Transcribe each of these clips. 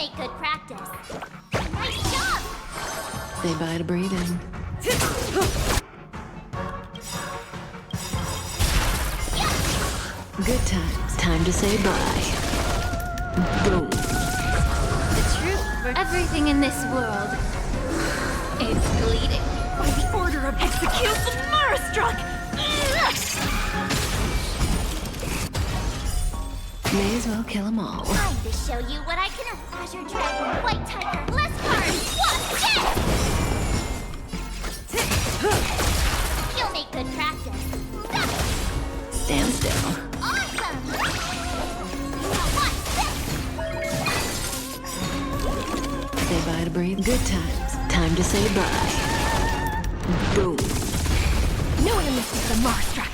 make good practice. Nice job! Say bye to breathing. Good times. Time to say bye. Boom. The truth for everything in this world is bleeding. By the order of execution, Marastruck! May as well kill them all. Time to show you what I can. Azure Dragon, White Tiger, less cards. What's this? You'll make good practice. Stand still. Awesome! Now what's this? Say bye to breathe. Good times. Time to say bye. Boom. No one misses the Marastruck!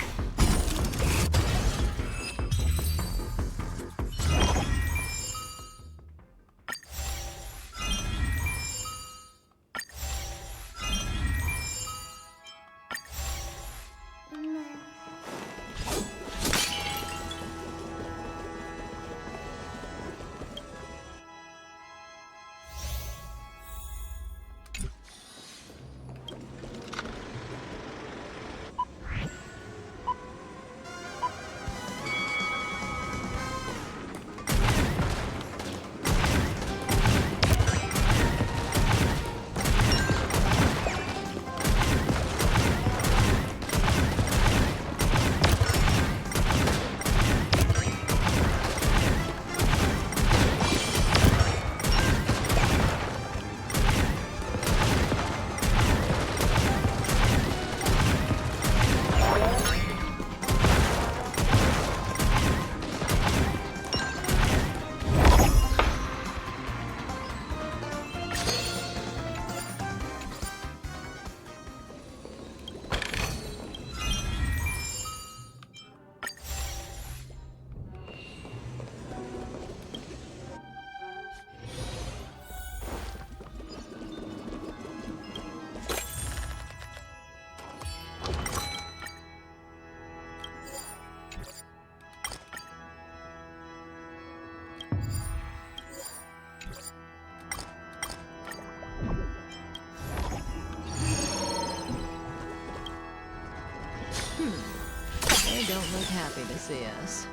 They don't look happy to see us.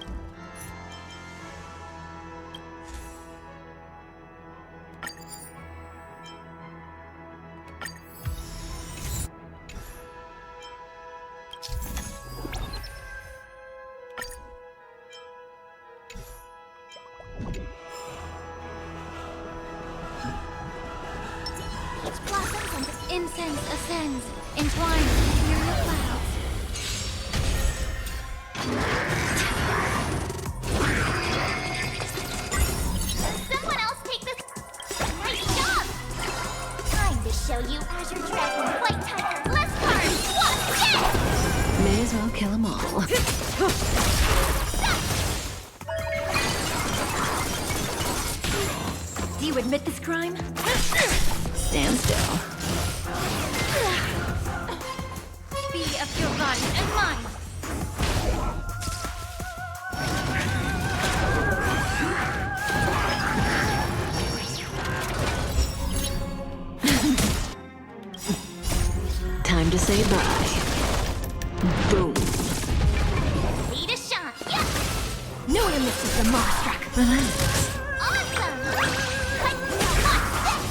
Each blossoms and incense ascends, entwined with ethereal clouds. Someone else take this. Nice job! Time to show you Azure Dragon, White Tiger, less cards. What's this? May as well kill them all. Do you admit this crime? Stand still. Be of your body and mind. Time to say bye. Boom. Ready to shine. Yes! No one misses the Marastruck! Relax. Awesome! Right, now what's this?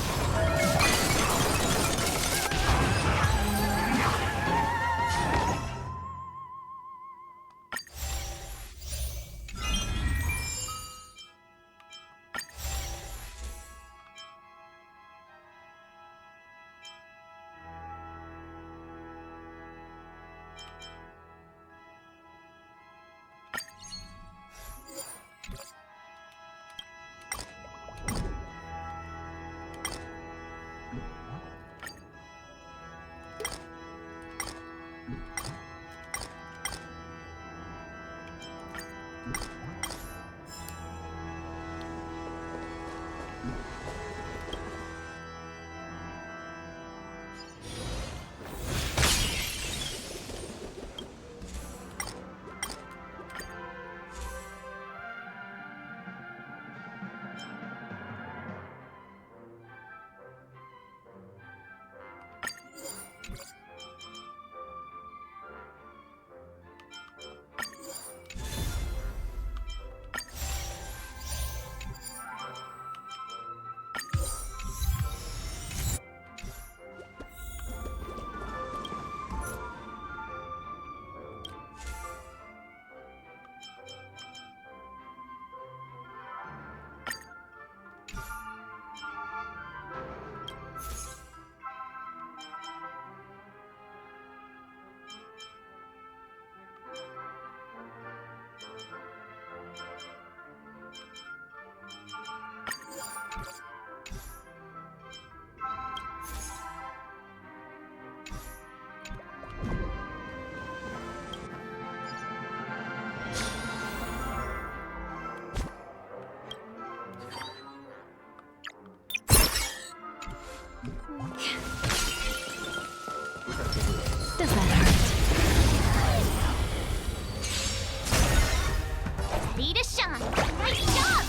Ready to shine. Nice job!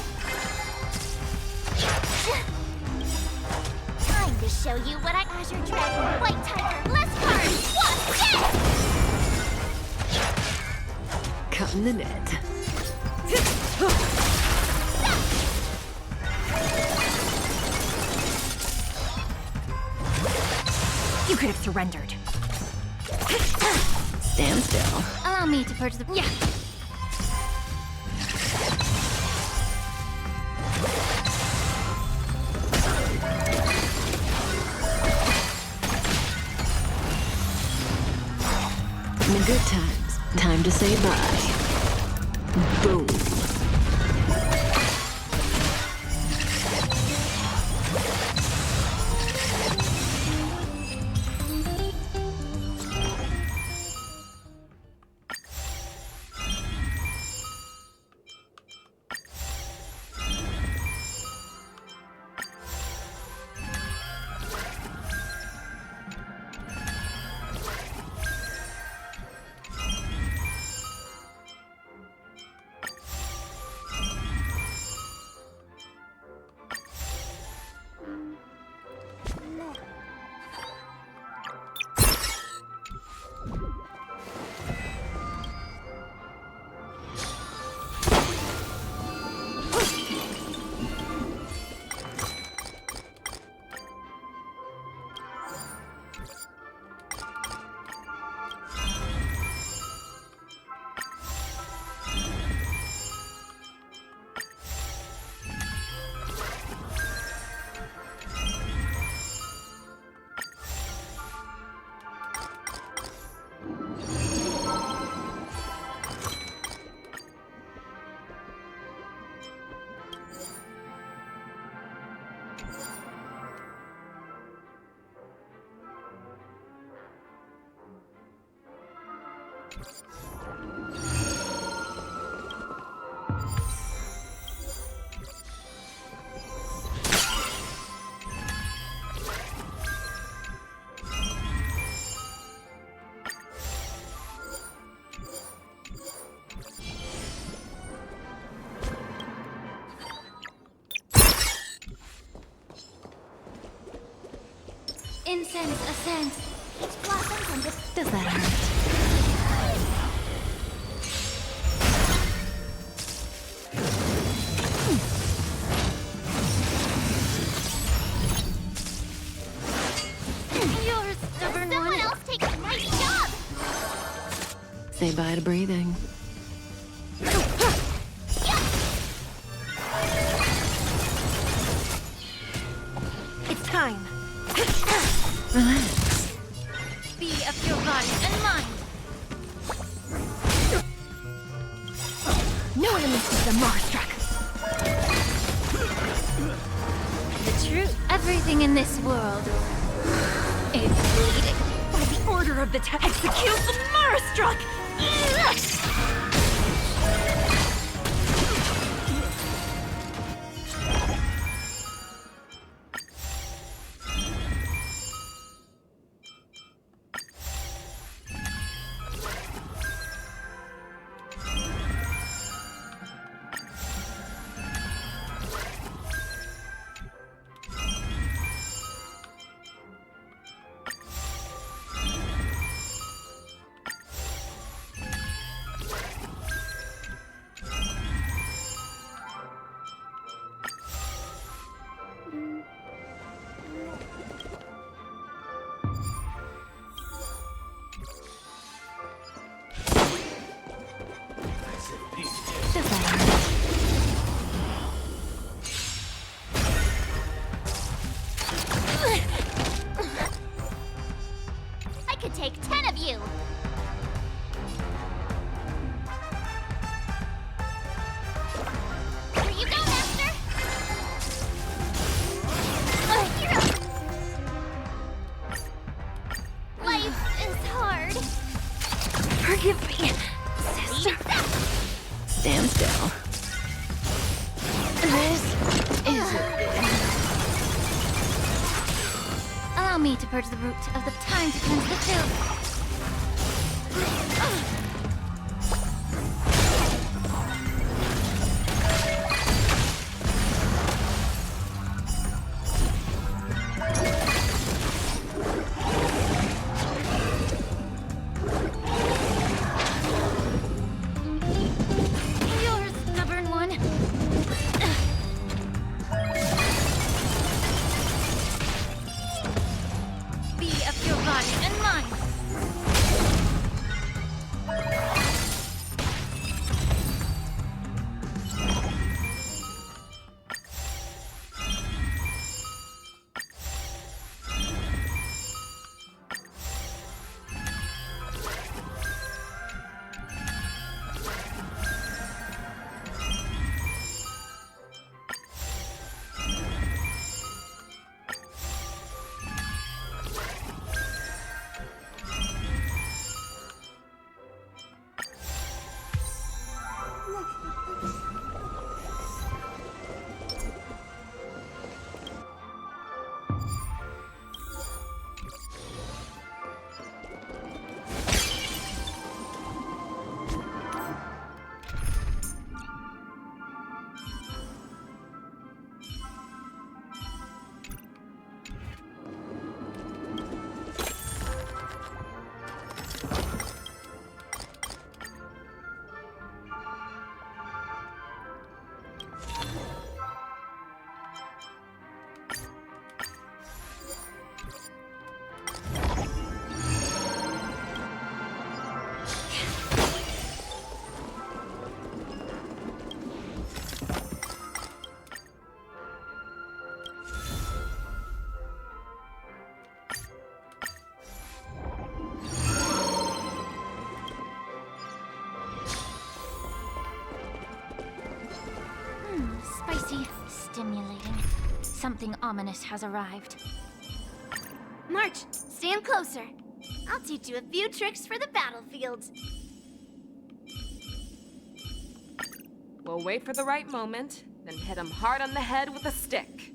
Time to show you what I Azure Dragon, White Tiger, less cards! What's this? Cutting the net. You could have surrendered. Stand still. Allow me to purge the... Yeah! In the good times, time to say bye. Boom. Incense ascends. Each blossom from this... Does that hurt? You're stubborn. Someone else take a nice job! Say bye to breathing. It's time. Relax. Be of your body and mind. No enemy is the Marstruck. The truth. Everything in this world is bleeding. By the order of the execute the Marstruck! Does that hurt? I could take 10 of you. Here you go, Master. A hero. Life is hard. Forgive me, sister. Stand still. This is Allow me to purge the root of the time to cleanse the filth. Spicy, stimulating. Something ominous has arrived. March, stand closer. I'll teach you a few tricks for the battlefield. We'll wait for the right moment, then hit him hard on the head with a stick.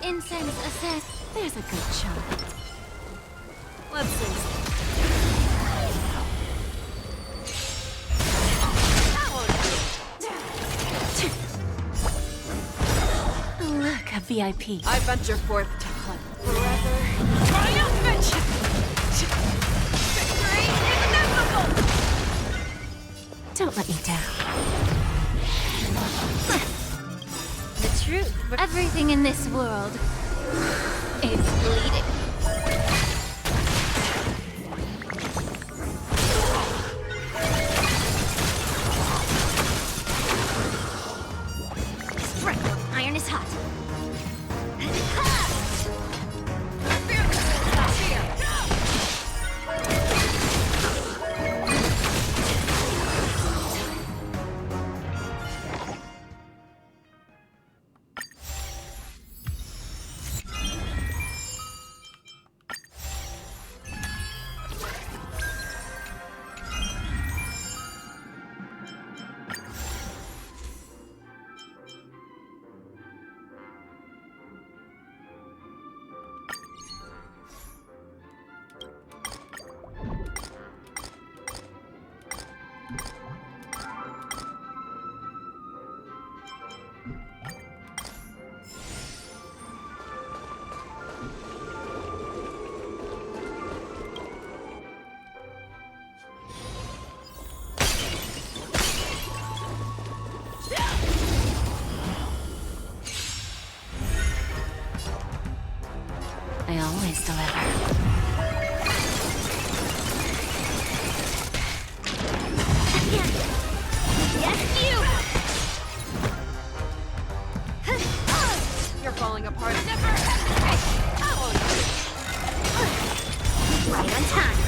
Incense ascent. There's a good chunk. Let's see. Look, a VIP. I venture forth to hunt forever. Triumphant! Victory is inevitable! Don't let me down. The truth. Everything in this world is bleeding. Strike! Iron is hot. I always deliver. Yes, you! You're falling apart. Never hesitate! Right on time.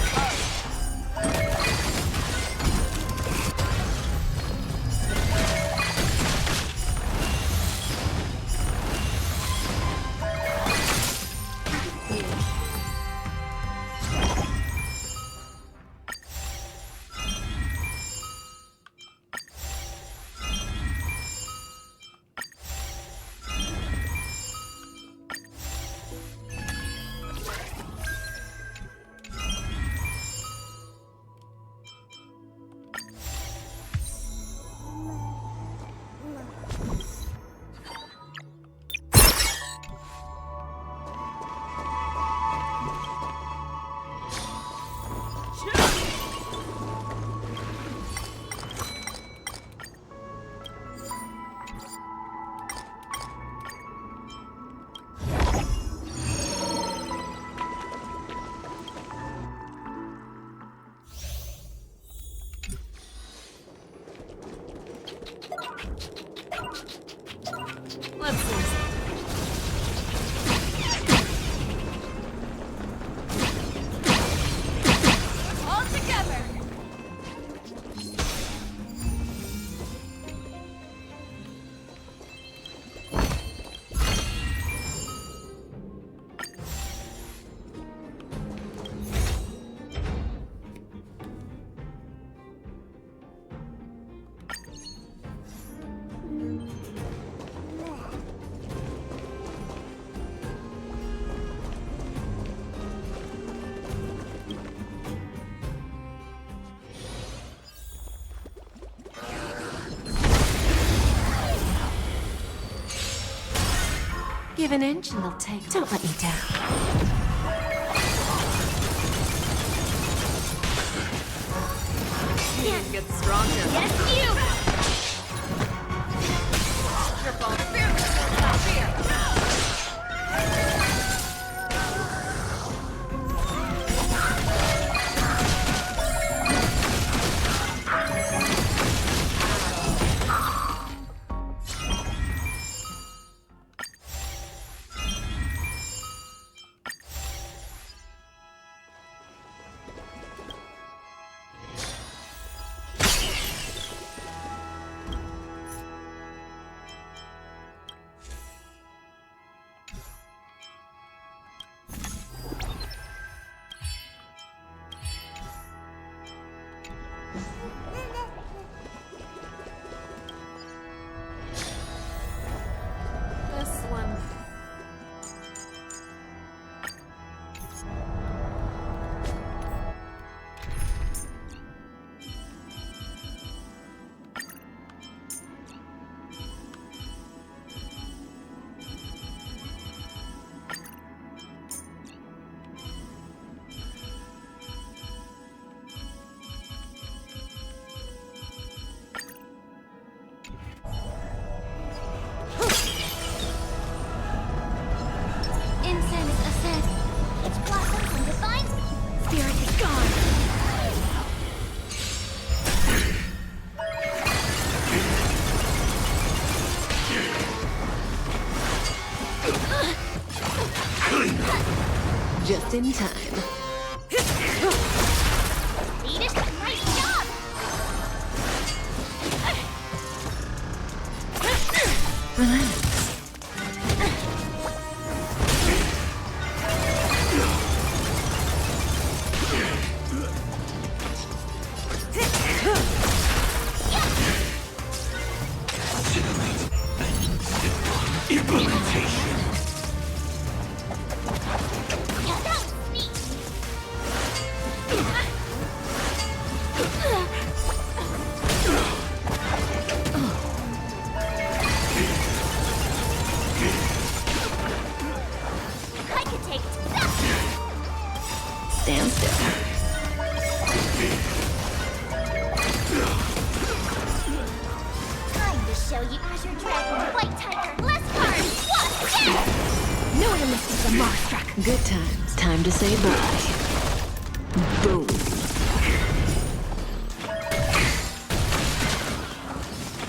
Give an inch and they'll take. Don't let me down. Can't get stronger. Yes, you! Your fault. Fear. This one. Incense ascend. Each blossom from divine spirit is gone. Just in time. Beat it. Nice job. Yeah, that was neat. I could take that. Stand still. Time to show you Azure Dragon, White Tiger, less cards. What? Yeah! No one misses the mark struck. Good times. Time to say bye. Boom.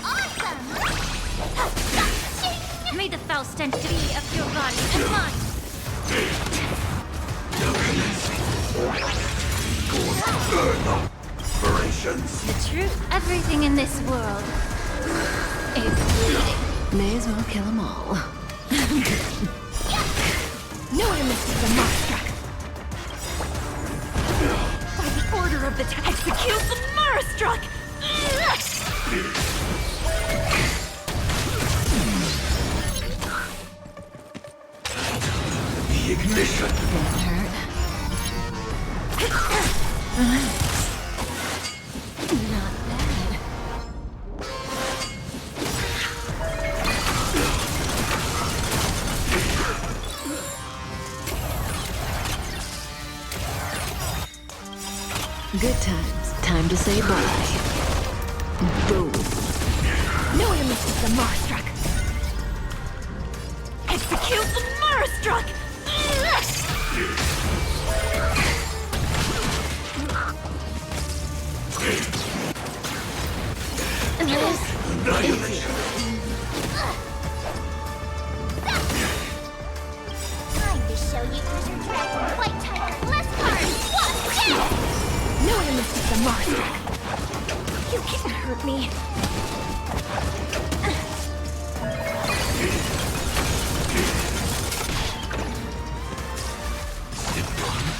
Awesome! May the foul stench be of your body and mine. The truth. Everything in this world is bleeding. May as well kill them all. No one misses the mark struck. By the order of the execute the Marastruck! The ignition. That hurt. Not bad. Good times. Time to say bye. Boom. No one misses the Marastruck! Execute the Marastruck! Annihilation. Time to show you Azure Dragon, White Tiger, less cards. What? Yeah! No one misses the Marastruck! You can't hurt me!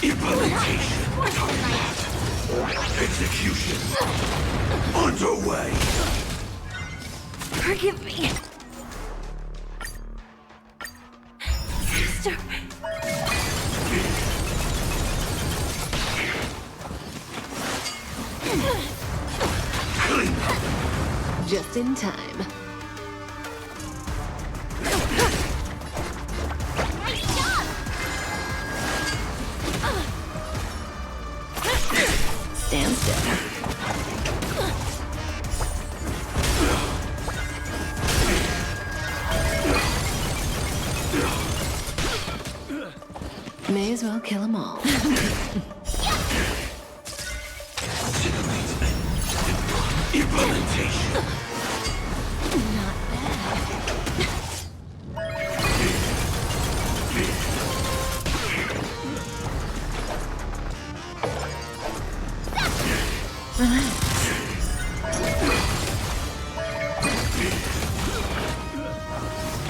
Implementation. Execution. Underway. Forgive me. Sister. Just in time. still. May as well kill them all. Implementation. Not bad.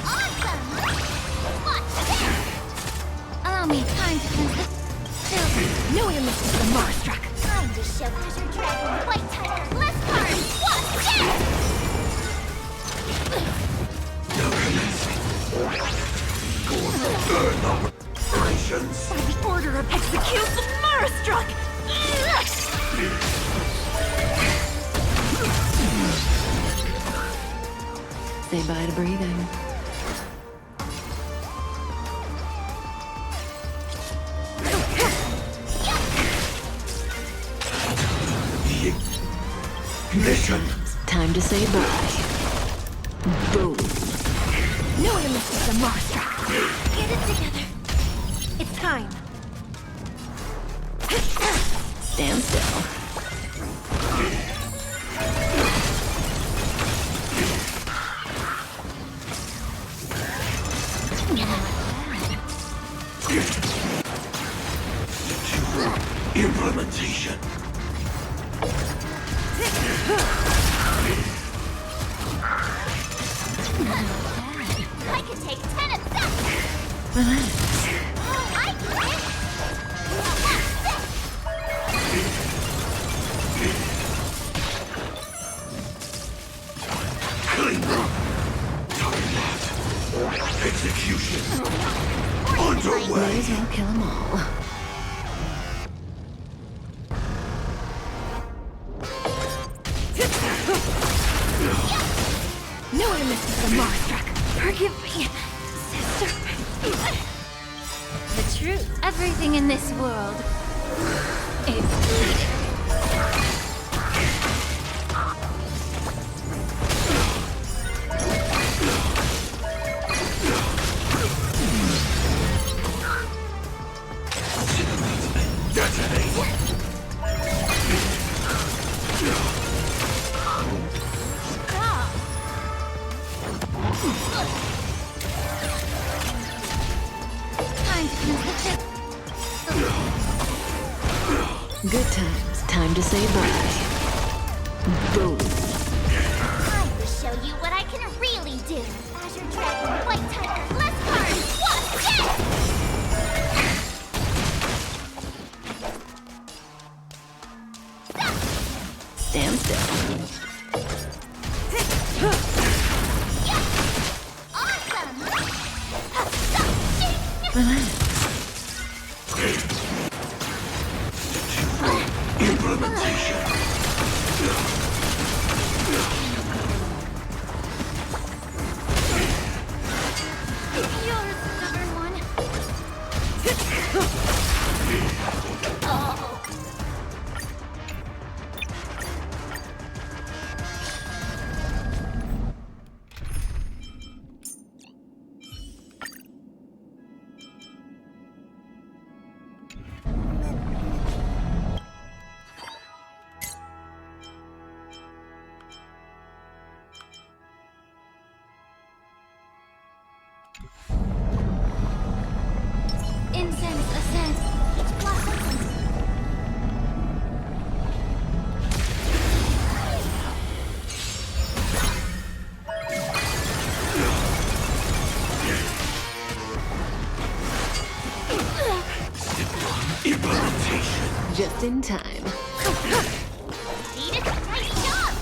Awesome! Watch this! Allow me time to cleanse the... No illness is the Marstruck. Time to show Azure Dragon White Tiger Bless Card! Watch this! Burn operations. By the order of execute the Marstruck! Say bye to breathing. Ignition. Time to say bye. Boom. No illness is the Marstruck. Get it together. It's time. Stand still. Implementation. I could take 10 of that! Relax. Oh, I get it! Clean up. Target. Execution. May Underway. as well kill them all. No illness is the Marstruck. Forgive me, sister. The truth. Everything in this world is bleeding. Detonate. Time to cleanse the Good times. Time to say bye. Boom. Time to show you what I can really do. Azure Dragon White Tiger Bless Card! Watch this! Stand still. Awesome! Relax. Implementation. You're a stubborn one. Oh. Incense ascends. Each blossom. Implementation. Just in time. Beat it. Nice job.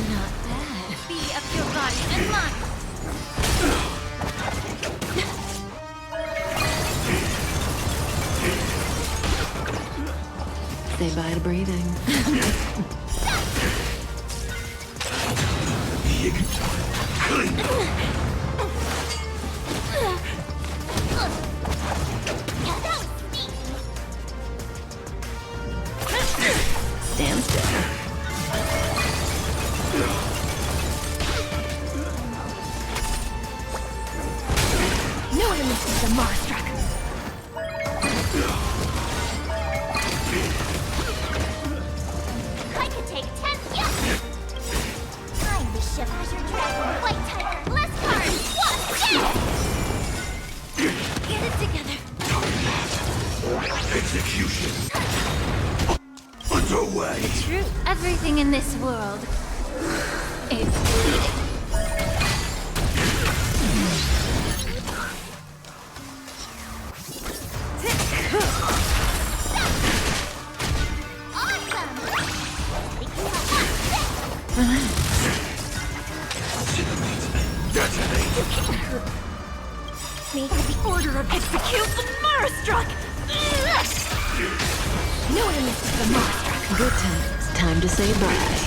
Not bad. Be of your body and mind. Say bye to breathing. Clean up. Yeah, that was sneaky. the Marstruck. I could take 10. Yes! I'm the ship as your dragon. White tiger. Less cards. What? Yes! Get it together. Execution. Underway. True. Everything in this world is bleeding. Awesome! Detonate. Make the order of execute the Marstruck. No one misses the Marstruck. Good times. Time to say bye.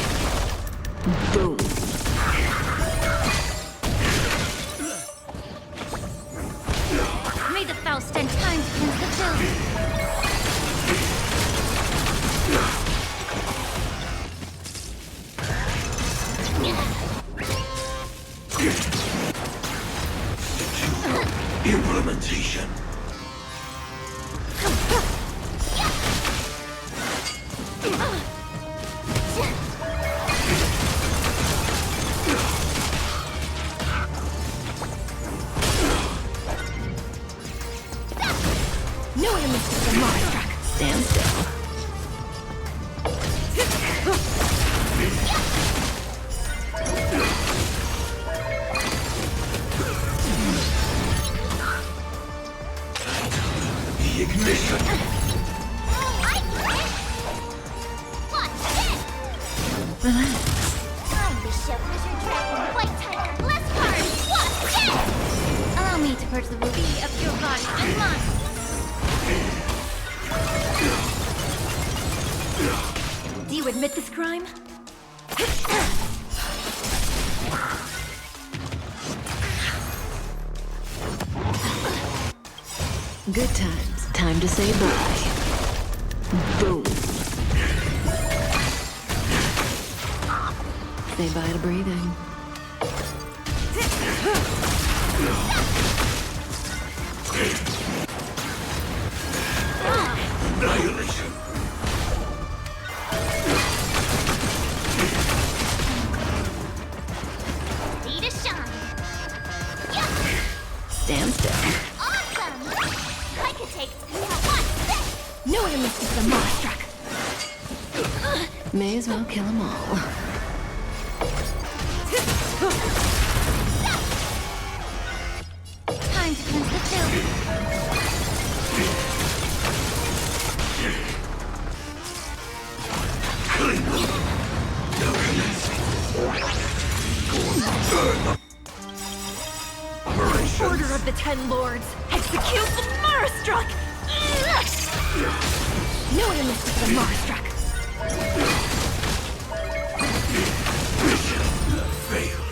Boom. May the Faust stand time to cleanse the filth. Implementation. No one misses the Marstruck. Stand still. The ignition. Watch this! Relax. I'm the ship as your dragon. White tiger. Less cards. Watch this! Allow me to purge the ruby of your body and mind. Do you admit this crime? Good times. Time to say bye. Boom. Say bye to breathing. Annihilation. Ready to shine. Stand still. Awesome! I could take. Watch this! No one misses the Marstruck. May as well kill them all. Time to cleanse the filth. Clean them. No commencing. Operations. Order of the Ten Lords. Execute the Marstruck. No one misses the Marstruck. Mission failed.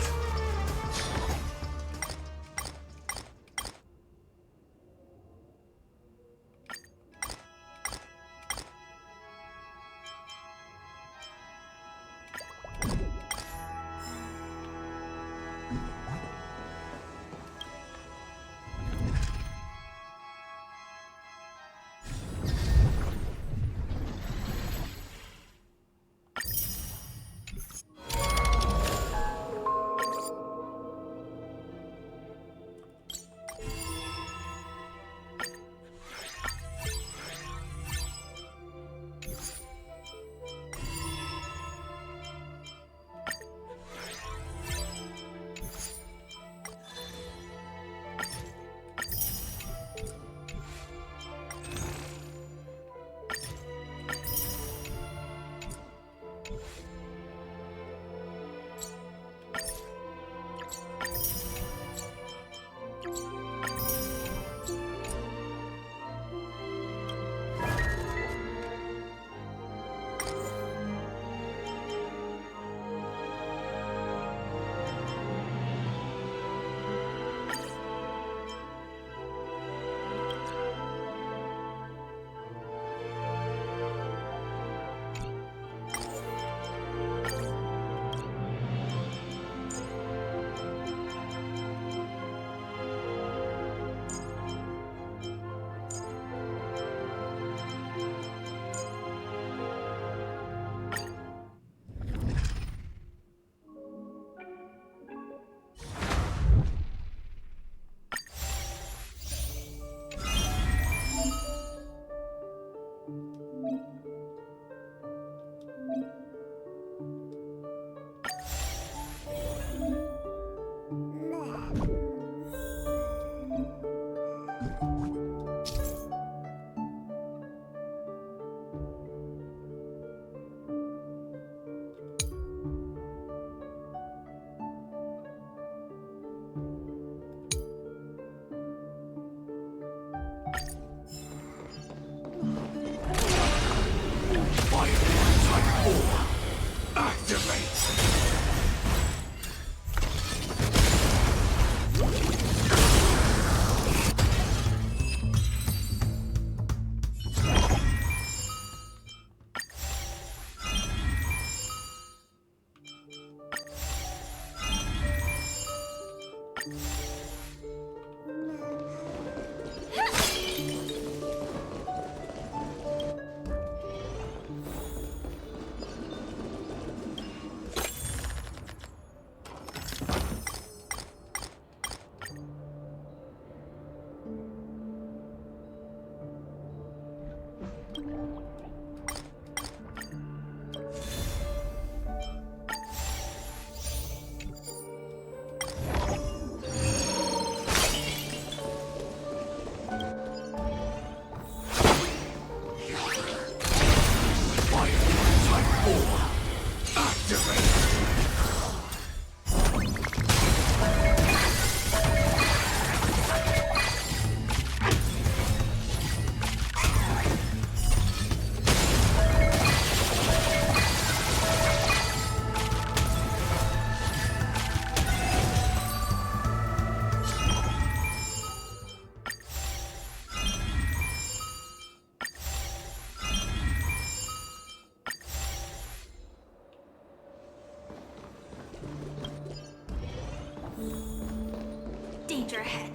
Danger ahead.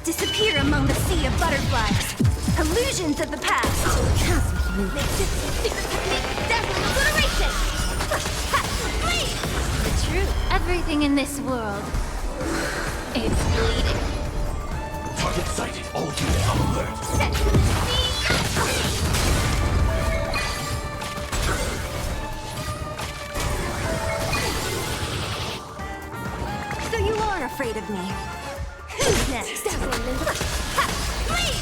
Disappear among the sea of butterflies. Illusions of the past. Makes it secret technique, dazzling obliteration. Flee! The truth. Everything in this world is bleeding. Target sighted. All units on alert. Set me up. So you are afraid of me. Who's next? Flee!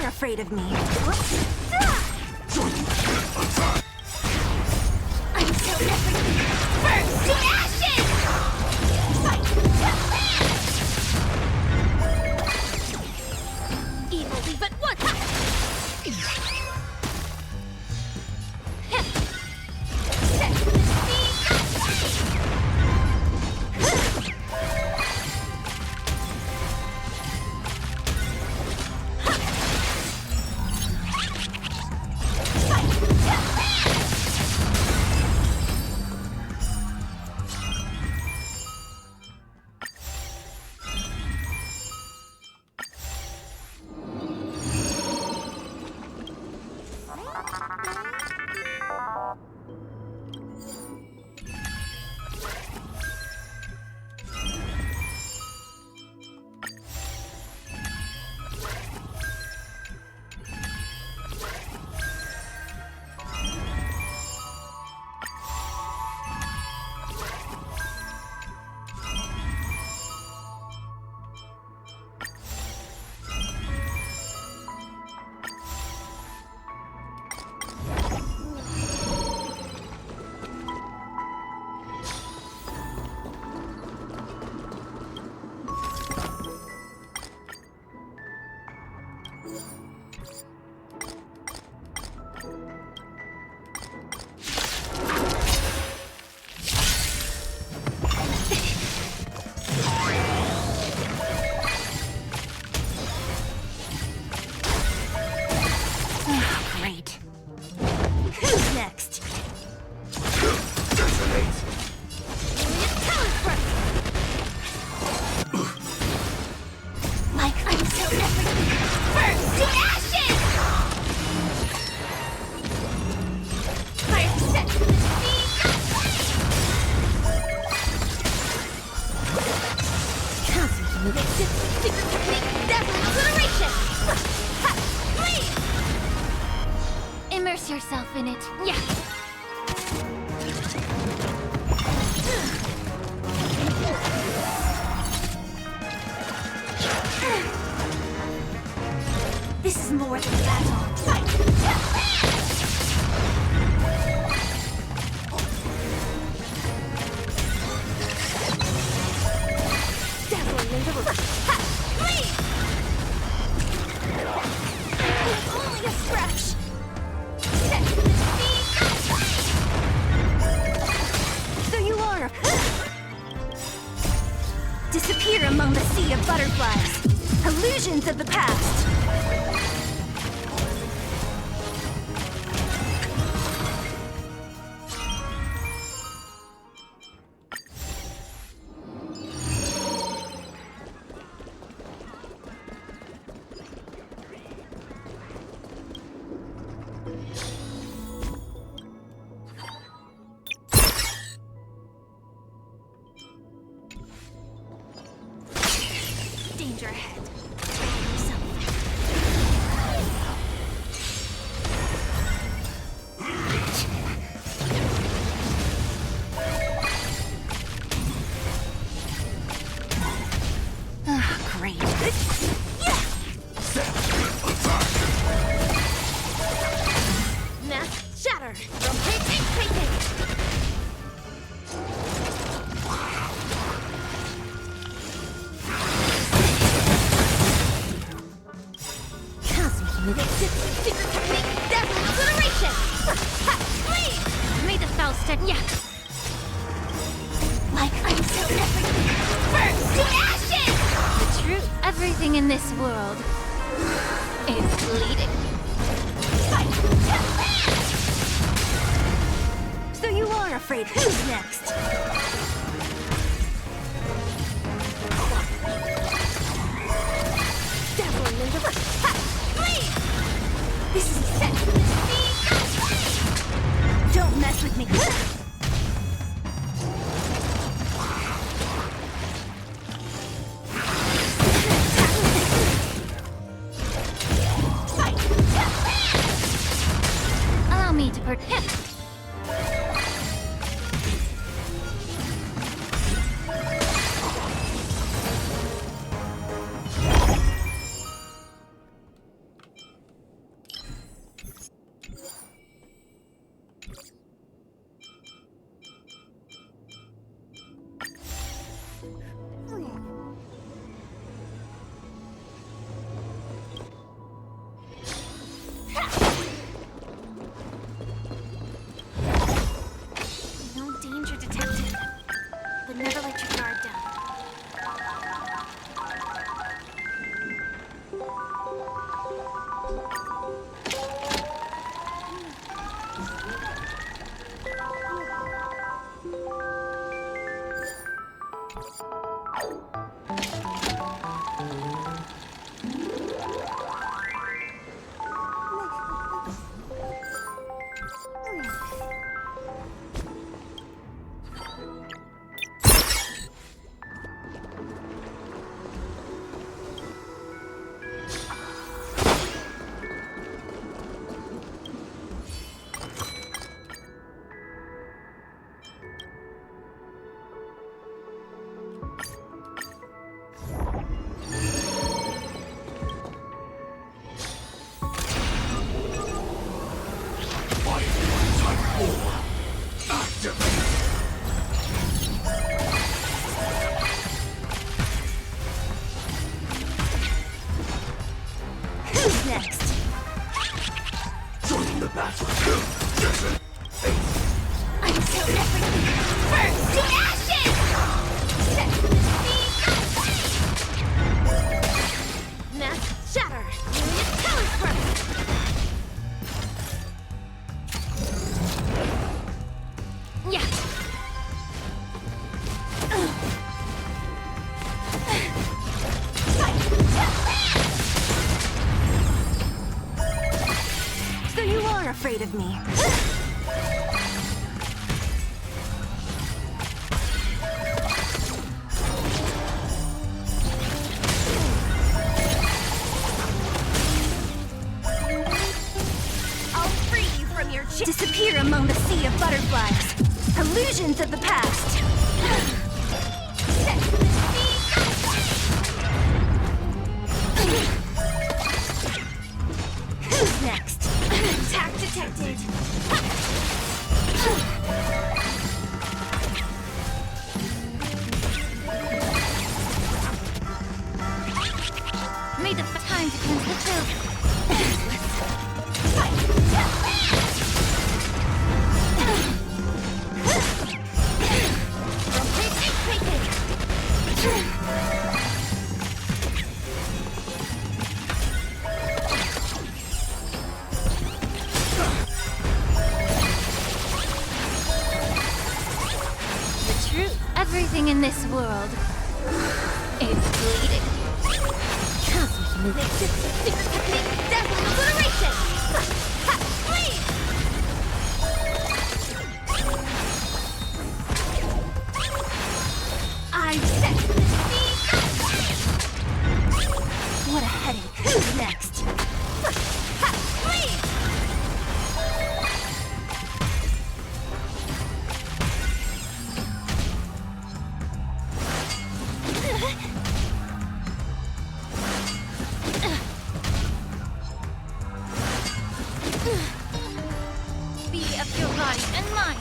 Afraid of me. I'm so everything. Burn to ashes! Fight to the evil leave but one. Set me Secret technique, dazzling obliteration! Ha! Flee! Immerse yourself in it. Yeah. This is more than battle. Dazzling into the... Ha! Flee! Only a scratch. Set to the sea. So you are. Disappear among the sea of butterflies. Illusions of the past. Danger ahead. Prepare yourself. Ah, great. Nest shatter. Rotate, take. Secret technique, dazzling obliteration! Ha! Flee! May the foul stand. Yeah. Like until everything burns to ashes! The truth. Everything in this world is bleeding. Fight to land! So you are afraid. Who's next? Dazzling into the... Ha! Flee! This is set to the sea. Don't mess with me. Fight! Allow me to protect. No danger detected, but never let your guard down. Who's next? Joining the battle. Until everything burns to ashes! Set to the sea. Nest shatter. Myriad colors burn. Yeah. Fight to land! So you are afraid of me. disappear among the sea of butterflies. Illusions of the past. Set the Who's next? Attack detected. May the time to cleanse the children. The truth. Everything in this world is bleeding. Secret technique, dazzling obliteration! Ha! Please! I set the scene! What a headache. Who's next? Ha! Please! Be of your body and mind.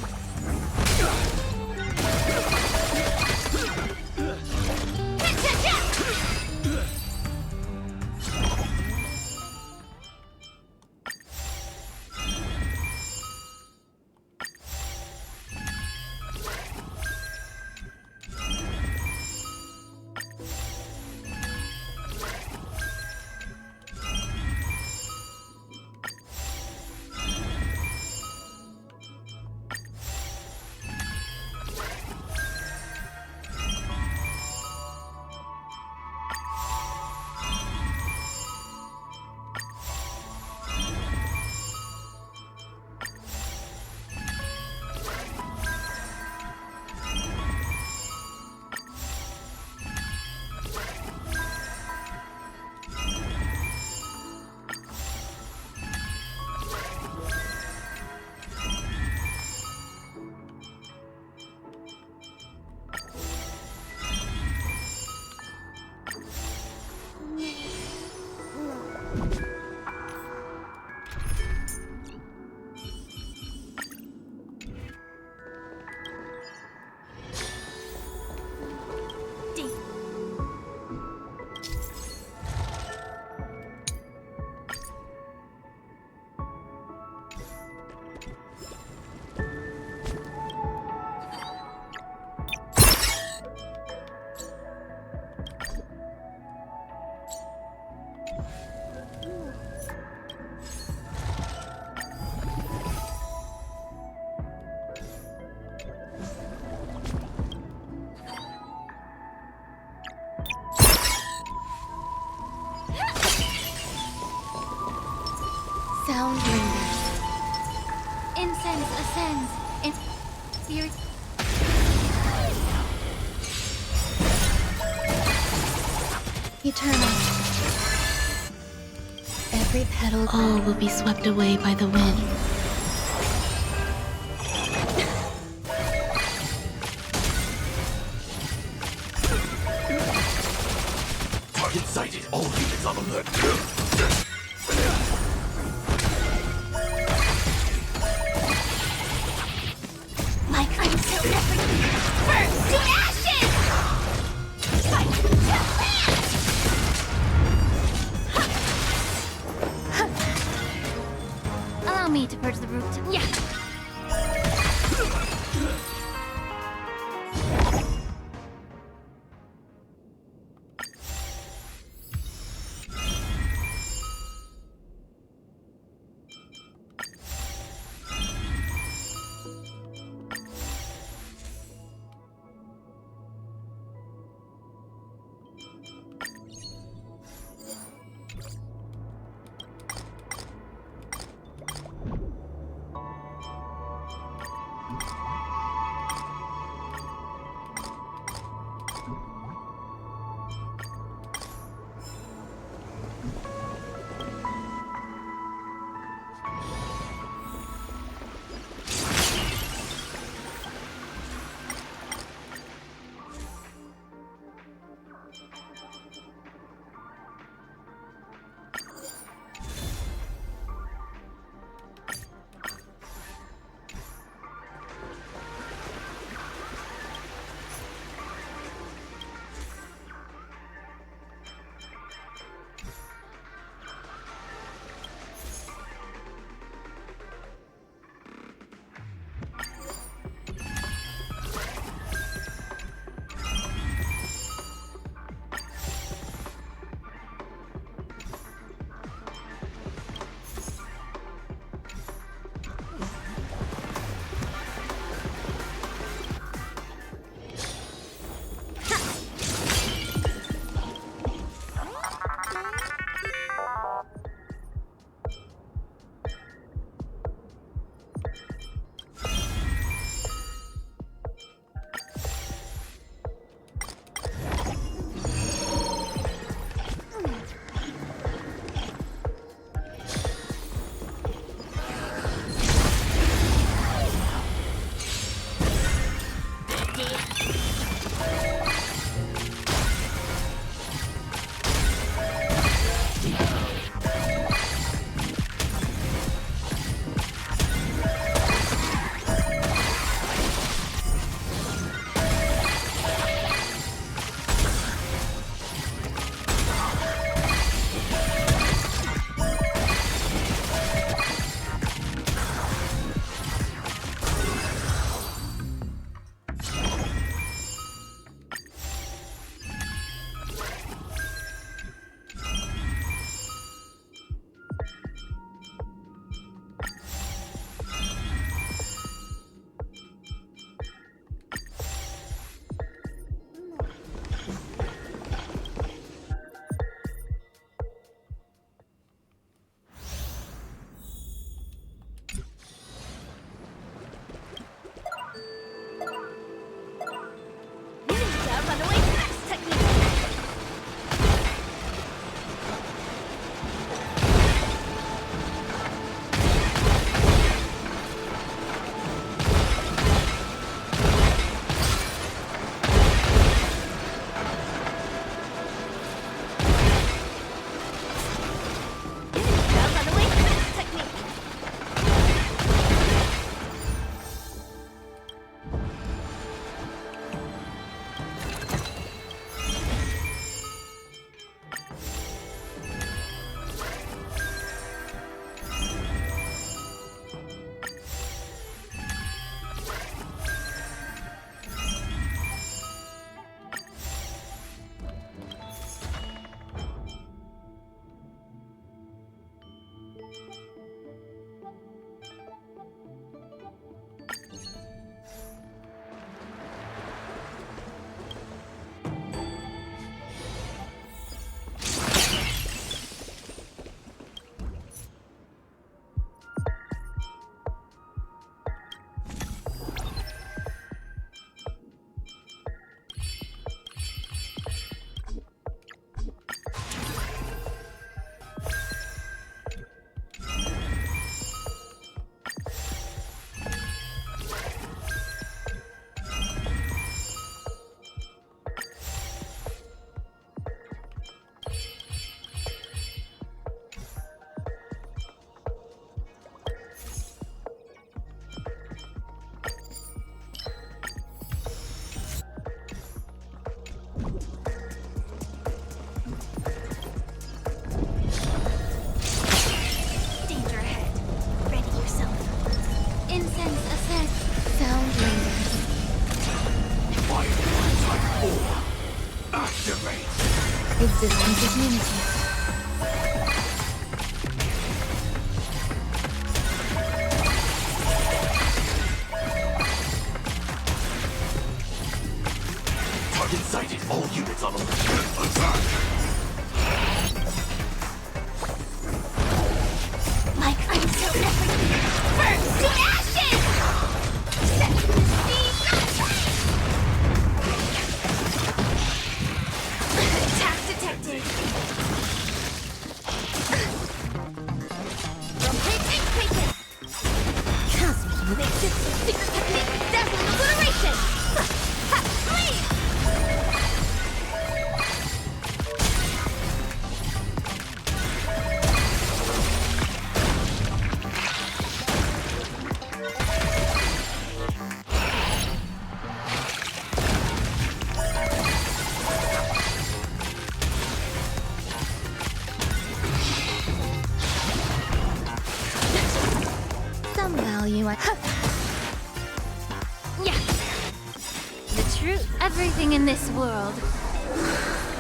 Sound lingers. Incense ascends in fear. Eternal. Every petal. All will be swept away by the wind. Target sighted. All units on alert. Like until everything burns to ashes! Allow me to purge the root. Yeah. Existence is unity. Target sighted. All units on alert. Attack! Like until everything burns to ashes! Set the seeds attack detected! Rotate taken! Cosmic Make this secret technique dazzling obliteration! Ha! Flee! some value. Yeah. The truth. Everything in this world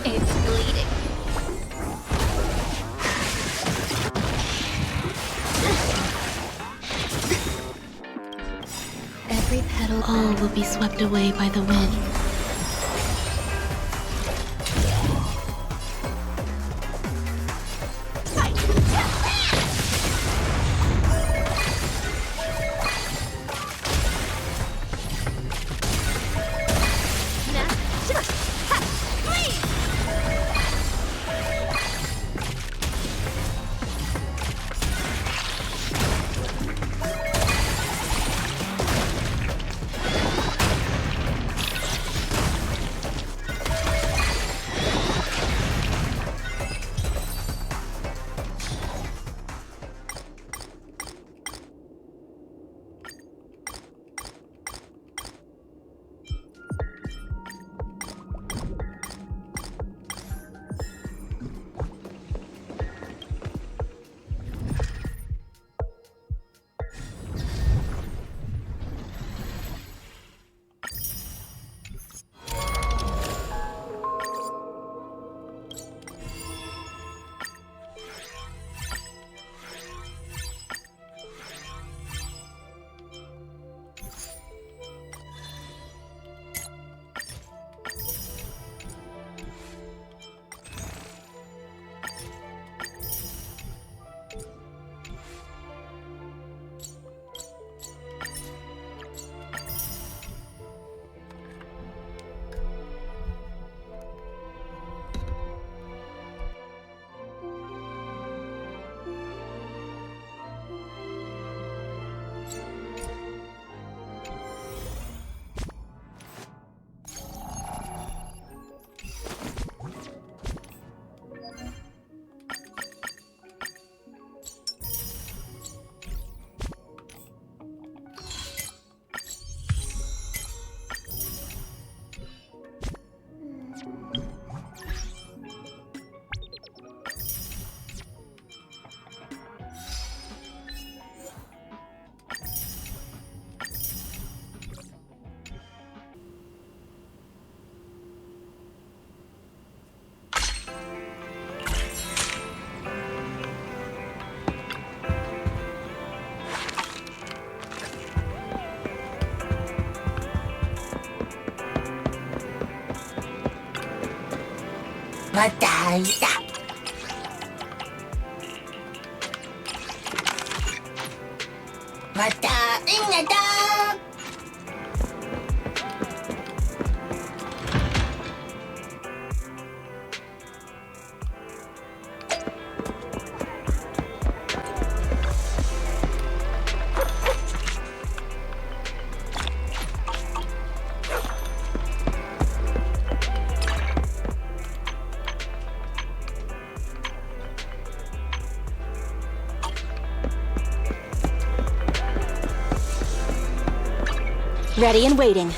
is bleeding. Every petal. All will be swept away by the wind. 맞다. 맞다. 응나다. Ready and waiting.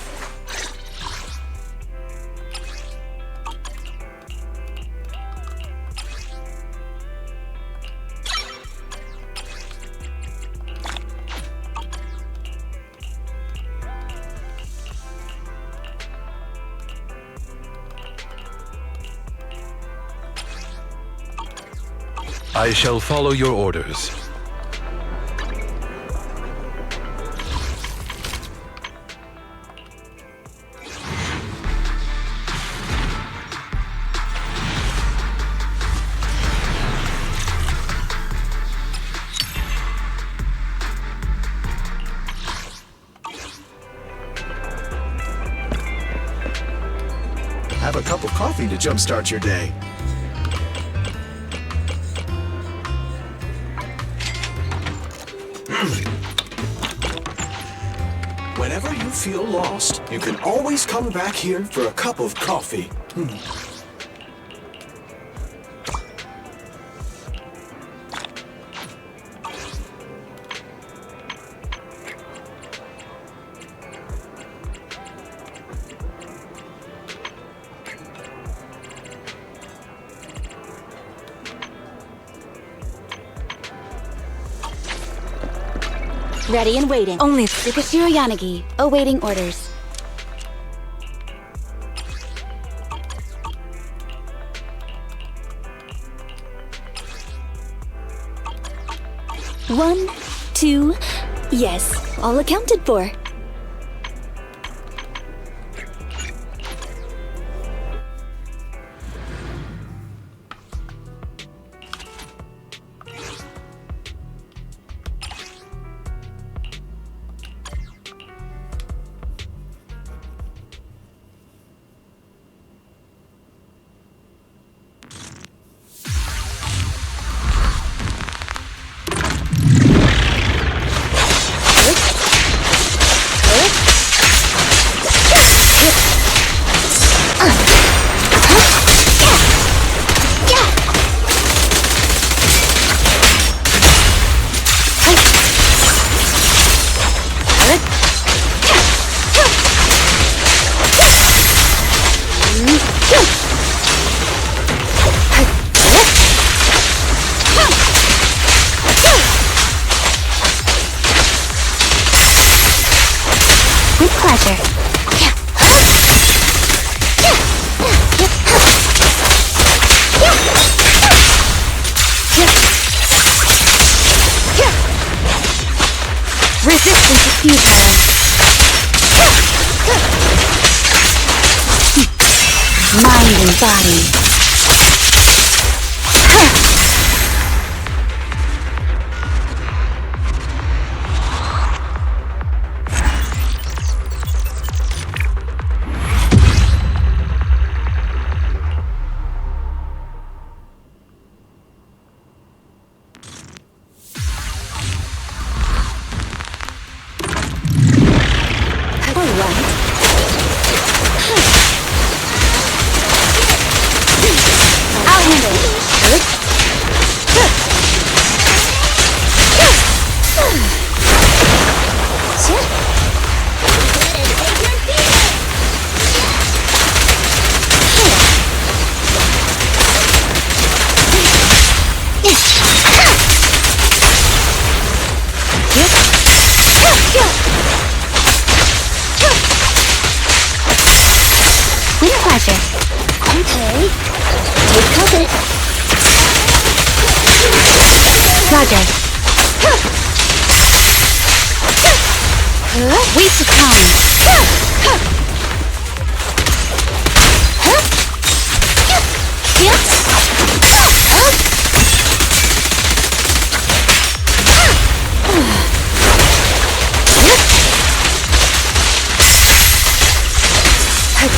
I shall follow your orders. Have a cup of coffee to jumpstart your day. Whenever you feel lost, you can always come back here for a cup of coffee. Ready and waiting. Only Tsukashiro Yanagi, awaiting orders. One, two, yes, all accounted for. With pleasure. Resistance is futile. Mind and body. With pleasure. Okay. Take cover. Roger. Wait to come.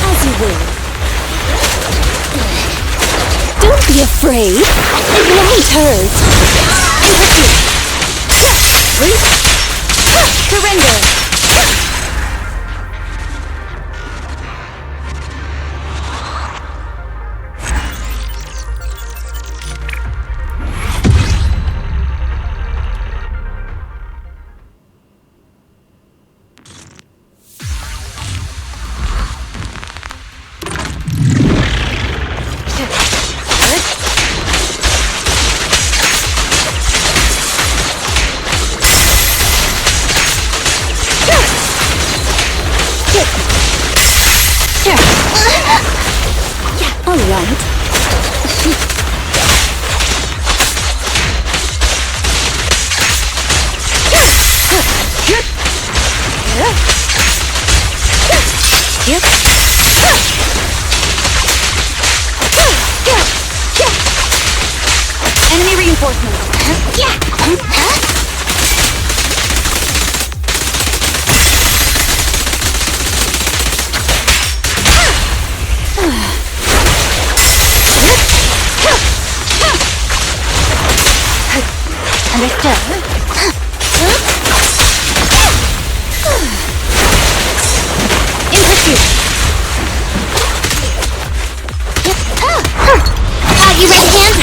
As you will. Don't be afraid. It won't hurt. Surrender. reinforcements. Yeah! Understood. In pursuit. You ready to hand?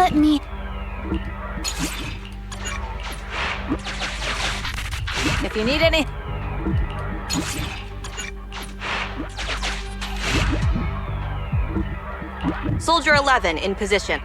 Let me... If you need any... Soldier 11 in position.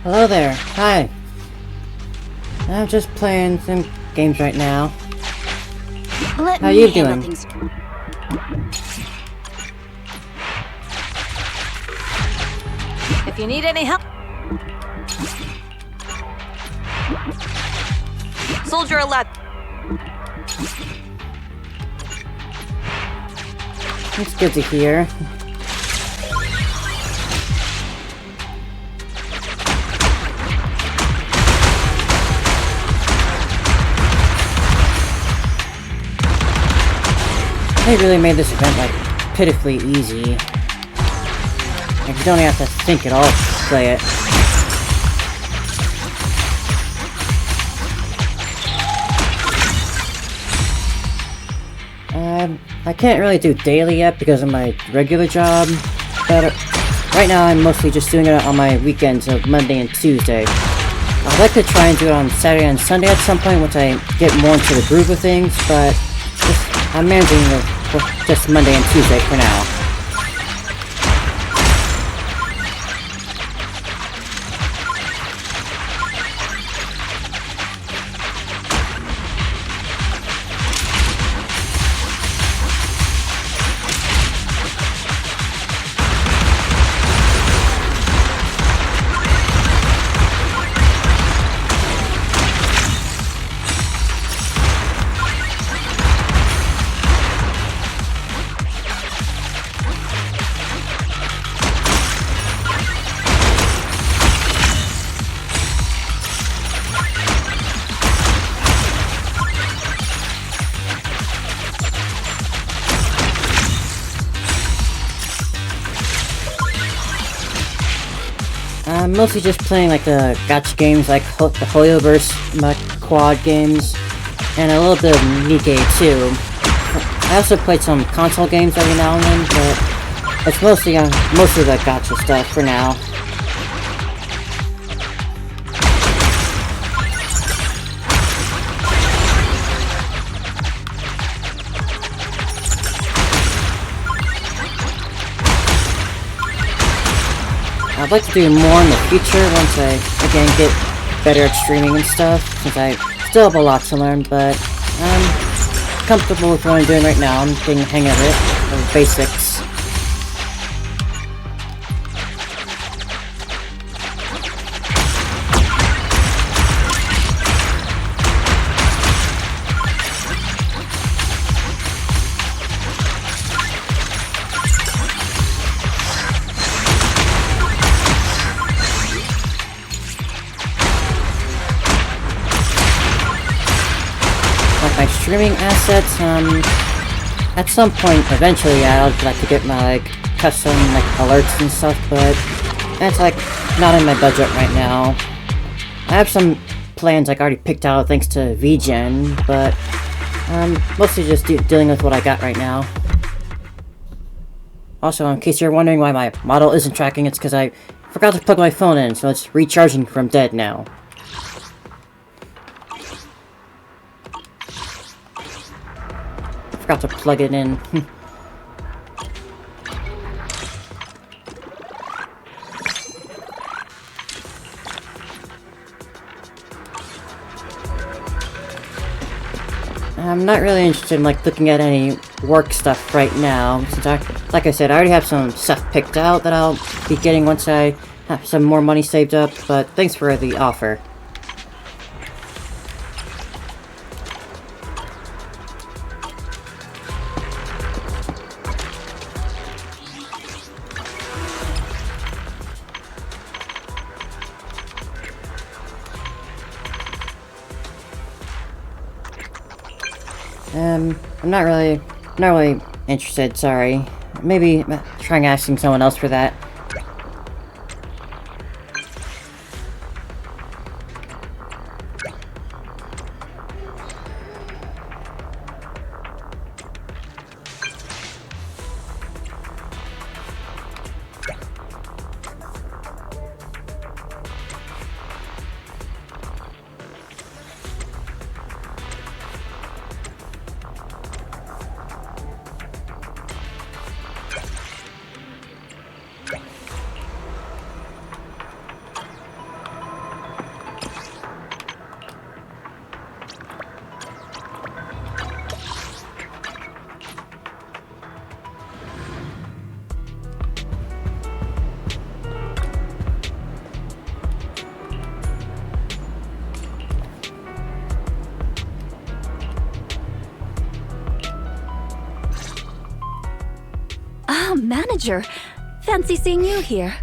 Hello there. Hi. I'm just playing some games right now. How you doing? If you need any help. Soldier 11. It's good to hear. They really made this event like pitifully easy. Like, you don't have to think at all to play it. I can't really do daily yet because of my regular job, but right now I'm mostly just doing it on my weekends of Monday and Tuesday. I'd like to try and do it on Saturday and Sunday at some point once I get more into the groove of things, but I'm managing just Monday and Tuesday for now. I'm mostly just playing like the gacha games like the Hoyoverse quad games, and a little bit of Nikkei too. I also played some console games every now and then, but it's mostly the gacha stuff for now. I'd like to do more in the future once I, again, get better at streaming and stuff, since I still have a lot to learn, but I'm comfortable with what I'm doing right now. I'm getting the hang of it, of basics. My streaming assets, at some point, eventually, I'd like to get my, like, custom, like, alerts and stuff, but that's, like, not in my budget right now. I have some plans, like, already picked out thanks to VGen, but, mostly just dealing with what I got right now. Also, in case you're wondering why my model isn't tracking, it's because I forgot to plug my phone in, so it's recharging from dead now. Forgot to plug it in. I'm not really interested in like looking at any work stuff right now, since like I said, I already have some stuff picked out that I'll be getting once I have some more money saved up, but thanks for the offer. I'm not really interested, sorry. Maybe trying asking someone else for that. Ah, manager. Fancy seeing you here.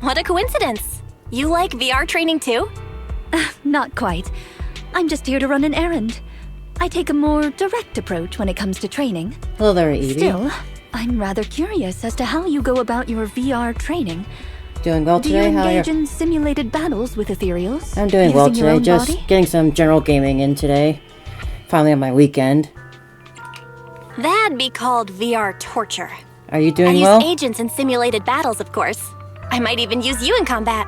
What a coincidence. You like VR training too? Not quite. I'm just here to run an errand. I take a more direct approach when it comes to training. Hello there, Evie. Still, I'm rather curious as to how you go about your VR training. Doing well Do you today? How are engage you? in simulated battles with ethereals? I'm doing well using your today. own Just body? getting some general gaming in today. Finally on my weekend. That'd be called VR torture. Are you I doing use well? agents in simulated battles, of course. I might even use you in combat.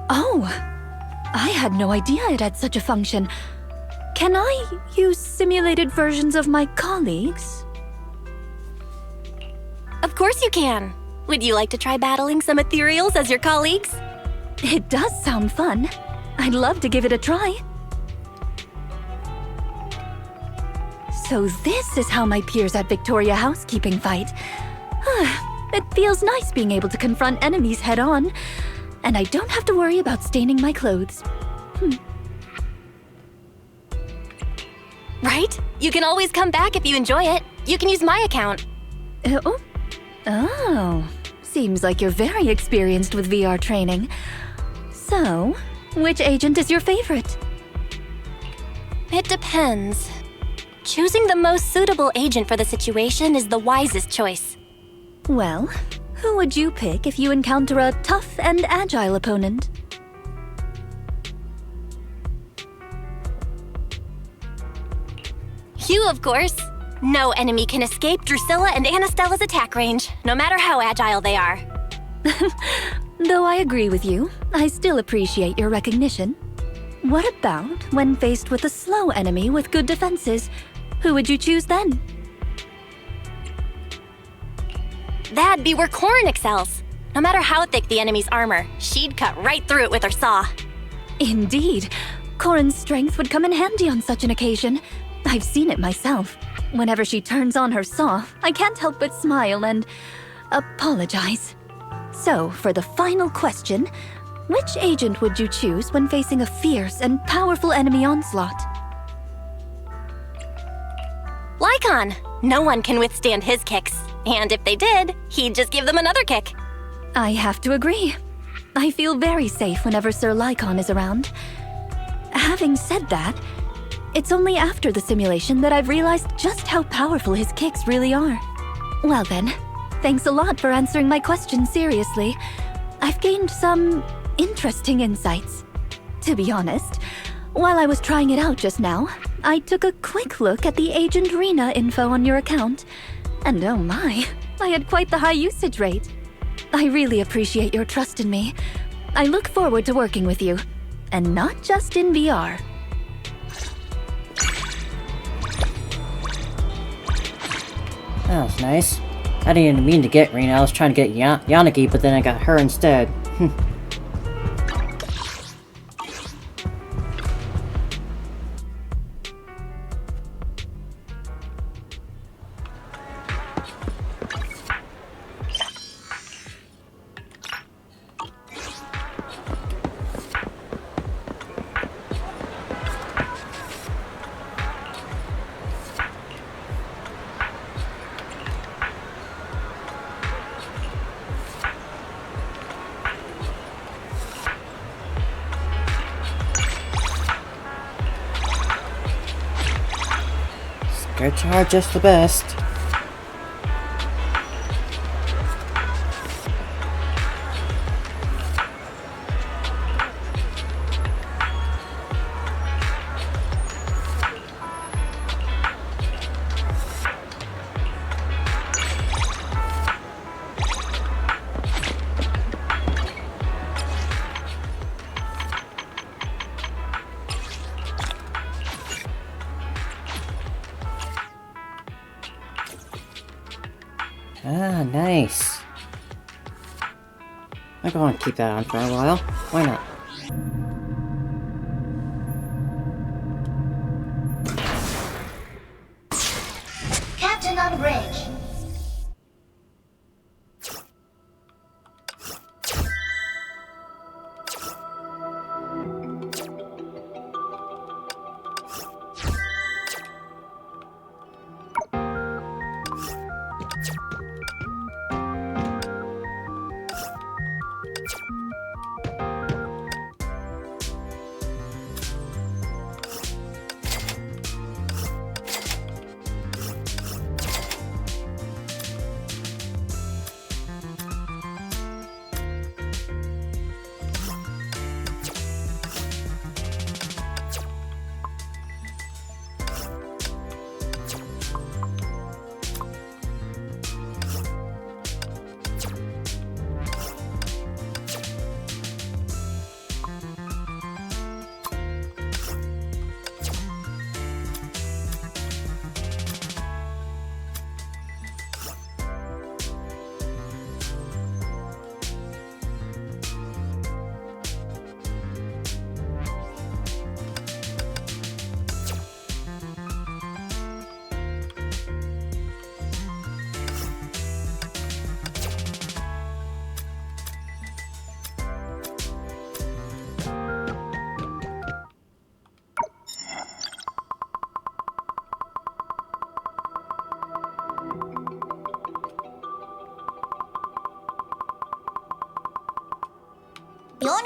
Oh, I had no idea it had such a function. Can I use simulated versions of my colleagues? Of course you can. Would you like to try battling some ethereals as your colleagues? It does sound fun. I'd love to give it a try. So this is how my peers at Victoria Housekeeping fight. It feels nice being able to confront enemies head-on, and I don't have to worry about staining my clothes. Right? You can always come back if you enjoy it. You can use my account. Oh, seems like you're very experienced with VR training. So, which agent is your favorite? It depends. Choosing the most suitable agent for the situation is the wisest choice. Well, who would you pick if you encounter a tough and agile opponent? You, of course. No enemy can escape Drusilla and Anastella's attack range, no matter how agile they are. Though I agree with you, I still appreciate your recognition. What about when faced with a slow enemy with good defenses? Who would you choose then? That'd be where Corrin excels. No matter how thick the enemy's armor, she'd cut right through it with her saw. Indeed. Corrin's strength would come in handy on such an occasion. I've seen it myself. Whenever she turns on her saw, I can't help but smile and apologize. So, for the final question, which agent would you choose when facing a fierce and powerful enemy onslaught? Lycon! No one can withstand his kicks. And if they did, he'd just give them another kick. I have to agree. I feel very safe whenever Sir Lycon is around. Having said that, it's only after the simulation that I've realized just how powerful his kicks really are. Well then, thanks a lot for answering my question seriously. I've gained some interesting insights. To be honest, while I was trying it out just now, I took a quick look at the Agent Rena info on your account, and oh my, I had quite the high usage rate. I really appreciate your trust in me. I look forward to working with you, and not just in VR. That was nice. I didn't even mean to get Rena. I was trying to get Yanagi, but then I got her instead. Skirts are just the best. Ah, nice. I'm going to keep that on for a while. Why not? Captain on bridge.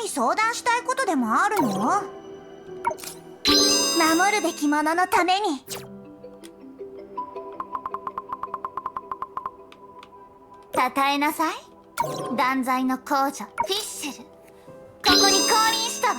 に相談したいことでもあるの？守るべきもののために。たたえなさい。断罪の公女フィッシェル。ここに降臨したわ。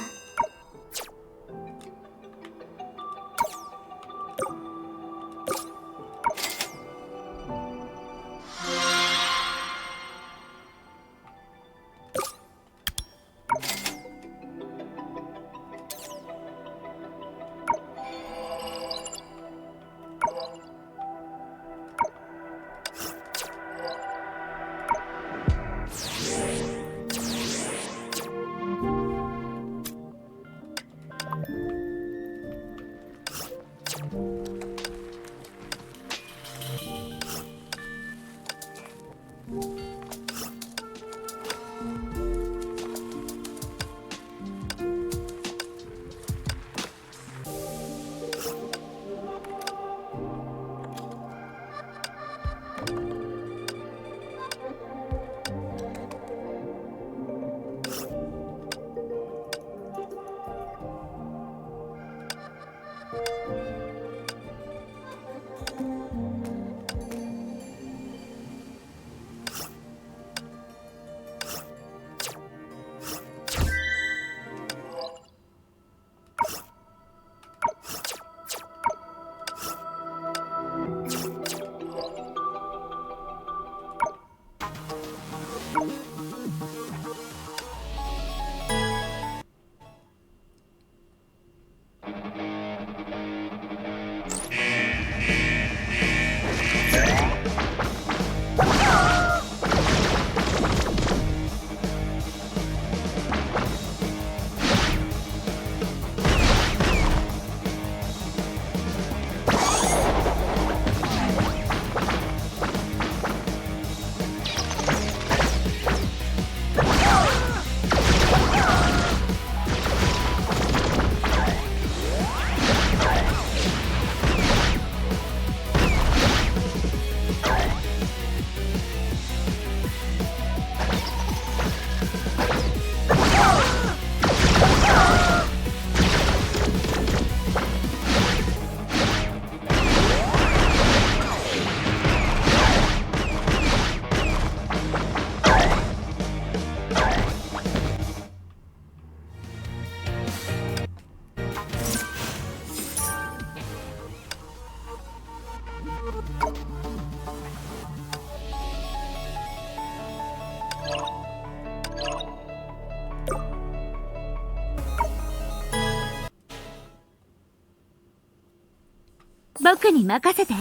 僕に任せて。は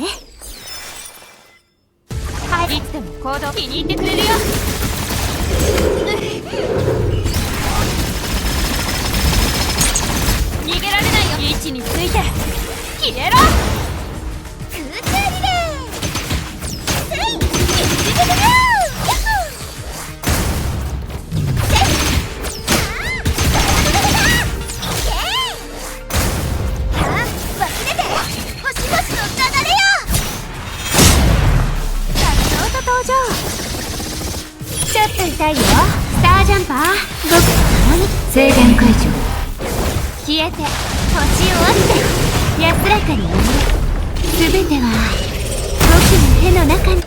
い、いつでも行動気に入ってくれるよ。逃げられないよ。位置について消えろ。空中リレースイングちょっと痛いよ。スタージャンパー、僕と共に制限解除。消えて星を折って安らかに眠る。全ては僕の手の中に。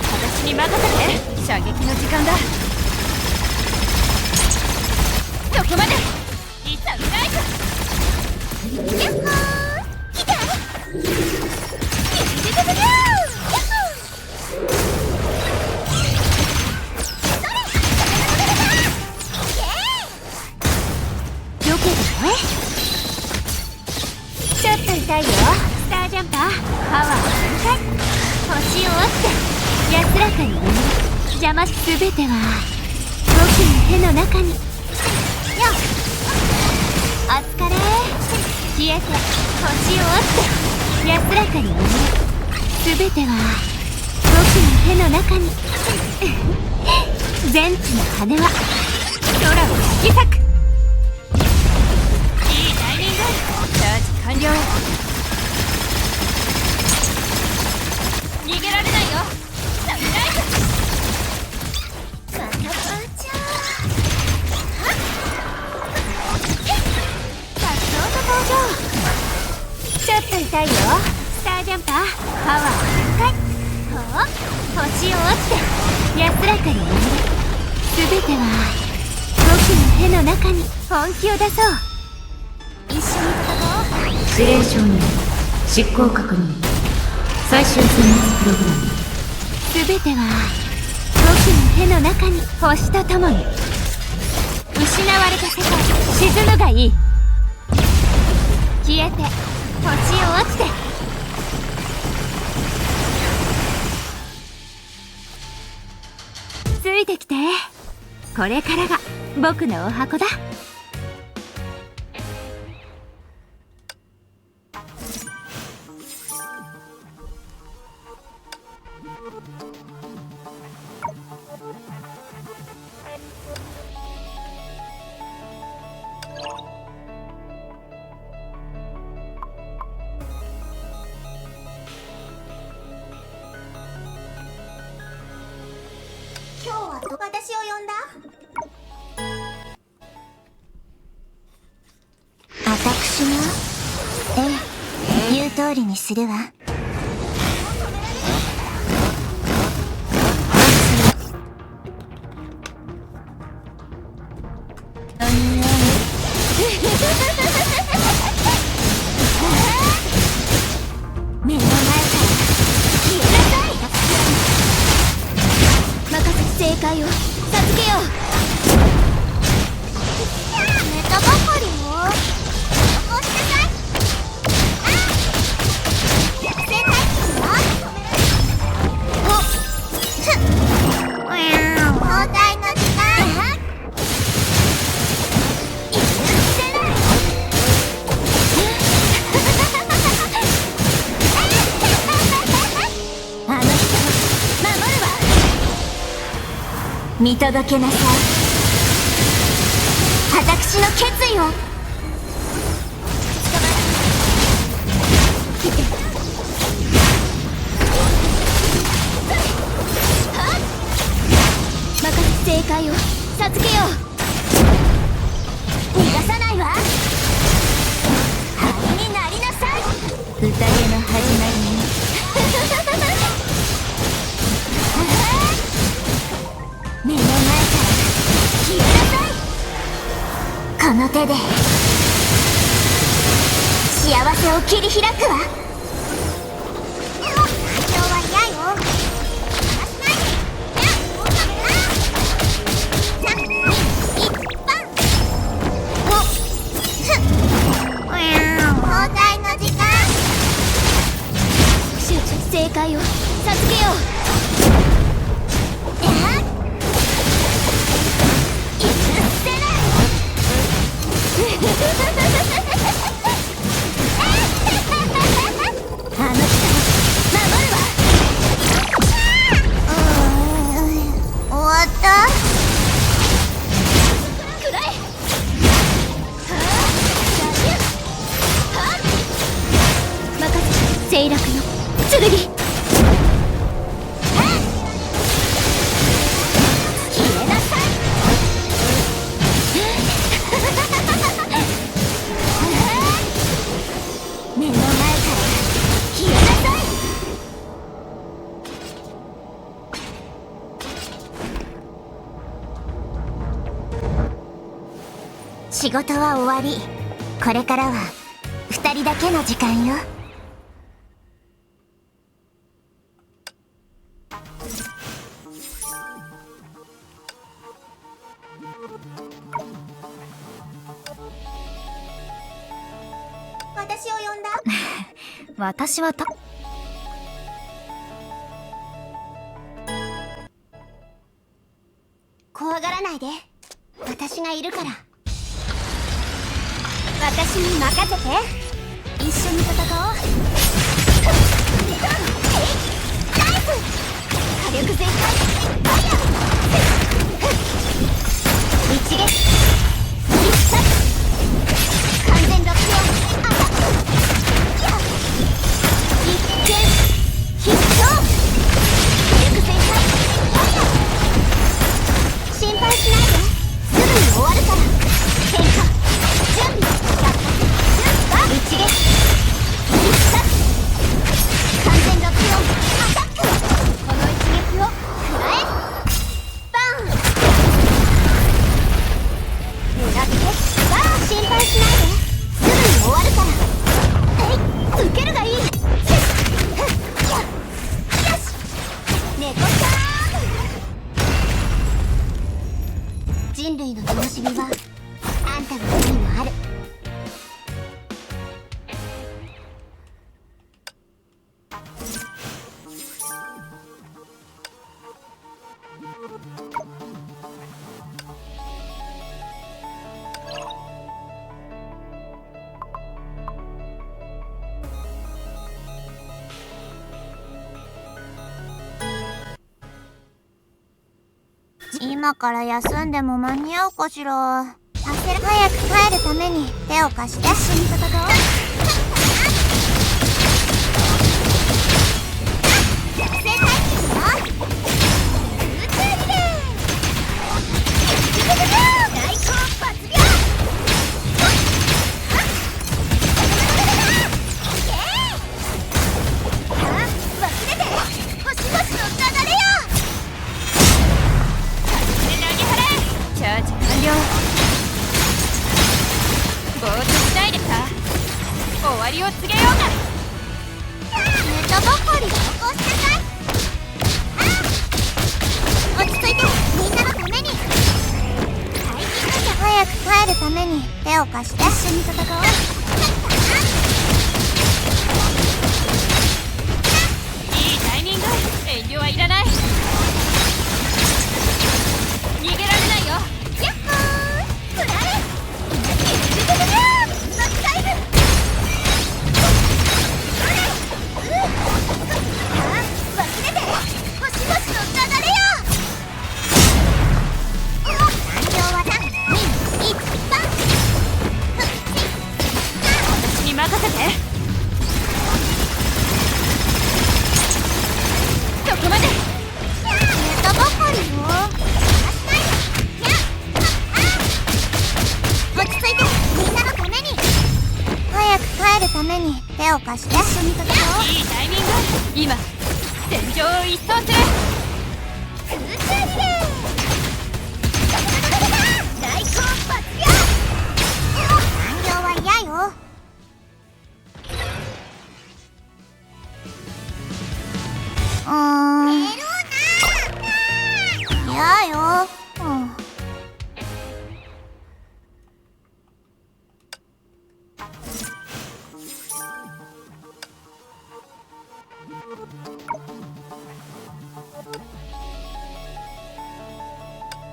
私に任せて。射撃の時間だ。どこまでいざフライト。ヤッホー来た。よけてね。ちょっと痛いよ。スタージャンパー、パワー全開。星を折って安らかに眠る。邪魔し全ては僕の手の中に。よっお疲れ。消えて星を折って安らかに眠る。全ては僕の手の中に。全知の羽は空を引き裂く。いいタイミング。チャージ完了。たいよ。スタージャンパーパワー高い。ほう、星を落ちて安らかに眠る。全ては僕の手の中に本気を出そう。一緒に戦おう。指令承認執行確認最終選抜プログラム全ては僕の手の中に星とともに。失われた世界沈むがいい。消えて星を落ちて。ついてきて。これからが僕のお箱だ。今日は私を呼んだ？私の？ええ、言う通りにするわ。目の前から消えなさい。任せ正解を授けよう。寝たばかりを起こしなさい。正解よ。交代の時間。あの人を守るわ。見届けなさい。私の決意を。任せ正解を授けよう。逃がさないわ。灰になりなさい。宴の始まりに。目の前から消えなさい。この手で幸せを切り開くわ。今日は嫌よ。交代の時間。集中正解を授けよう。あの人を守るわ。終わった。くらえ。任せ清楽の剣。消えなさい。目の前から消えなさい。仕事は終わり。これからは2人だけの時間よ。私を呼んだ？私は怖がらないで。私がいるから。私に任せて。一緒に戦おう。ナイス！火力全開。ファイヤー！一撃！必殺！完全ロックオンアタック！一見必勝！火力全開！ファイヤー！心配しないですぐに終わるから。変化準備一撃必殺心配しないですぐに終わるから受けるがいいよし猫ちゃん人類の楽しみはあんたの手にもある今から休んでも間に合うかしら。早く帰るために手を貸して。一緒に戦おう。作戦会議よ。宇宙リレー。大根発病。忘れて星々の流れよ。チャージ完了。ぼーっとしないでさ。終わりを告げようか。寝たばかり起こしなさい。落ち着いてみんなのために。早く帰るために手を貸して。一緒に戦おう。いいタイミング。遠慮はいらない。逃げられないよ。ヤッホーフラレノッタイム忘れて星々の流れよ。産業技一番私に任せて。そこまで。寝たばかりよ。落ち着いてみんなのために。早く帰るために手を貸して。一緒に戦おう。いいタイミング。今戦場を一掃する。空中リレー。大根発病。残業は嫌よ。嫌よ。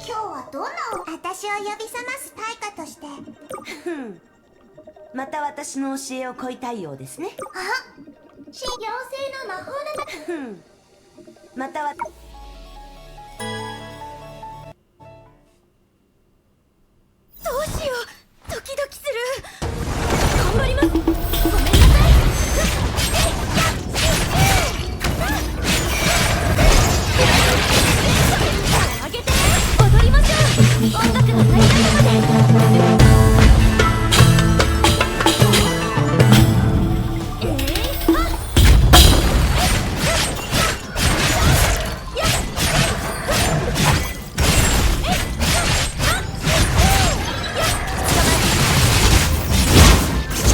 今日はどんな私を呼び覚ます対価としてまた私の教えを乞いたいようですね。あ修行性の魔法のまたはどうしようドキドキする。頑張ります。ごめんなさい。上げて踊りましょう。音楽が鳴り出すまで。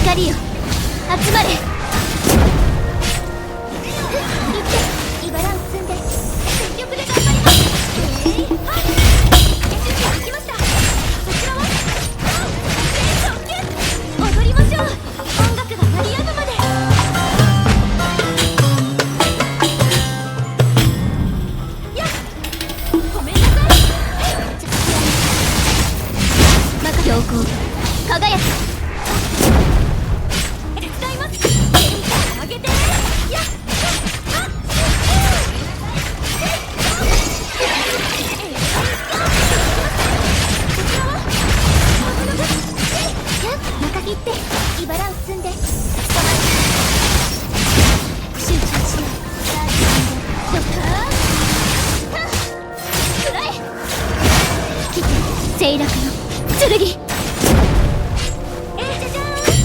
光よ集まれ。行って茨を積んで全力で頑張ります。準備できました。こちらは踊りましょう。音楽が鳴り止むまで。よっごめんなさい。強行輝く。上げてやっ中切って茨を積んで集中しよう。ドカーンくらえ来て清楽の剣。じゃじゃーん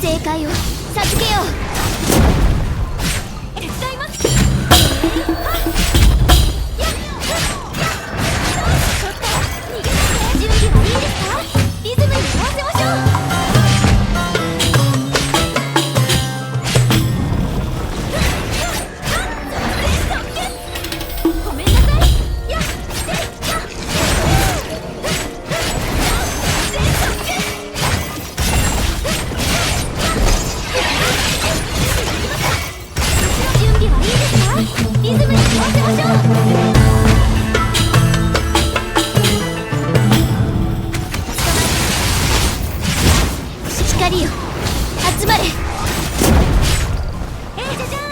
正解を授けよう。手伝います。準備はいいですか？リズムに合わせましょう。ごめんなさい。やっ準備はいいですか？リズムに合わせましょう。光よ集まれ。じゃじゃーん。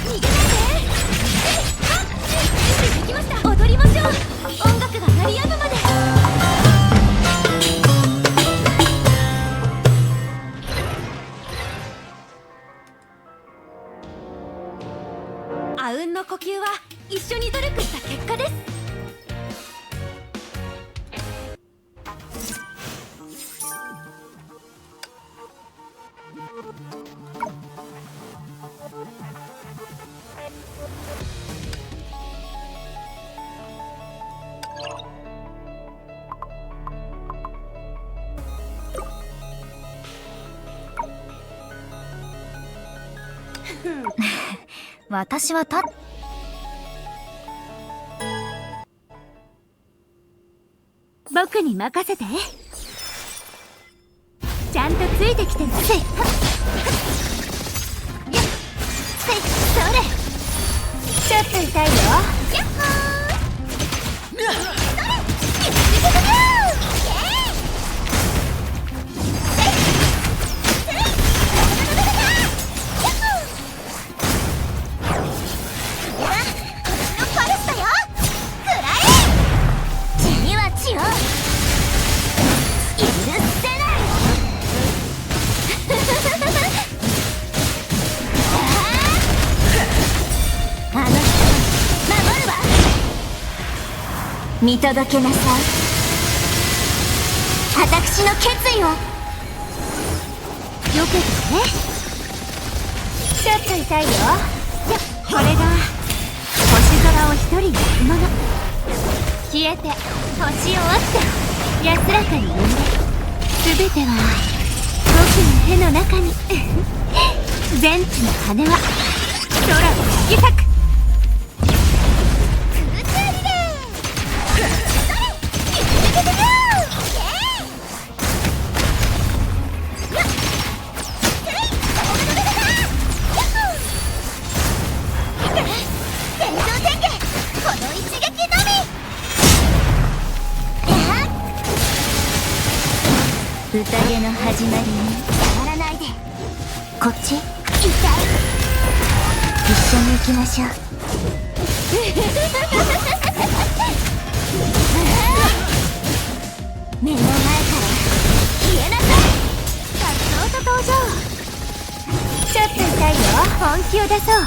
逃げないで。できました。踊りましょう。音楽が鳴り止むまで。あうんの呼吸は一緒に努力した結果です。私は僕に任せて。ちゃんとついてきてね。せいっそれ。ちょっと痛いよ。やっほー。見届けなさい。私の決意を。よけてね。ちょっと痛いよ。これが星空を一人焼くもの。消えて星を折って安らかに産んで、全ては僕の手の中に。全地の羽は空を引き裂く。宴の始まりに触らないで。こっち痛い。一緒に行きましょう。目の前から消えなさい。さっそうと登場。ちょっと痛いよ。本気を出そう。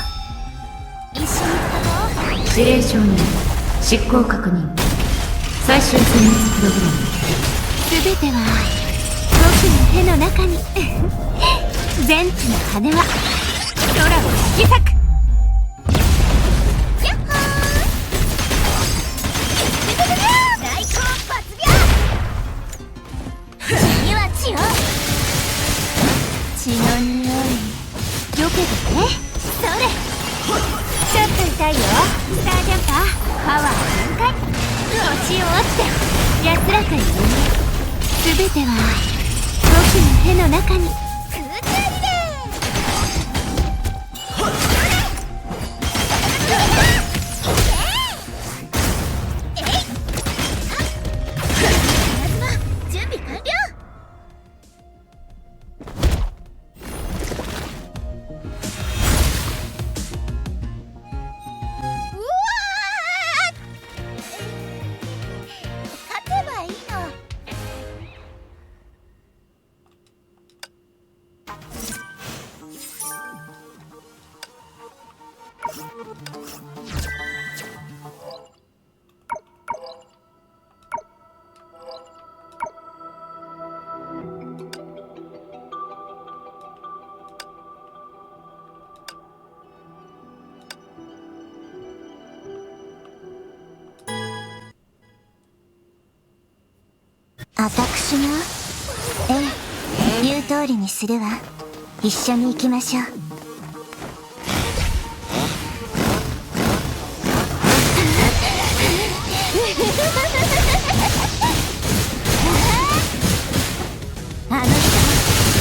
一緒に行こう。指令承認、執行確認、最終選抜プログラム。全ては僕の手の中に。全地の羽は空を引き裂く。やっほー。大根抜病。血には血を。血の匂いよけてね。それ。ちょっと痛いよ。スタージャンパーパワー全開。星を折って安らかに産んで、全ては僕の手の中に。準備完了。うわー、勝てばいいの。私が言う通りにするわ。一緒に行きましょう。あの人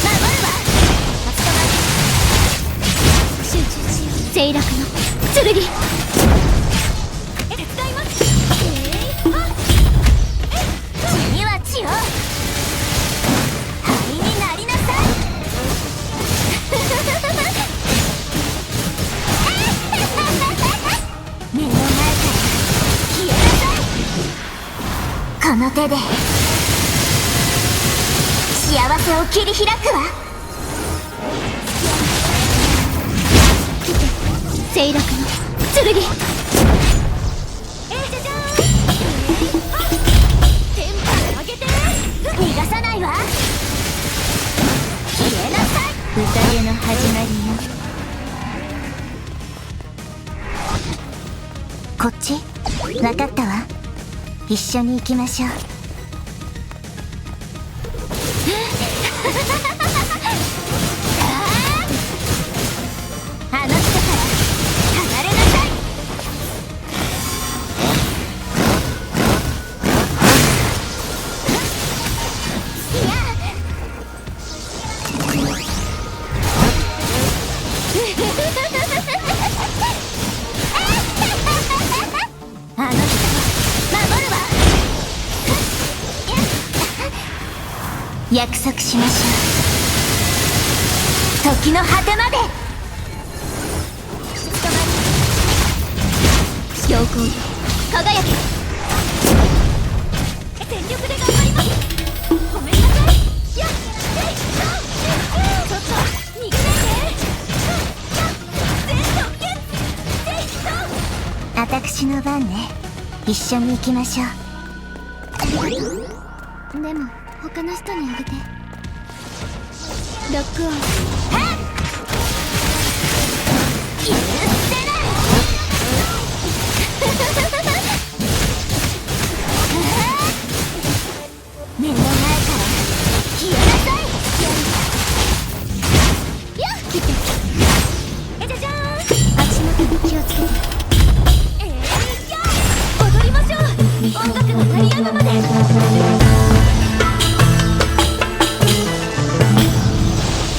守るわ。集中しよう。清楽の剣。手伝います。血には血を。灰になりなさい。目の前から消えなさい。この手で幸せを切り開くわ。清楽の剣。じゃじゃーん。テンパ上げて。逃がさないわ。消えなさい。宴の始まりよ。こっち？わかったわ。一緒に行きましょう。あの人から離れなさい。いやあの人守るわ。約束しましょう。時の果てまで。強行よ輝け。全力で頑張ります。ごめんなさい。ちょっと逃げないで。私の番ね。一緒に行きましょう。ありがとう。でも他の人にあげて。ロックオン。許せない。目の前から消えなさい。やっ来て。じゃじゃーん。足元に気をつけて。踊りましょう。音楽が鳴り止むまで。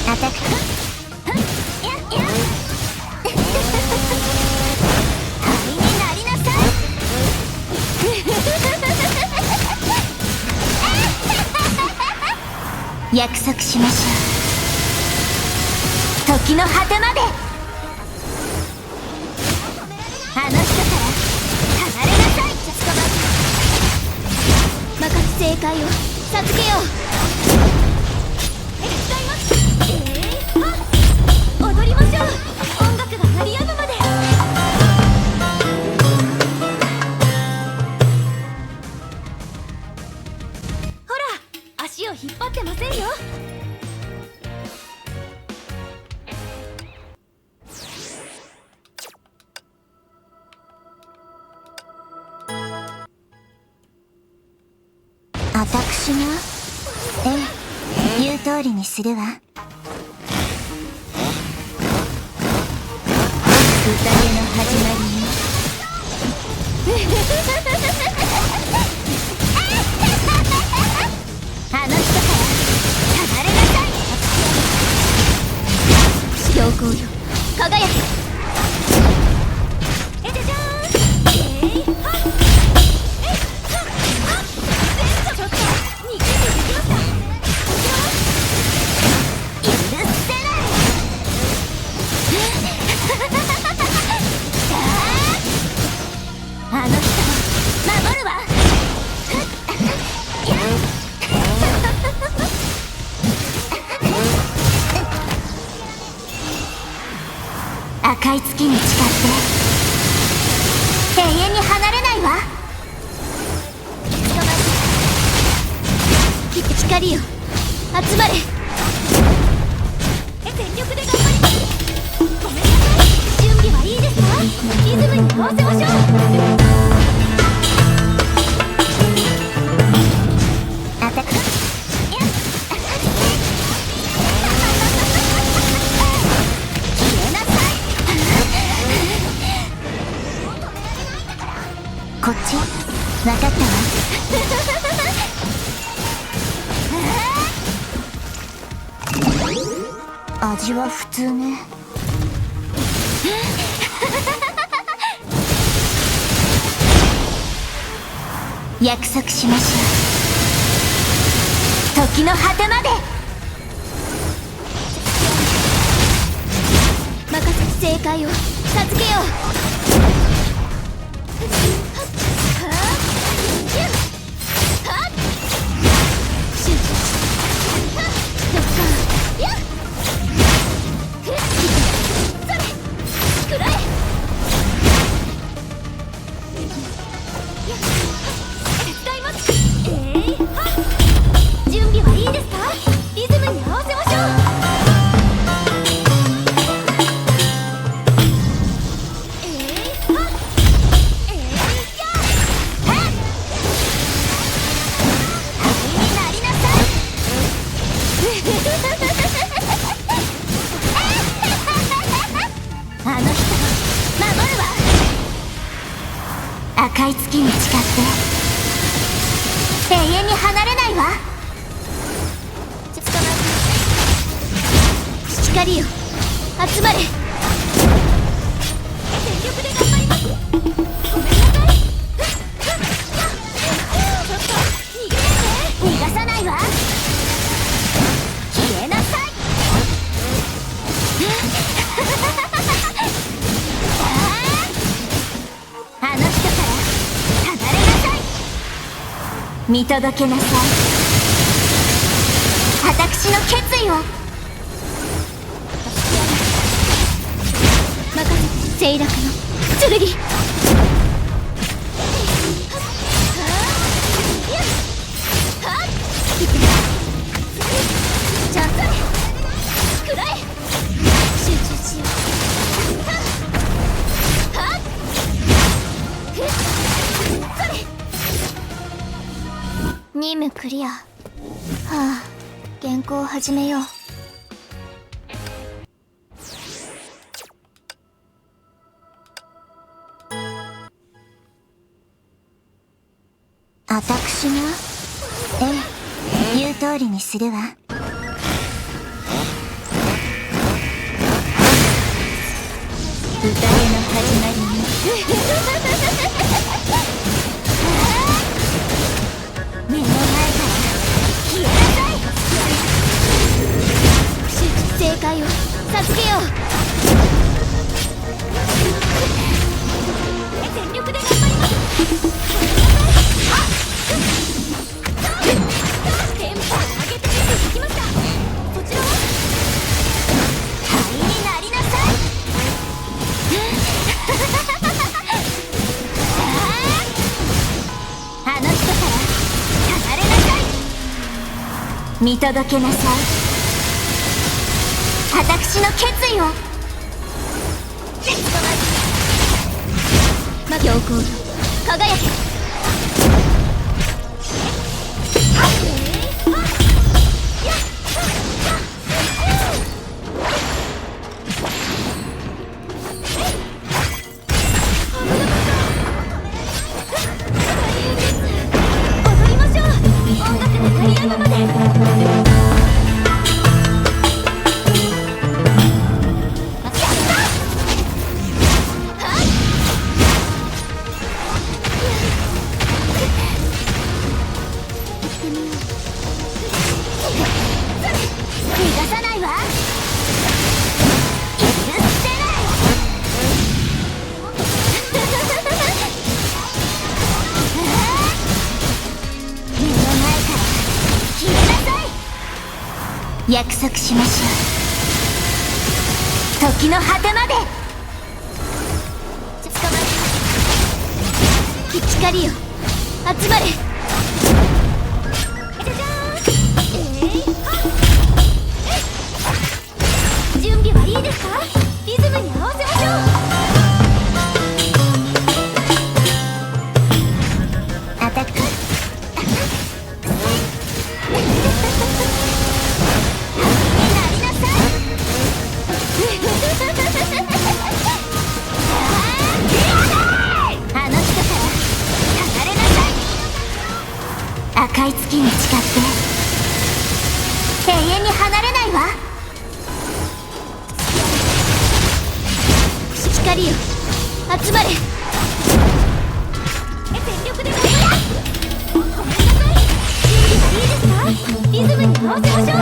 アタック。灰になりなさい。約束しましょう。時の果てまで。あの人から離れなさい。任せ正解を授けよう。手伝います。踊りましょう。音楽が鳴り止むまで。ほら、足を引っ張ってませんよ。私が言う通りにするわ。宴の始まりよ。あの人から離れなさい。強行よ輝け。じゃじゃーん。ちょっと逃げてできました。許せない。あの人守るわ。赤い月に誓って永遠に離れないわ。光よ集まれ。全力で頑張ります。ごめんなさい。準備はいいですか？リズムに合わせましょう。アタック。味は普通ね。約束しましょう。時の果てまで。任せ正解を授けよう。準備はいいですか？リズムに合わせましょう。あの人を守るわ。赤い月に誓って永遠に離れないわ。光よ集まれ。全力で頑張ります。ごめんなさい。ちょっと逃げないで。逃がさないわ。消えなさい。あの人から離れなさい。見届けなさい。私の決意を。任せて。セイラカの剣。チャンスくらえ。集中しよう。任務クリア。はあ、原稿を始めよう。私が？ええ、言う通りにするわ。宴の始まりに。目の前から消えなさい。集中正解を授けよう。全力で頑張ります。テンポを上げていきました。こちらは灰になりなさい。あの人から離れなさい。見届けなさい。私の決意を。強行よ輝け。踊りましょう。音楽で鳴りやむまで。逃がさないわ。許せない。目の前から消えなさい。約束しましょう。時の果てまで。光よ集まれ。準備はいいですか？リズムに合わせましょう。アタック。なりなさい。あの人から離れなさい。赤い月に誓って永遠に離れないわ。光よ集まれ全力でファイヤー。ごめんなさい。準備がいいですか？リズムに合わせましょう。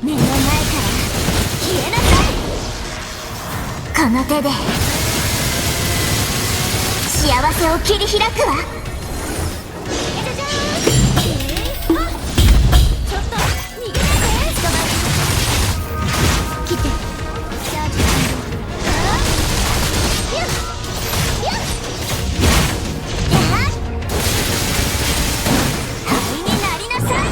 目の前から消えなさい。この手で幸せを切り開くわ。じゃじゃーん。ちょっと逃げないで。捕まえ切ってチャージ完了。よっよっやっ灰になりなさい。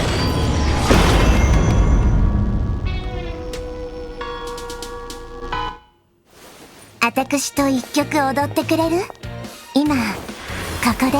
あたくしと一曲踊ってくれる？今ここで。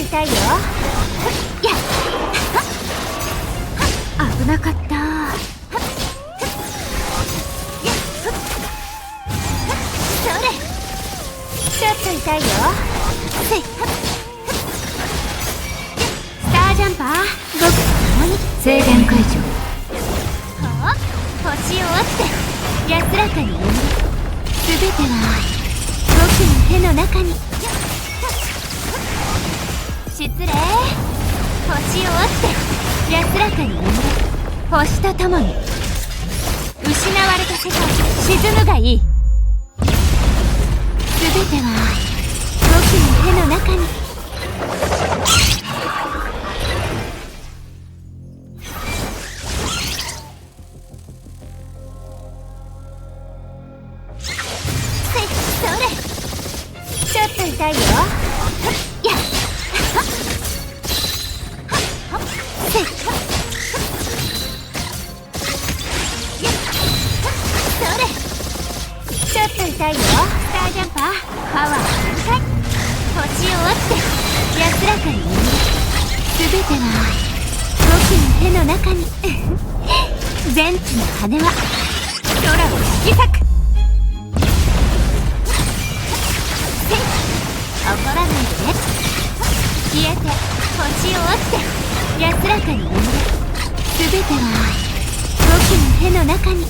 痛いよ。やっ危なかった。それちょっと痛いよ。せいスタージャンパー僕と共に制限解除。星を落ちて安らかに眠る。すべては僕の手の中に。失礼。星を落ちて安らかに眠る。星と共に失われた世界沈むがいい。すべては僕の手の中に。それちょっと痛いよ。やっせっそれちょっと痛いよ。スタージャンパーパワー全開。星を落ちて安らかに眠る。すべては僕の手の中に。全知の羽は空を引き裂く。怒らないでね。消えて星を落ちて安らかに眠る。すべては僕の手の中に。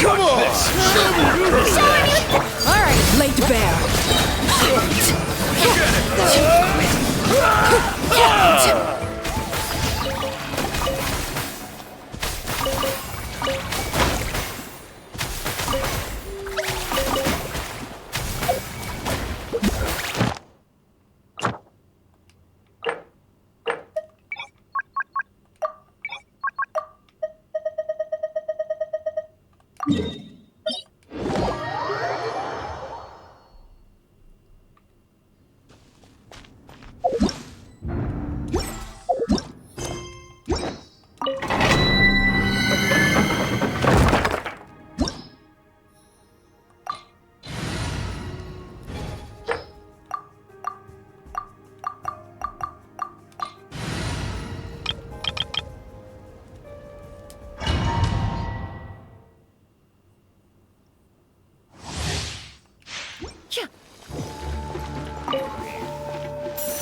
Come on! Alright, laid bare.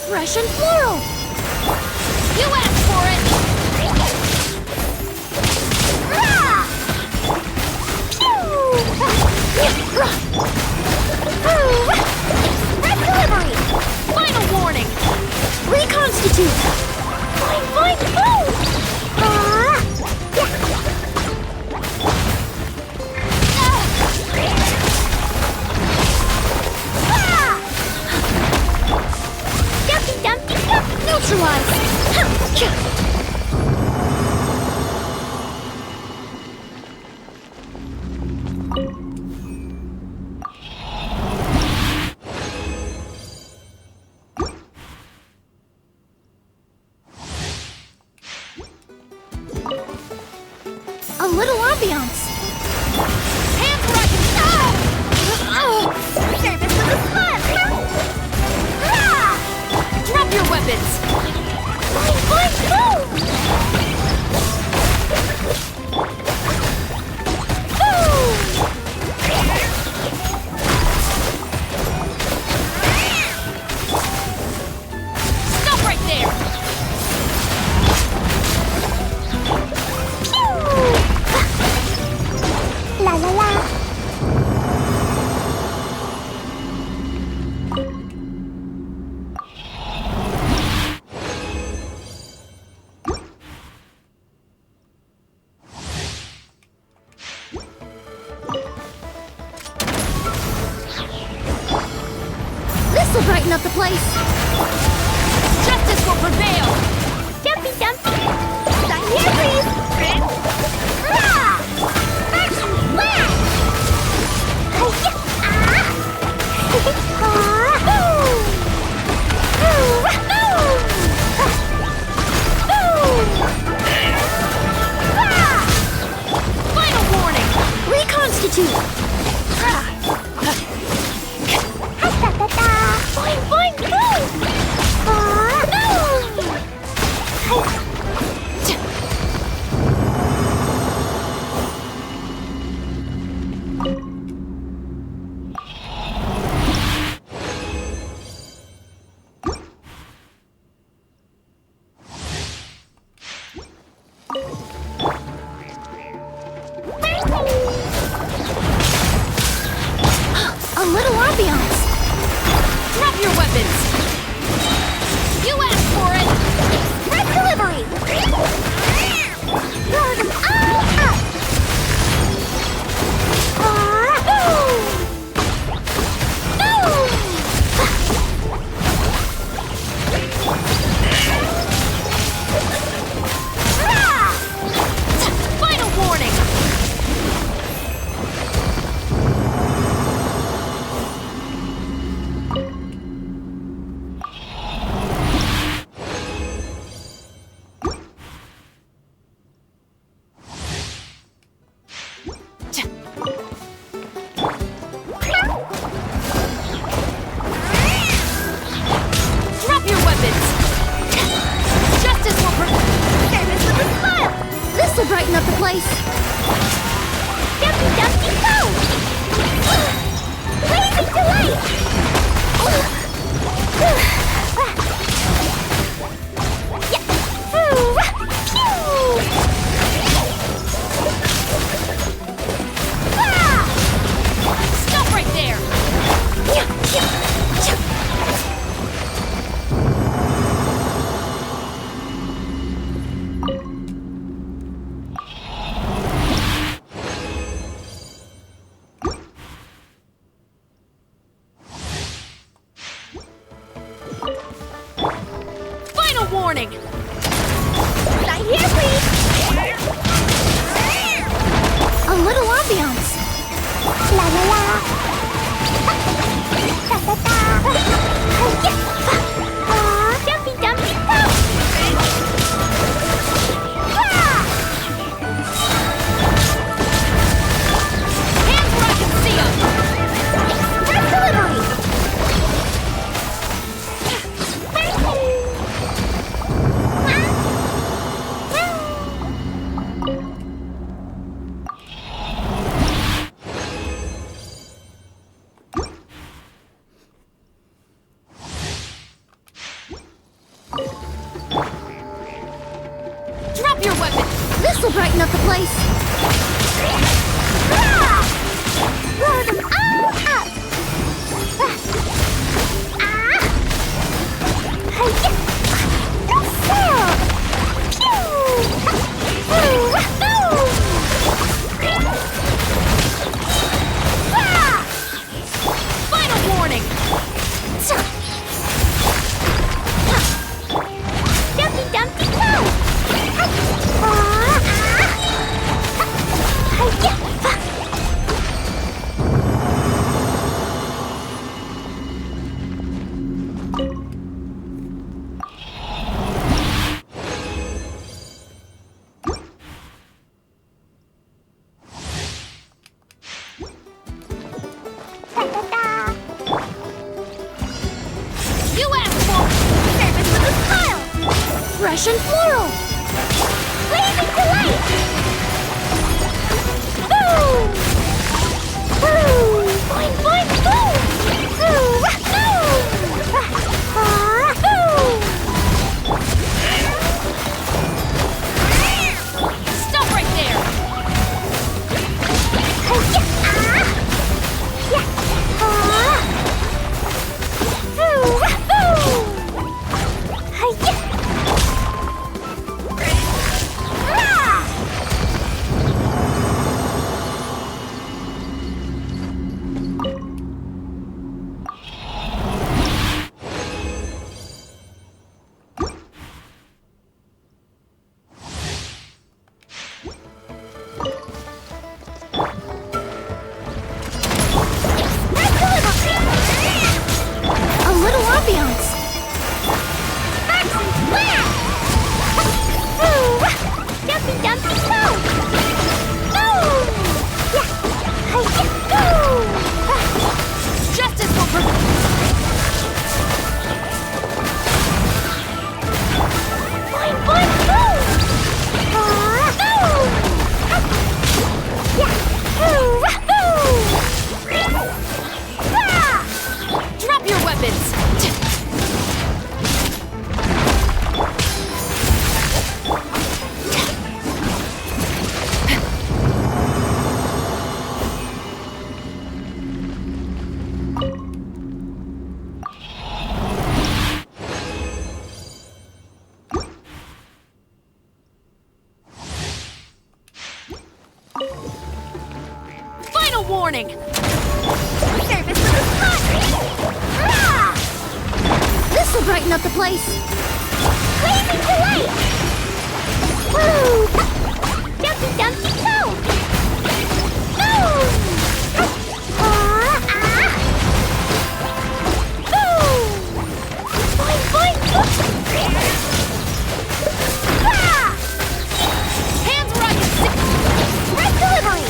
Russian floral! You asked for it! Rah! Red delivery! Final warning! Reconstitute! Fine, boom! Neutralize! A little ambiance. Hands where I can. Save this for the fun. Drop your weapons. Fine, boom! Stop right there! brighten up the place. Justice will prevail! Jumpy Dumpy! Sign here, please! Hurrah! Action flash! Hi-ya! Ah! Final warning! Reconstitute! Boing, boing, boing! A little ambiance! Drop your weapons! You asked for it! Express delivery! Throw them all up! Boom! Boom! Final warning! Drop your weapons! Justice will prevail! Service with a smile! This'll brighten up the place! Dumpy Dumpty go! Blazing delight! Stop right there! Final warning! Sign here, please! A little ambiance! La la la! Ta ta ta! Dumpy Dumpty go! Hands where I can see 'em! Express delivery! Drop your weapon! This'll brighten up the place! Blow them all up! Hi-ya! Sail! Pew! Final warning! Dumpy Dumpty go! You asked for Service with a smile! Fresh and floral! Blazing delight! Boom! Boom! Boing, boing, boom! Boom! Boom! Boom! Stop right there! ambiance! Max and splash! Ooh! Dumpy dumpy go! Go! Yeah! Hi-ya! Go! Justice will Boing, boing, go! Go! Yeah! Drop your weapons! Final warning! Service with a spot! This'll brighten up the place! Blazing delight! Woo! Dumpy dumpy go! Go! Go! Boing boing boing! Hands where I can see! Red delivery!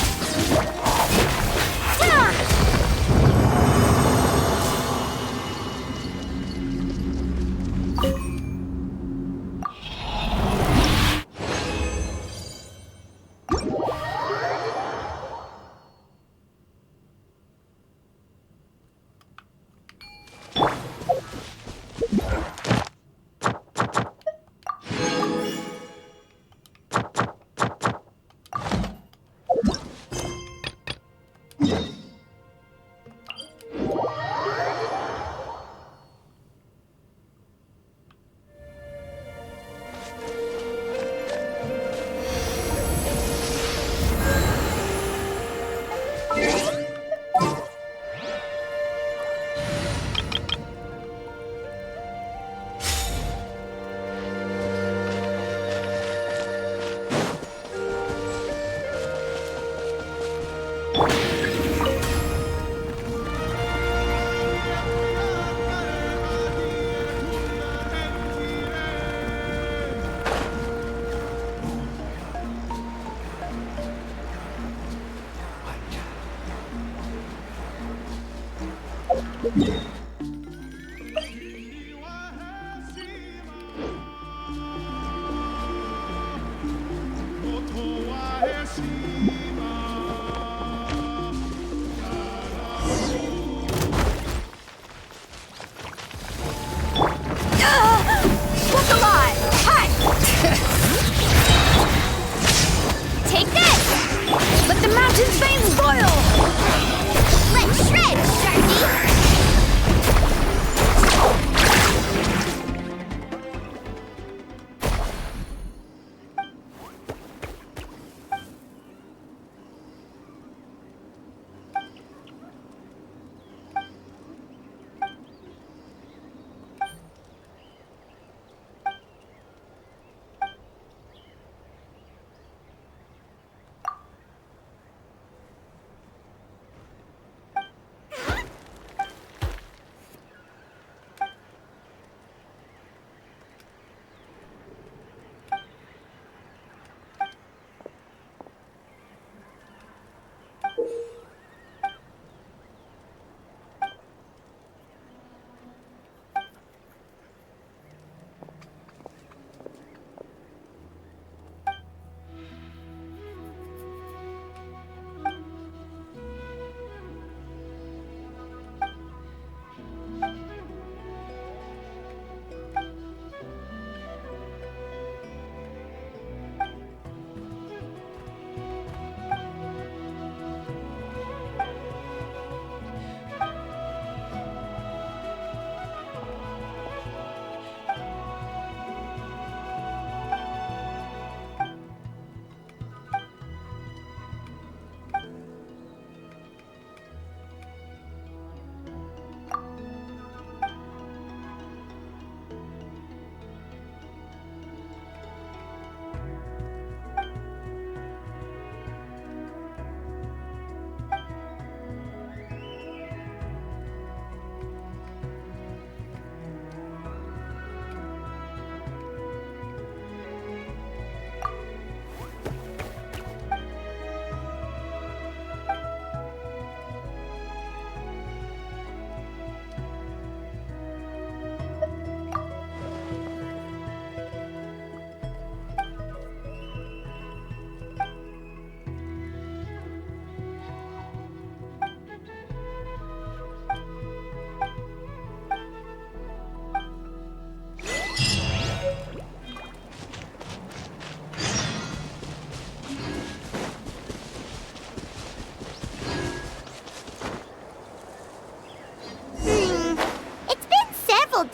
What's alive? Hi! Take this! Let the mountain's veins boil! Let's shred, Sharky!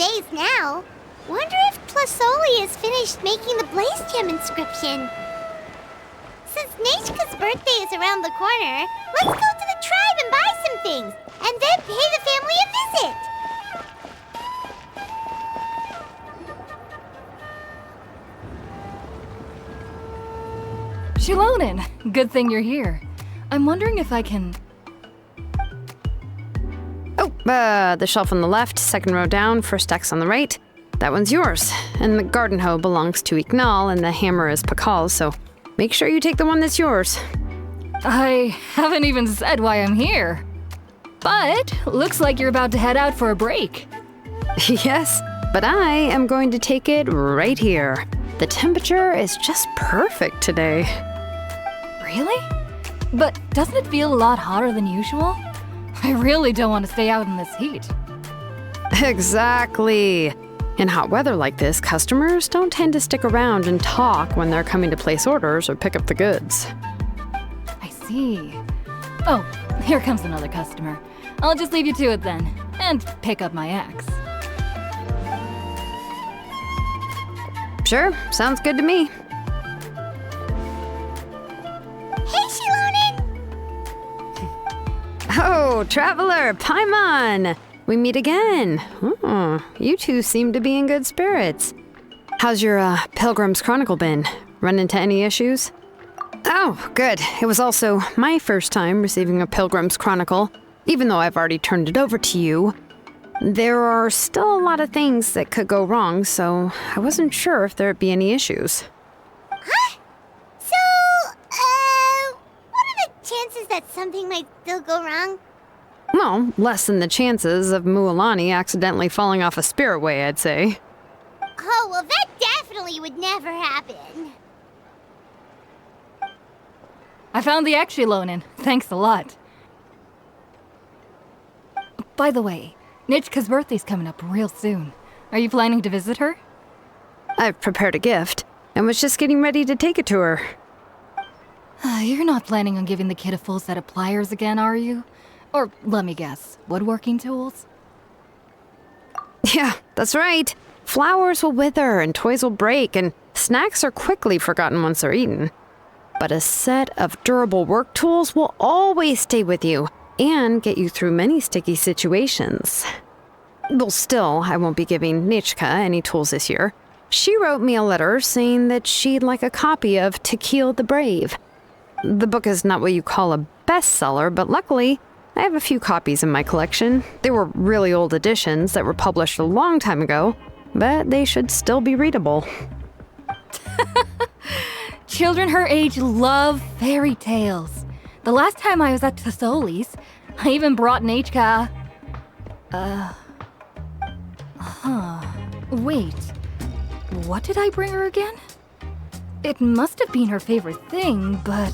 days now. Wonder if Tlasoli has finished making the Blaze Gem inscription. Since Nechka's birthday is around the corner, let's go to the tribe and buy some things, and then pay the family a visit. Shilonin, good thing you're here. I'm wondering if I can... The shelf on the left, second row down, first X on the right. That one's yours. And the garden hoe belongs to Ignal, and the hammer is Pakal's, so make sure you take the one that's yours. I haven't even said why I'm here. But looks like you're about to head out for a break. Yes, but I am going to take it right here. The temperature is just perfect today. Really? But doesn't it feel a lot hotter than usual? I really don't want to stay out in this heat. Exactly. In hot weather like this, customers don't tend to stick around and talk when they're coming to place orders or pick up the goods. I see. Oh, here comes another customer. I'll just leave you to it then, and pick up my axe. Sure, sounds good to me. Hey, Shilonin! Oh, Traveler, Paimon! We meet again. Oh, you two seem to be in good spirits. How's your Pilgrim's Chronicle been? Run into any issues? Oh, good. It was also my first time receiving a Pilgrim's Chronicle, even though I've already turned it over to you. There are still a lot of things that could go wrong, so I wasn't sure if there'd be any issues. Huh? So, what are the chances that something might still go wrong? Well, less than the chances of Mualani accidentally falling off a spirit way, I'd say. Oh, well, that definitely would never happen. I found the axe, Shilonin. Thanks a lot. By the way, Nitchka's birthday's coming up real soon. Are you planning to visit her? I've prepared a gift, and was just getting ready to take it to her. You're not planning on giving the kid a full set of pliers again, are you? Or, let me guess, woodworking tools? Yeah, that's right. Flowers will wither, and toys will break, and snacks are quickly forgotten once they're eaten. But a set of durable work tools will always stay with you, and get you through many sticky situations. Well, still, I won't be giving Nichka any tools this year. She wrote me a letter saying that she'd like a copy of Tequil the Brave. The book is not what you call a bestseller, but luckily, I have a few copies in my collection. They were really old editions that were published a long time ago, but they should still be readable. Children her age love fairy tales. The last time I was at Tasoli's, I even brought Nechka... Wait. What did I bring her again? It must have been her favorite thing, but,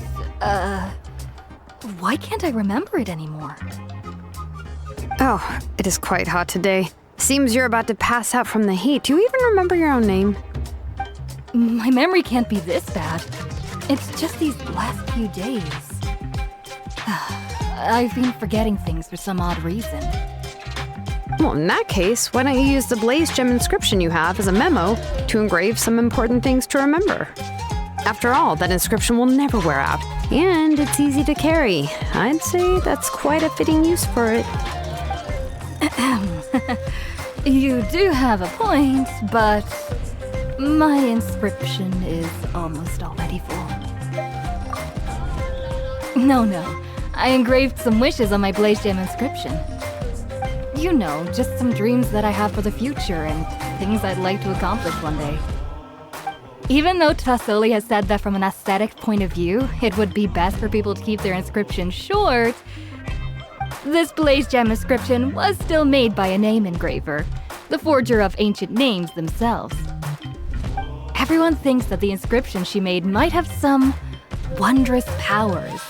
why can't I remember it anymore? Oh, it is quite hot today. Seems you're about to pass out from the heat. Do you even remember your own name? My memory can't be this bad. It's just these last few days. I've been forgetting things for some odd reason. Well, in that case, why don't you use the Blaze Gem inscription you have as a memo to engrave some important things to remember? After all, that inscription will never wear out, and it's easy to carry. I'd say that's quite a fitting use for it. You do have a point, but my inscription is almost already full. No. I engraved some wishes on my Blaze Gem inscription. You know, just some dreams that I have for the future and things I'd like to accomplish one day. Even though Tasoli has said that from an aesthetic point of view, it would be best for people to keep their inscription short, this Blaze Gem inscription was still made by a name engraver, the forger of ancient names themselves. Everyone thinks that the inscription she made might have some wondrous powers.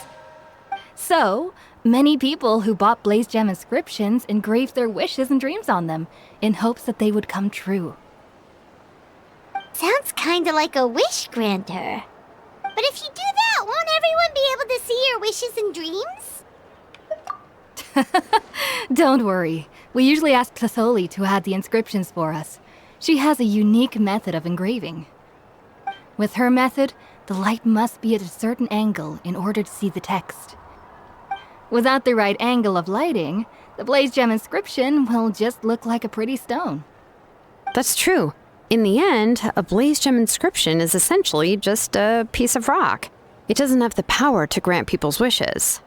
So, many people who bought Blaze Gem inscriptions engraved their wishes and dreams on them, in hopes that they would come true. Sounds kinda like a wish granter. But if you do that, won't everyone be able to see your wishes and dreams? Don't worry. We usually ask Tlatholi to add the inscriptions for us. She has a unique method of engraving. With her method, the light must be at a certain angle in order to see the text. Without the right angle of lighting, the blaze gem inscription will just look like a pretty stone. That's true. In the end, a blaze gem inscription is essentially just a piece of rock. It doesn't have the power to grant people's wishes.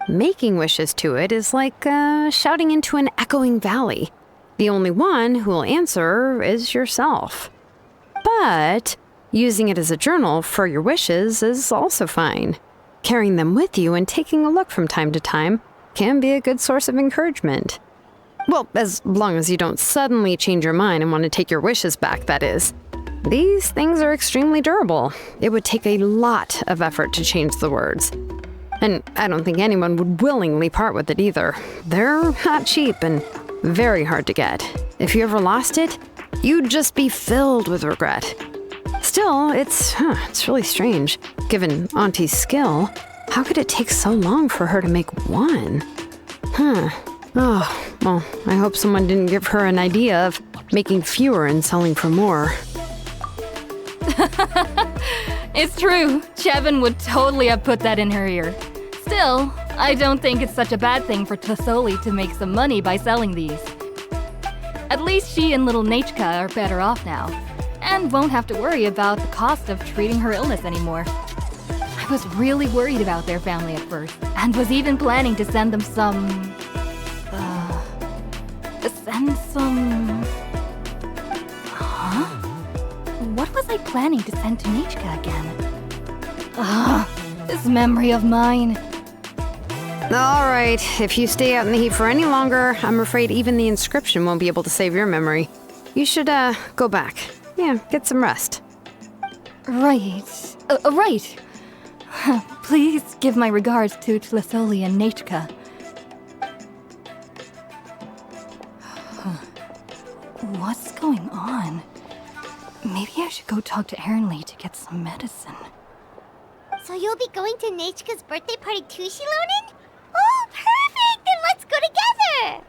Making wishes to it is like shouting into an echoing valley. The only one who will answer is yourself. But using it as a journal for your wishes is also fine. Carrying them with you and taking a look from time to time can be a good source of encouragement. Well, as long as you don't suddenly change your mind and want to take your wishes back, that is. These things are extremely durable. It would take a lot of effort to change the words. And I don't think anyone would willingly part with it either. They're not cheap and very hard to get. If you ever lost it, you'd just be filled with regret. Still, it's really strange. Given Auntie's skill, how could it take so long for her to make one? Oh, well, I hope someone didn't give her an idea of making fewer and selling for more. It's true. Chevin would totally have put that in her ear. Still, I don't think it's such a bad thing for Tlatholi to make some money by selling these. At least she and little Nachka are better off now, and won't have to worry about the cost of treating her illness anymore. I was really worried about their family at first, and was even planning to send them some... Huh? What was I planning to send to Nachka again? This memory of mine. Alright, if you stay out in the heat for any longer, I'm afraid even the inscription won't be able to save your memory. You should, go back. Yeah, get some rest. Right. Right. Please give my regards to Tlatholi and Nachka. What's going on? Maybe I should go talk to Ernly to get some medicine. So you'll be going to Nachka's birthday party too, Shilonen? Oh, perfect! Then let's go together!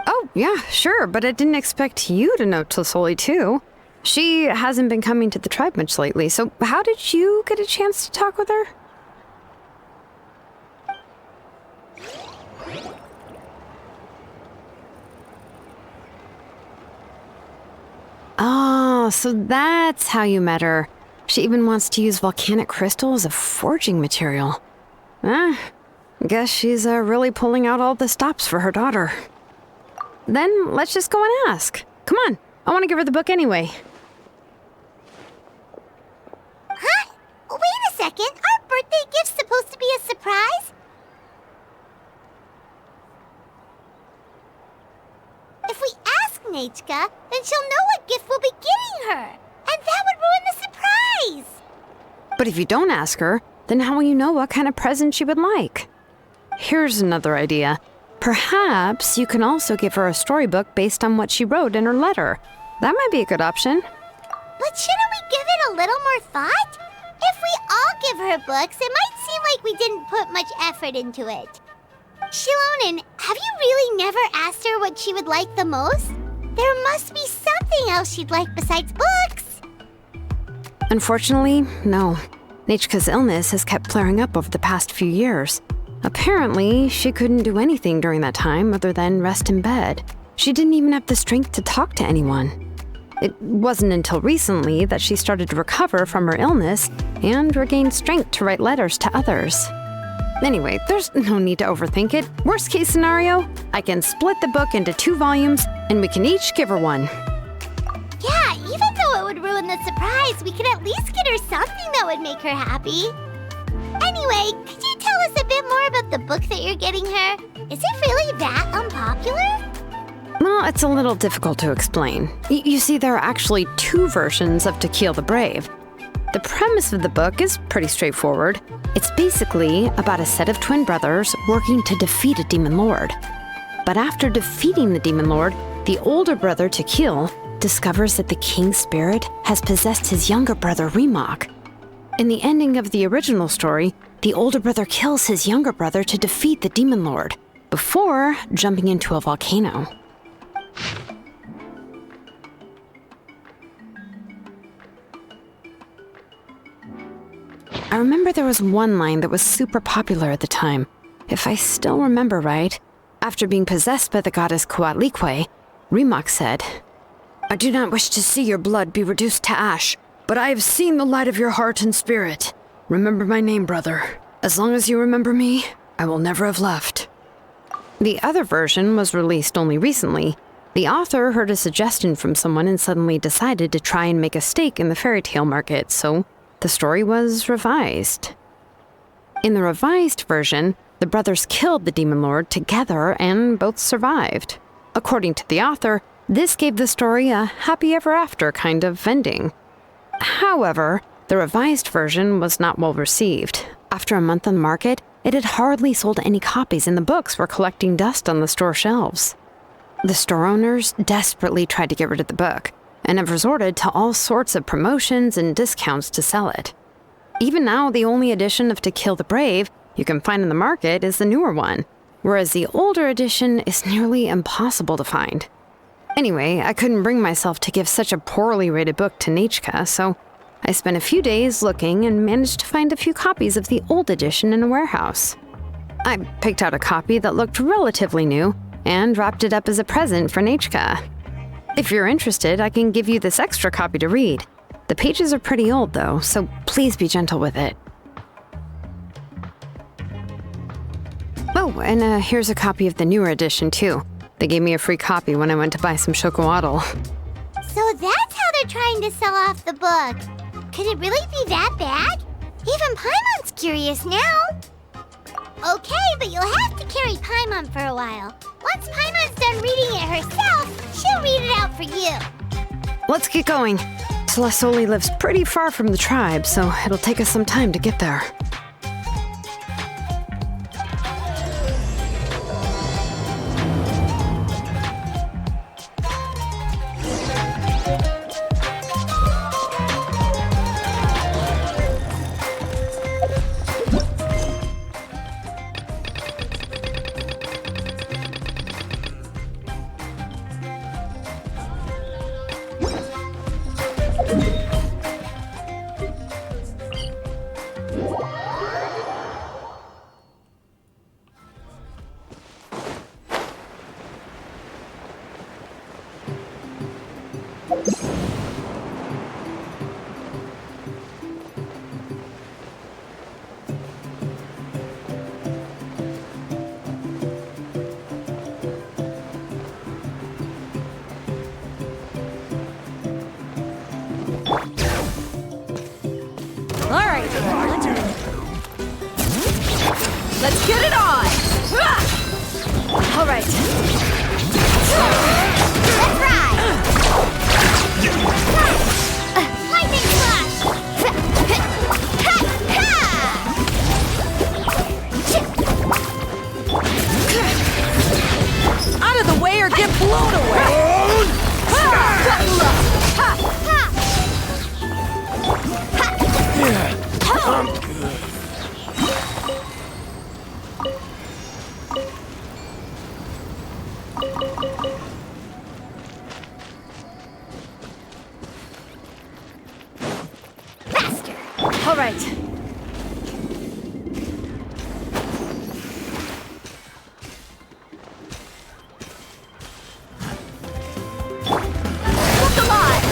Oh, yeah, sure, but I didn't expect you to know Tlatholi too. She hasn't been coming to the tribe much lately, so how did you get a chance to talk with her? Oh, so that's how you met her. She even wants to use volcanic crystal as a forging material. Guess she's really pulling out all the stops for her daughter. Then let's just go and ask. Come on, I want to give her the book anyway. Huh? Wait a second, our birthday gift's supposed to be a surprise? If we ask Nachka, then she'll know what gift we'll be getting her. And that would ruin the surprise! But if you don't ask her, then how will you know what kind of present she would like? Here's another idea. Perhaps you can also give her a storybook based on what she wrote in her letter. That might be a good option. But shouldn't we give it a little more thought? If we all give her books, it might seem like we didn't put much effort into it. Shilonen, have you really never asked her what she would like the most? There must be something else she'd like besides books. Unfortunately, no. Nachka's illness has kept flaring up over the past few years. Apparently, she couldn't do anything during that time other than rest in bed. She didn't even have the strength to talk to anyone. It wasn't until recently that she started to recover from her illness and regained strength to write letters to others. Anyway, there's no need to overthink it. Worst case scenario, I can split the book into 2 volumes and we can each give her one. Yeah, even though it would ruin the surprise, we could at least get her something that would make her happy. Anyway, could you tell us a bit more about the book that you're getting her? Is it really that unpopular? Well, it's a little difficult to explain. You see, there are actually 2 versions of To Kill the Brave. The premise of the book is pretty straightforward. It's basically about a set of twin brothers working to defeat a demon lord. But after defeating the demon lord, the older brother, To Kill, discovers that the king's spirit has possessed his younger brother, Remok. In the ending of the original story, the older brother kills his younger brother to defeat the demon lord. before jumping into a volcano. I remember there was one line that was super popular at the time. If I still remember right, after being possessed by the goddess Coatlicue, Rimac said, "I do not wish to see your blood be reduced to ash, but I have seen the light of your heart and spirit. Remember my name, brother. As long as you remember me, I will never have left." The other version was released only recently. The author heard a suggestion from someone and suddenly decided to try and make a stake in the fairy tale market, so the story was revised. In the revised version, the brothers killed the demon lord together and both survived. According to the author, this gave the story a happy ever after kind of ending. However, the revised version was not well received. After a month on the market, it had hardly sold any copies and the books were collecting dust on the store shelves. The store owners desperately tried to get rid of the book and have resorted to all sorts of promotions and discounts to sell it. Even now, the only edition of To Kill the Brave you can find in the market is the newer one, whereas the older edition is nearly impossible to find. Anyway, I couldn't bring myself to give such a poorly rated book to Nechka, so I spent a few days looking and managed to find a few copies of the old edition in a warehouse. I picked out a copy that looked relatively new and wrapped it up as a present for Nechka. If you're interested, I can give you this extra copy to read. The pages are pretty old though, so please be gentle with it. Oh, and here's a copy of the newer edition too. They gave me a free copy when I went to buy some chocolatl. So that's how they're trying to sell off the book. Could it really be that bad? Even Paimon's curious now. Okay, but you'll have to carry Paimon for a while. Once Paimon's done reading it herself, she'll read it out for you. Let's get going. Celestoli lives pretty far from the tribe, so it'll take us some time to get there. Let's get it on! All right. Let's ride! Lightning flash! Out of the way or get blown away! I'm good. Faster! All right. Look alive!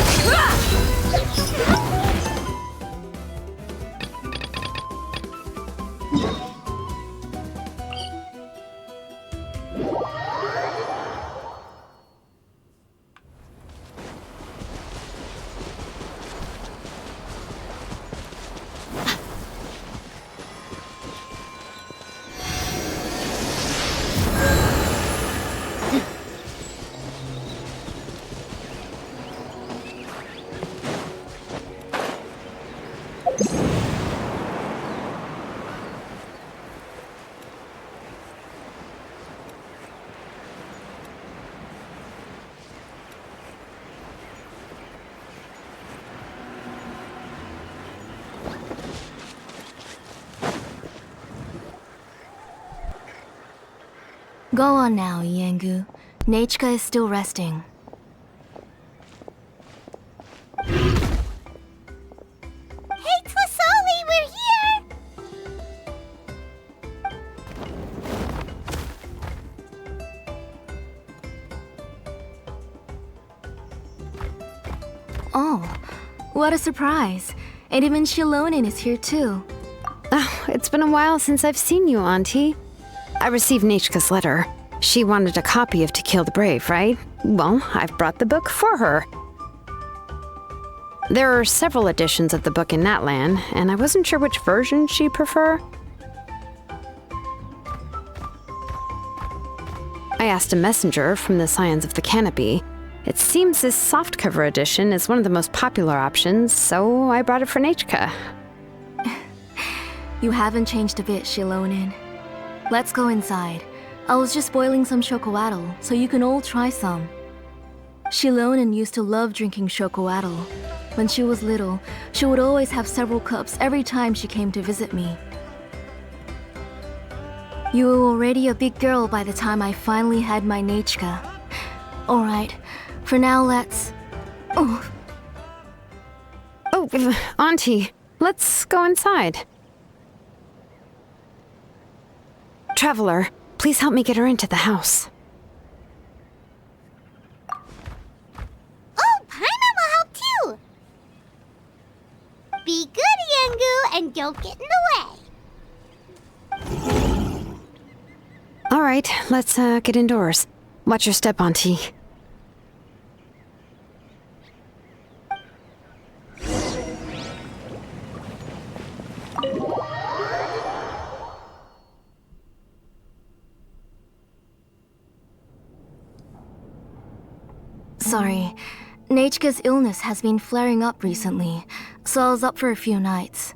Go on now, Iengu. Nechika is still resting. Hey, Twasoli, we're here! Oh, what a surprise. And even Shilonin is here too. Oh, it's been a while since I've seen you, Auntie. I received Nechika's letter. She wanted a copy of To Kill the Brave, right? Well, I've brought the book for her. There are several editions of the book in Natlan, and I wasn't sure which version she'd prefer. I asked a messenger from the Scions of the Canopy. It seems this softcover edition is one of the most popular options, so I brought it for Nechika. You haven't changed a bit, Shilonin. Let's go inside. I was just boiling some chocoatl, so you can all try some. Shilonin used to love drinking chocoatl. When she was little, she would always have several cups every time she came to visit me. You were already a big girl by the time I finally had my Nechika. Alright, for now let's... Oh, Auntie, let's go inside. Traveler, please help me get her into the house. Oh, Paimon will help too! Be good, Iengu, and don't get in the way. All right, let's get indoors. Watch your step, Auntie. sorry. Nechika's illness has been flaring up recently, so I was up for a few nights.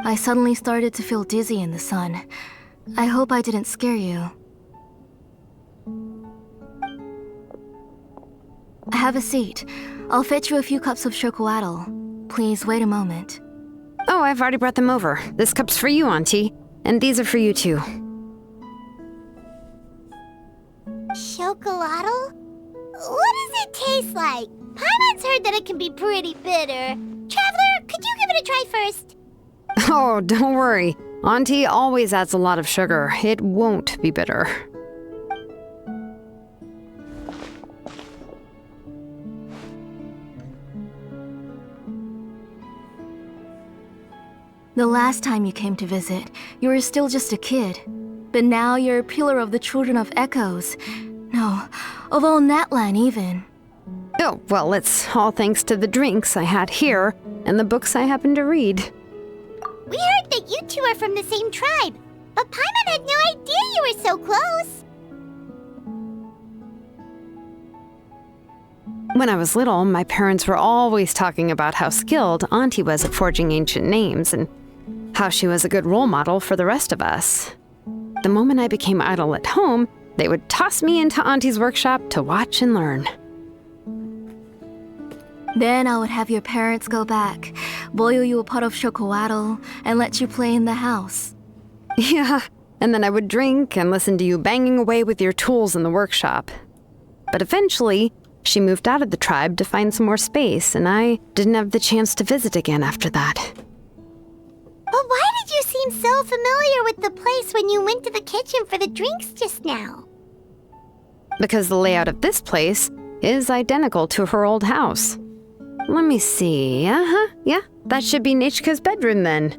I suddenly started to feel dizzy in the sun. I hope I didn't scare you. Have a seat. I'll fetch you a few cups of chocoatl. Please wait a moment. Oh, I've already brought them over. This cup's for you, Auntie. And these are for you, too. Chocolatl? What does it taste like? Paimon's heard that it can be pretty bitter. Traveler, could you give it a try first? Oh, don't worry. Auntie always adds a lot of sugar. It won't be bitter. The last time you came to visit, you were still just a kid. But now you're a pillar of the Children of Echoes. No, of all Natlan even. Oh, well, it's all thanks to the drinks I had here and the books I happened to read. We heard that you two are from the same tribe, but Paimon had no idea you were so close. When I was little, my parents were always talking about how skilled Auntie was at forging ancient names and how she was a good role model for the rest of us. The moment I became idle at home, they would toss me into Auntie's workshop to watch and learn. Then I would have your parents go back, boil you a pot of chocoatl, and let you play in the house. Yeah, and then I would drink and listen to you banging away with your tools in the workshop. But eventually, she moved out of the tribe to find some more space, and I didn't have the chance to visit again after that. But why did you seem so familiar with the place when you went to the kitchen for the drinks just now? Because the layout of this place is identical to her old house. Let me see. Yeah, that should be Nechika's bedroom then.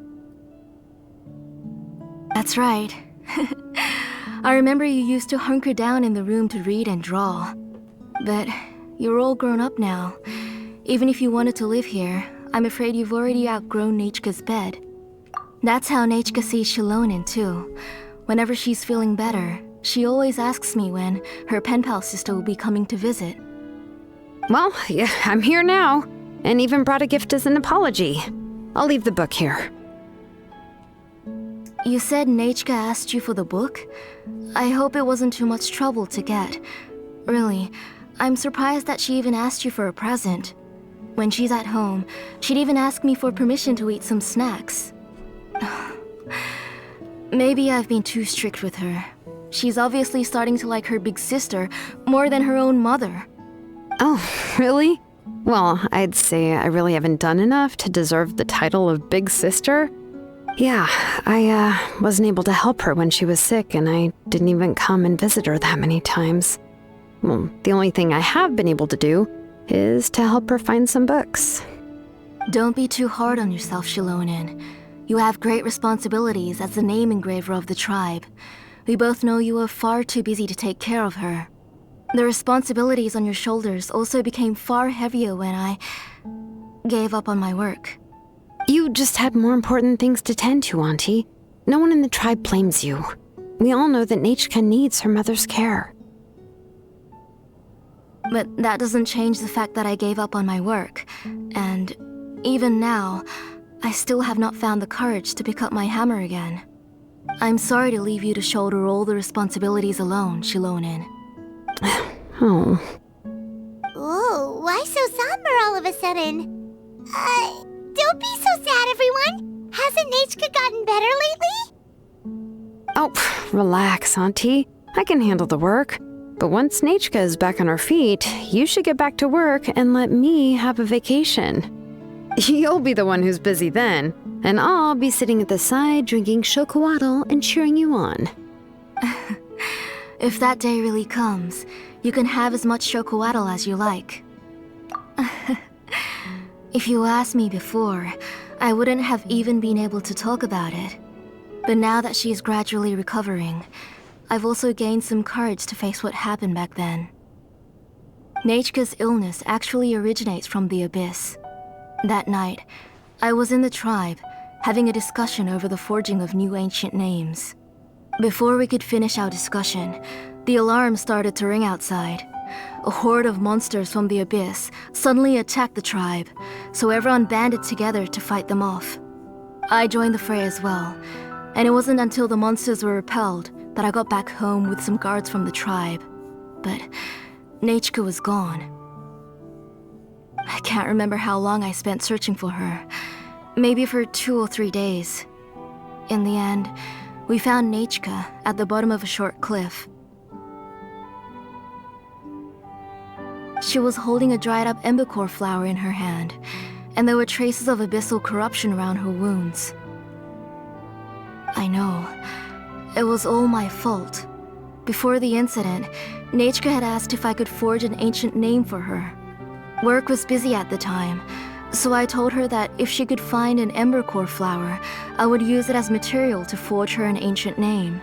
That's right. I remember you used to hunker down in the room to read and draw. But you're all grown up now. Even if you wanted to live here, I'm afraid you've already outgrown Nechika's bed. That's how Nechika sees Shilonin too. Whenever she's feeling better, she always asks me when her pen pal sister will be coming to visit. Well, yeah, I'm here now, and even brought a gift as an apology. I'll leave the book here. You said Nechika asked you for the book? I hope it wasn't too much trouble to get. Really, I'm surprised that she even asked you for a present. When she's at home, she'd even ask me for permission to eat some snacks. Maybe I've been too strict with her. She's obviously starting to like her big sister more than her own mother. Oh, really? Well, I'd say I really haven't done enough to deserve the title of big sister. Yeah, I wasn't able to help her when she was sick, and I didn't even come and visit her that many times. Well, the only thing I have been able to do is to help her find some books. Don't be too hard on yourself, Shilonen. You have great responsibilities as the name engraver of the tribe. We both know you are far too busy to take care of her. The responsibilities on your shoulders also became far heavier when I gave up on my work. You just had more important things to tend to, Auntie. No one in the tribe blames you. We all know that Nachka needs her mother's care. But that doesn't change the fact that I gave up on my work. And even now, I still have not found the courage to pick up my hammer again. I'm sorry to leave you to shoulder all the responsibilities alone, Shilonen. Oh. Whoa, why so somber all of a sudden? Don't be so sad, everyone. Hasn't Nachka gotten better lately? Oh, relax, Auntie. I can handle the work. But once Nachka is back on her feet, you should get back to work and let me have a vacation. You'll be the one who's busy then, and I'll be sitting at the side drinking chocolatl and cheering you on. If that day really comes, you can have as much chocolatl as you like. If you asked me before, I wouldn't have even been able to talk about it. But now that she's gradually recovering, I've also gained some courage to face what happened back then. Nachka's illness actually originates from the Abyss. That night, I was in the tribe, having a discussion over the forging of new ancient names. Before we could finish our discussion, the alarm started to ring outside. A horde of monsters from the Abyss suddenly attacked the tribe, so everyone banded together to fight them off. I joined the fray as well, and it wasn't until the monsters were repelled that I got back home with some guards from the tribe. But Nachka was gone. I can't remember how long I spent searching for her. Maybe for 2 or 3 days. In the end, we found Nachka at the bottom of a short cliff. She was holding a dried-up embercore flower in her hand, and there were traces of abyssal corruption around her wounds. I know. It was all my fault. Before the incident, Nachka had asked if I could forge an ancient name for her. Work was busy at the time, so I told her that if she could find an embercore flower, I would use it as material to forge her an ancient name.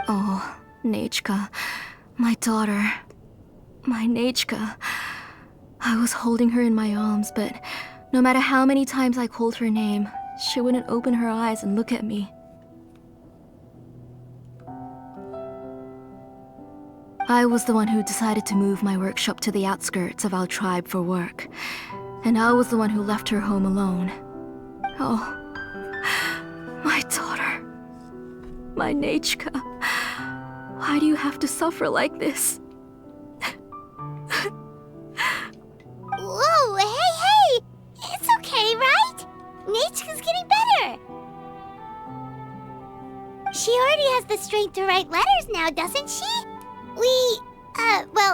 Oh, Nachka, my daughter. My Nachka. I was holding her in my arms, but no matter how many times I called her name, she wouldn't open her eyes and look at me. I was the one who decided to move my workshop to the outskirts of our tribe for work, and I was the one who left her home alone. Oh, my daughter. My Nachka. Why do you have to suffer like this? Whoa, hey! It's okay, right? Nachka's getting better. She already has the strength to write letters now, doesn't she?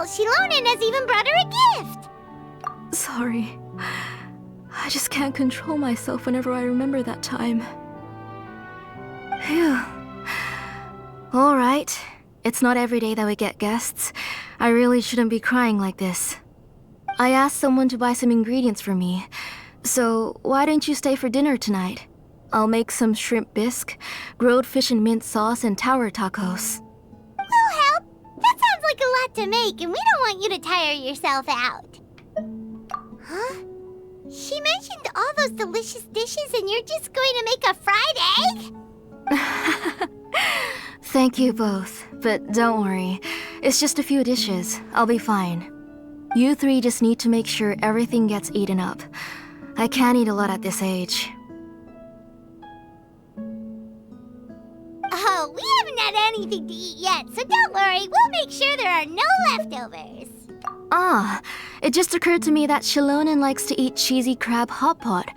Shilonen has even brought her a gift. Sorry. I just can't control myself whenever I remember that time. Phew. Alright. It's not every day that we get guests. I really shouldn't be crying like this. I asked someone to buy some ingredients for me. So, why don't you stay for dinner tonight? I'll make some shrimp bisque, grilled fish and mint sauce, and tower tacos. We'll help. That sounds like a lot to make, and we don't want you to tire yourself out. Huh? She mentioned all those delicious dishes, and you're just going to make a fried egg? Thank you both, but don't worry. It's just a few dishes. I'll be fine. You three just need to make sure everything gets eaten up. I can't eat a lot at this age. Oh, we haven't had anything to eat yet, so don't worry. We'll make sure there are no leftovers. Ah, it just occurred to me that Shilonen likes to eat cheesy crab hot pot.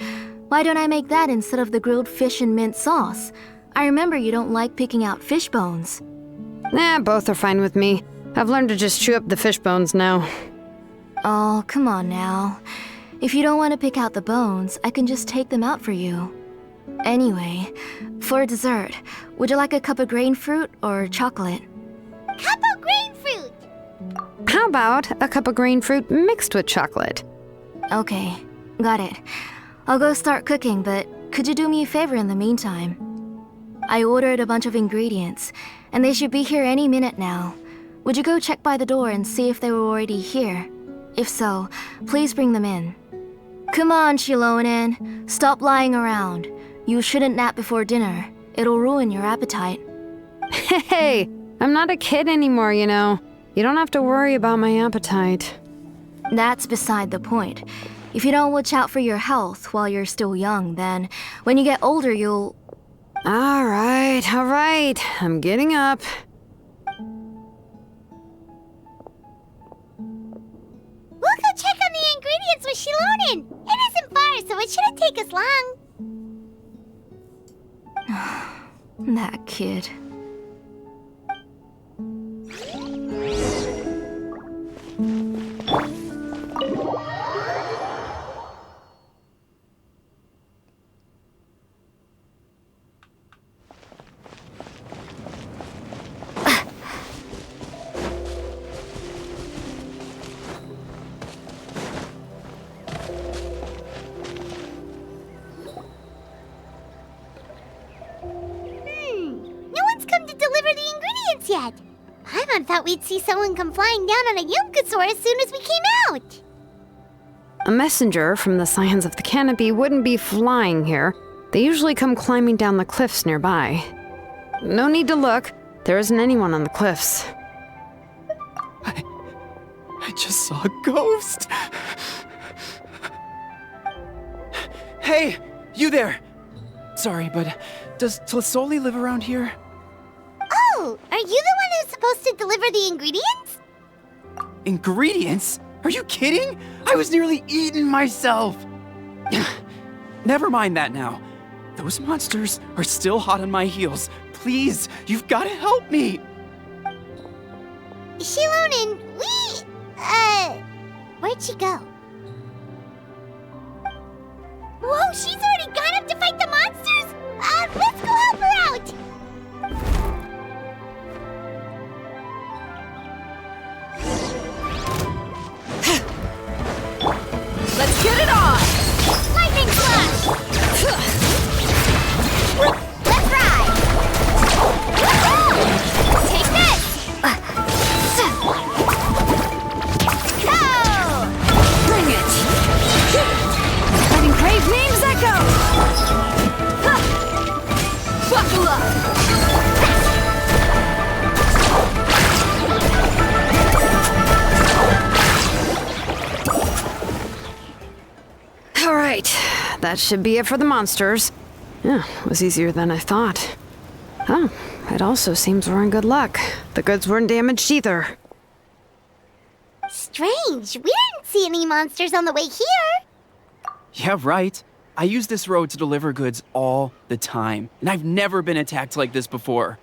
Why don't I make that instead of the grilled fish and mint sauce? I remember you don't like picking out fish bones. Both are fine with me. I've learned to just chew up the fish bones now. Oh, come on now. If you don't want to pick out the bones, I can just take them out for you. Anyway, for dessert, would you like a cup of grain fruit or chocolate? Cup of grain fruit! How about a cup of grain fruit mixed with chocolate? Okay, got it. I'll go start cooking, but could you do me a favor in the meantime? I ordered a bunch of ingredients, and they should be here any minute now. Would you go check by the door and see if they were already here? If so, please bring them in. Come on, Shilonen. Stop lying around. You shouldn't nap before dinner. It'll ruin your appetite. Hey, I'm not a kid anymore, you know. You don't have to worry about my appetite. That's beside the point. If you don't watch out for your health while you're still young, then when you get older, you'll... All right. I'm getting up. We'll go check on the ingredients with Shilonen. It isn't far, so it shouldn't take us long. That kid. Yet. Paimon thought we'd see someone come flying down on a Yunkasaur as soon as we came out. A messenger from the Scions of the Canopy wouldn't be flying here. They usually come climbing down the cliffs nearby. No need to look. There isn't anyone on the cliffs. I just saw a ghost. Hey, you there! Sorry, but does Tlisoli live around here? Oh, are you the one who's supposed to deliver the ingredients? Ingredients? Are you kidding? I was nearly eaten myself! Never mind that now. Those monsters are still hot on my heels. Please, you've got to help me! Shilonen, where'd she go? Whoa, she's already gone up to fight the monsters? Let's go help her out! Let's get it on! Lightning slash! Let's ride! Woohoo! Take this! Go! Bring it! Letting crave names echo! Buckle up! Alright, that should be it for the monsters. Yeah, it was easier than I thought. Oh, it also seems we're in good luck. The goods weren't damaged either. Strange, we didn't see any monsters on the way here. Yeah, right. I use this road to deliver goods all the time, and I've never been attacked like this before.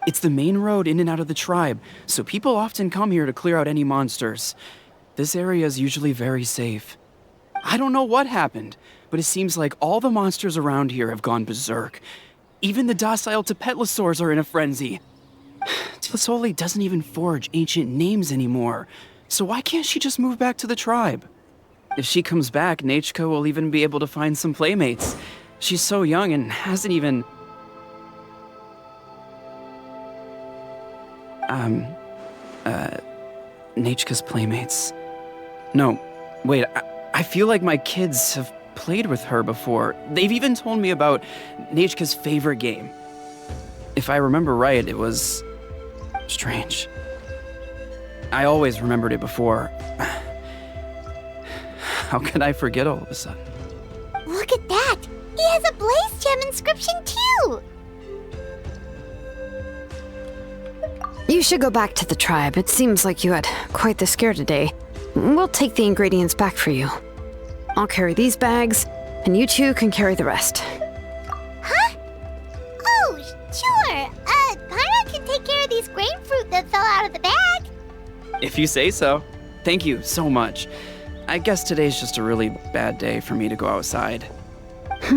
It's the main road in and out of the tribe, so people often come here to clear out any monsters. This area is usually very safe. I don't know what happened, but it seems like all the monsters around here have gone berserk. Even the docile Tepetlosaurs are in a frenzy. Tlisoli doesn't even forge ancient names anymore, so why can't she just move back to the tribe? If she comes back, Nachka will even be able to find some playmates. She's so young and hasn't even... Nachka's playmates. No, wait, I feel like my kids have played with her before. They've even told me about Nachka's favorite game. If I remember right, it was... strange. I always remembered it before. How could I forget all of a sudden? Look at that! He has a Blaze Gem inscription too! You should go back to the tribe. It seems like you had quite the scare today. We'll take the ingredients back for you. I'll carry these bags, and you two can carry the rest. Huh? Oh, sure. Paimon can take care of these grain out of the bag. If you say so. Thank you so much. I guess today's just a really bad day for me to go outside. That's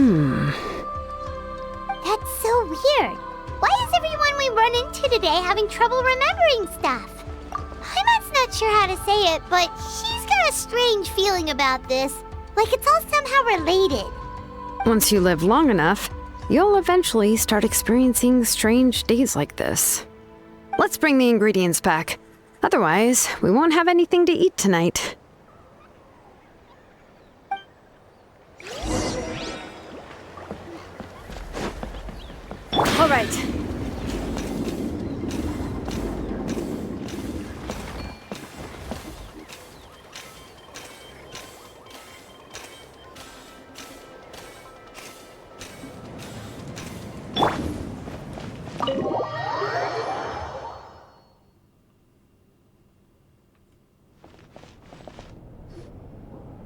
so weird. Why is everyone we run into today having trouble remembering stuff? Paimon's not sure how to say it, but she's got a strange feeling about this. Like it's all somehow related. Once you live long enough, you'll eventually start experiencing strange days like this. Let's bring the ingredients back. Otherwise, we won't have anything to eat tonight. All right.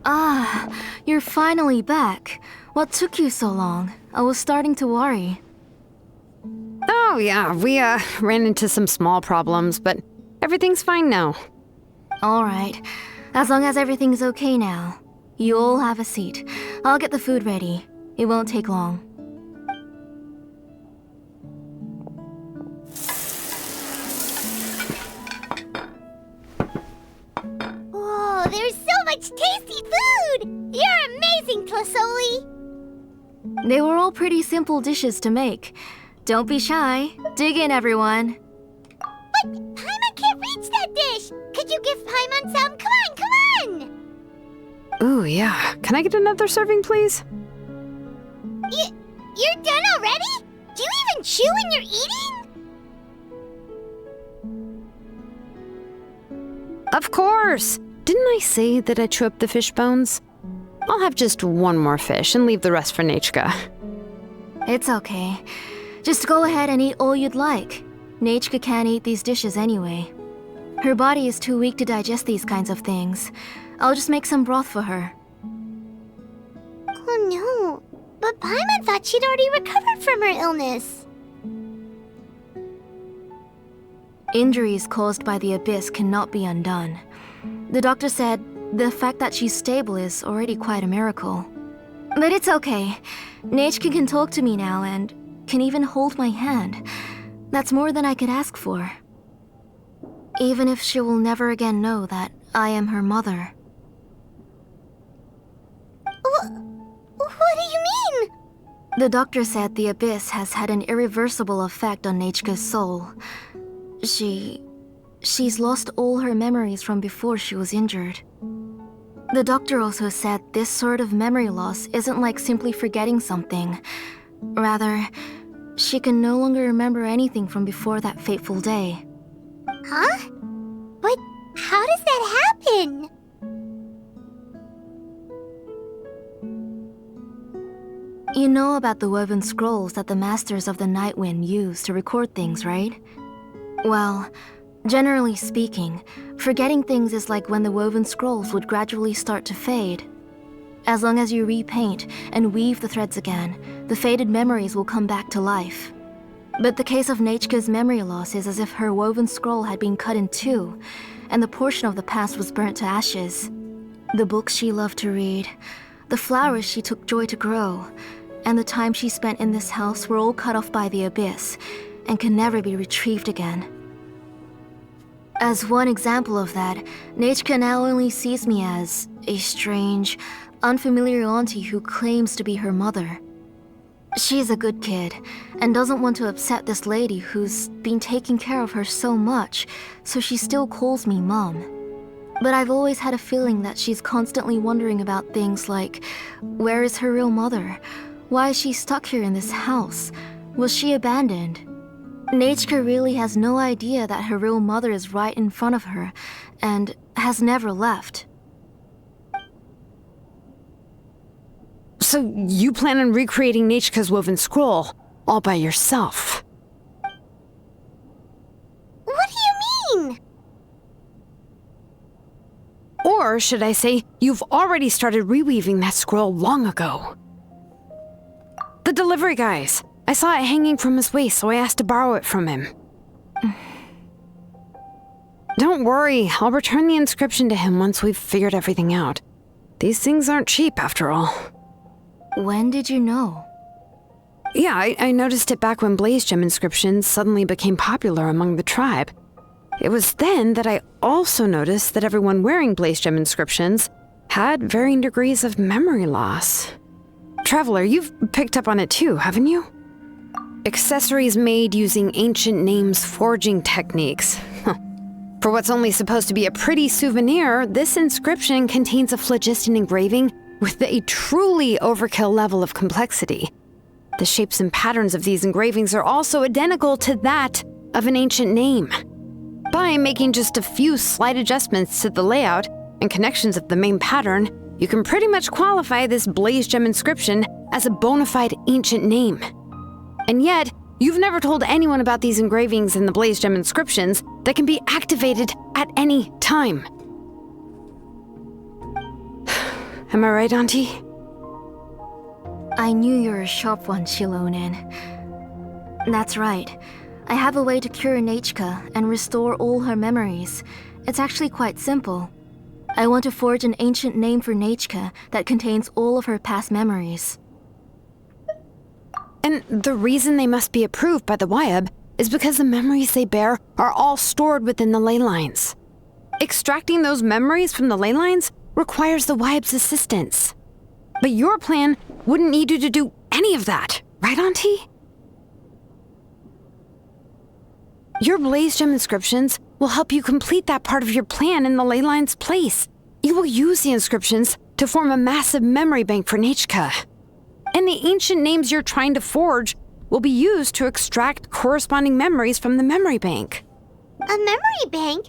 Ah, you're finally back. What took you so long? I was starting to worry. Oh yeah, we ran into some small problems, but everything's fine now. Alright, as long as everything's okay now. You all have a seat. I'll get the food ready. It won't take long. Whoa, there's so much tasty food! You're amazing, Tlasoli! They were all pretty simple dishes to make. Don't be shy. Dig in, everyone. But Paimon can't reach that dish! Could you give Paimon some? Come on, come on! Ooh, yeah. Can I get another serving, please? You're done already? Do you even chew when you're eating? Of course! Didn't I say that I chew up the fish bones? I'll have just one more fish and leave the rest for Nechka. It's okay. Just go ahead and eat all you'd like. Nechka can't eat these dishes anyway. Her body is too weak to digest these kinds of things. I'll just make some broth for her. Oh no, but Paimon thought she'd already recovered from her illness. Injuries caused by the abyss cannot be undone. The doctor said the fact that she's stable is already quite a miracle. But it's okay. Nechka can talk to me now and can even hold my hand. That's more than I could ask for. Even if she will never again know that I am her mother. What do you mean? The doctor said the abyss has had an irreversible effect on Nechka's soul. She's lost all her memories from before she was injured. The doctor also said this sort of memory loss isn't like simply forgetting something. Rather, she can no longer remember anything from before that fateful day. Huh? But how does that happen? You know about the woven scrolls that the Masters of the Night Wind use to record things, right? Well, generally speaking, forgetting things is like when the woven scrolls would gradually start to fade. As long as you repaint and weave the threads again, the faded memories will come back to life. But the case of Nechka's memory loss is as if her woven scroll had been cut in two, and the portion of the past was burnt to ashes. The books she loved to read, the flowers she took joy to grow, and the time she spent in this house were all cut off by the abyss, and can never be retrieved again. As one example of that, Nechka now only sees me as a strange, unfamiliar auntie who claims to be her mother. She's a good kid, and doesn't want to upset this lady who's been taking care of her so much, so she still calls me Mom. But I've always had a feeling that she's constantly wondering about things like, where is her real mother? Why is she stuck here in this house? Was she abandoned? Nechka really has no idea that her real mother is right in front of her, and has never left. So you plan on recreating Nechka's woven scroll, all by yourself? What do you mean? Or should I say, you've already started reweaving that scroll long ago. The delivery guys. I saw it hanging from his waist, so I asked to borrow it from him. Don't worry, I'll return the inscription to him once we've figured everything out. These things aren't cheap, after all. When did you know? Yeah, I noticed it back when Blaze Gem inscriptions suddenly became popular among the tribe. It was then that I also noticed that everyone wearing Blaze Gem inscriptions had varying degrees of memory loss. Traveler, you've picked up on it too, haven't you? Accessories made using ancient names forging techniques. For what's only supposed to be a pretty souvenir, this inscription contains a phlogiston engraving with a truly overkill level of complexity. The shapes and patterns of these engravings are also identical to that of an ancient name. By making just a few slight adjustments to the layout and connections of the main pattern, you can pretty much qualify this Blaze Gem inscription as a bona fide ancient name. And yet, you've never told anyone about these engravings in the Blaze Gem inscriptions that can be activated at any time. Am I right, Auntie? I knew you were a sharp one, Shilonen. That's right. I have a way to cure Nechka and restore all her memories. It's actually quite simple. I want to forge an ancient name for Nechka that contains all of her past memories. And the reason they must be approved by the Wyab is because the memories they bear are all stored within the ley lines. Extracting those memories from the ley lines requires the Wyab's assistance. But your plan wouldn't need you to do any of that, right, Auntie? Your Blaze Gem inscriptions will help you complete that part of your plan in the ley line's place. You will use the inscriptions to form a massive memory bank for Nechka. And the ancient names you're trying to forge will be used to extract corresponding memories from the memory bank. A memory bank?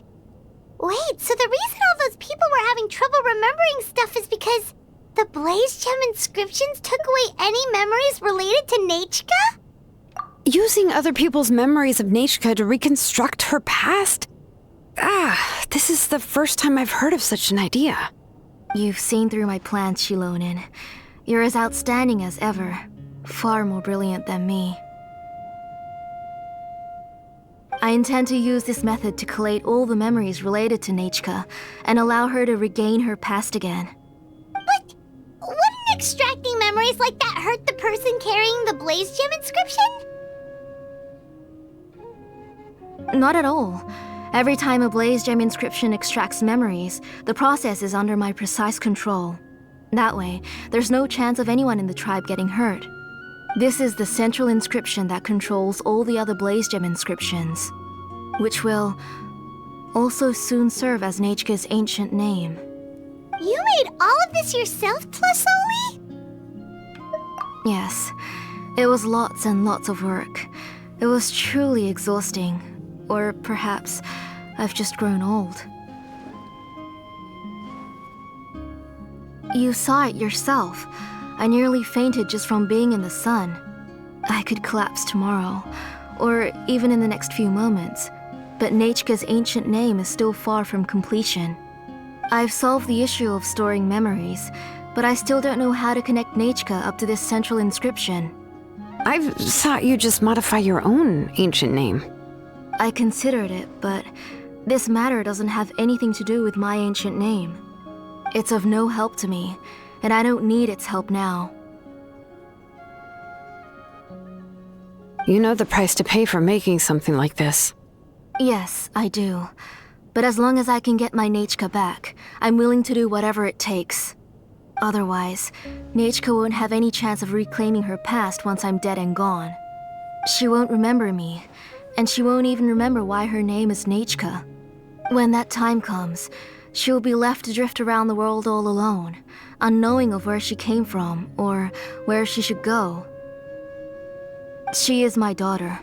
Wait, so the reason all those people were having trouble remembering stuff is because the Blaze Gem inscriptions took away any memories related to Nechka? Using other people's memories of Nechka to reconstruct her past? This is the first time I've heard of such an idea. You've seen through my plans, Shilonen. You're as outstanding as ever. Far more brilliant than me. I intend to use this method to collate all the memories related to Nechka and allow her to regain her past again. But wouldn't extracting memories like that hurt the person carrying the Blaze Gem inscription? Not at all. Every time a Blaze Gem inscription extracts memories, the process is under my precise control. That way, there's no chance of anyone in the tribe getting hurt. This is the central inscription that controls all the other Blaze Gem inscriptions, which will also soon serve as Nechka's ancient name. You made all of this yourself, Tlasoli? Yes, it was lots and lots of work. It was truly exhausting. Or perhaps I've just grown old. You saw it yourself. I nearly fainted just from being in the sun. I could collapse tomorrow, or even in the next few moments, but Nechka's ancient name is still far from completion. I've solved the issue of storing memories, but I still don't know how to connect Nechka up to this central inscription. I thought you'd just modify your own ancient name. I considered it, but this matter doesn't have anything to do with my ancient name. It's of no help to me, and I don't need its help now. You know the price to pay for making something like this. Yes, I do. But as long as I can get my Nechka back, I'm willing to do whatever it takes. Otherwise, Nechka won't have any chance of reclaiming her past once I'm dead and gone. She won't remember me, and she won't even remember why her name is Nechka. When that time comes, she'll be left to drift around the world all alone, unknowing of where she came from or where she should go. She is my daughter,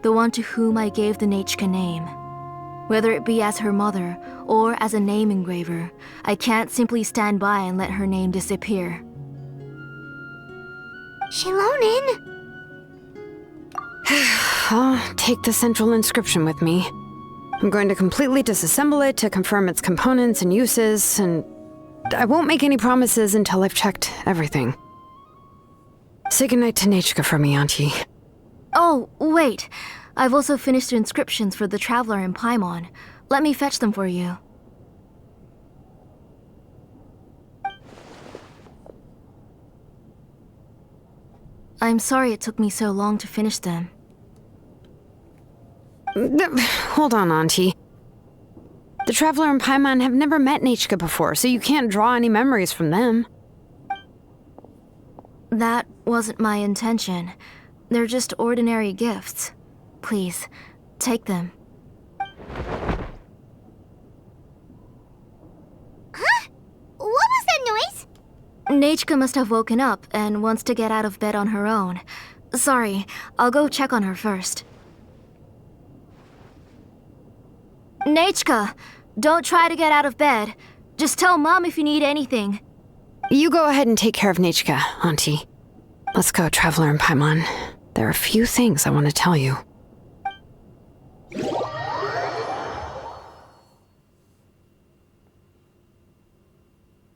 the one to whom I gave the Nechka name. Whether it be as her mother or as a name engraver, I can't simply stand by and let her name disappear. Shilonen! I'll take the central inscription with me. I'm going to completely disassemble it to confirm its components and uses, and I won't make any promises until I've checked everything. Say goodnight to Nechka for me, Auntie. Oh, wait. I've also finished the inscriptions for the Traveler in Paimon, Let me fetch them for you. I'm sorry it took me so long to finish them. Hold on, Auntie. The Traveler and Paimon have never met Nechika before, so you can't draw any memories from them. That wasn't my intention. They're just ordinary gifts. Please, take them. Huh? What was that noise? Nechika must have woken up and wants to get out of bed on her own. Sorry, I'll go check on her first. Nechika, don't try to get out of bed. Just tell Mom if you need anything. You go ahead and take care of Nechika, Auntie. Let's go, Traveler and Paimon. There are a few things I want to tell you.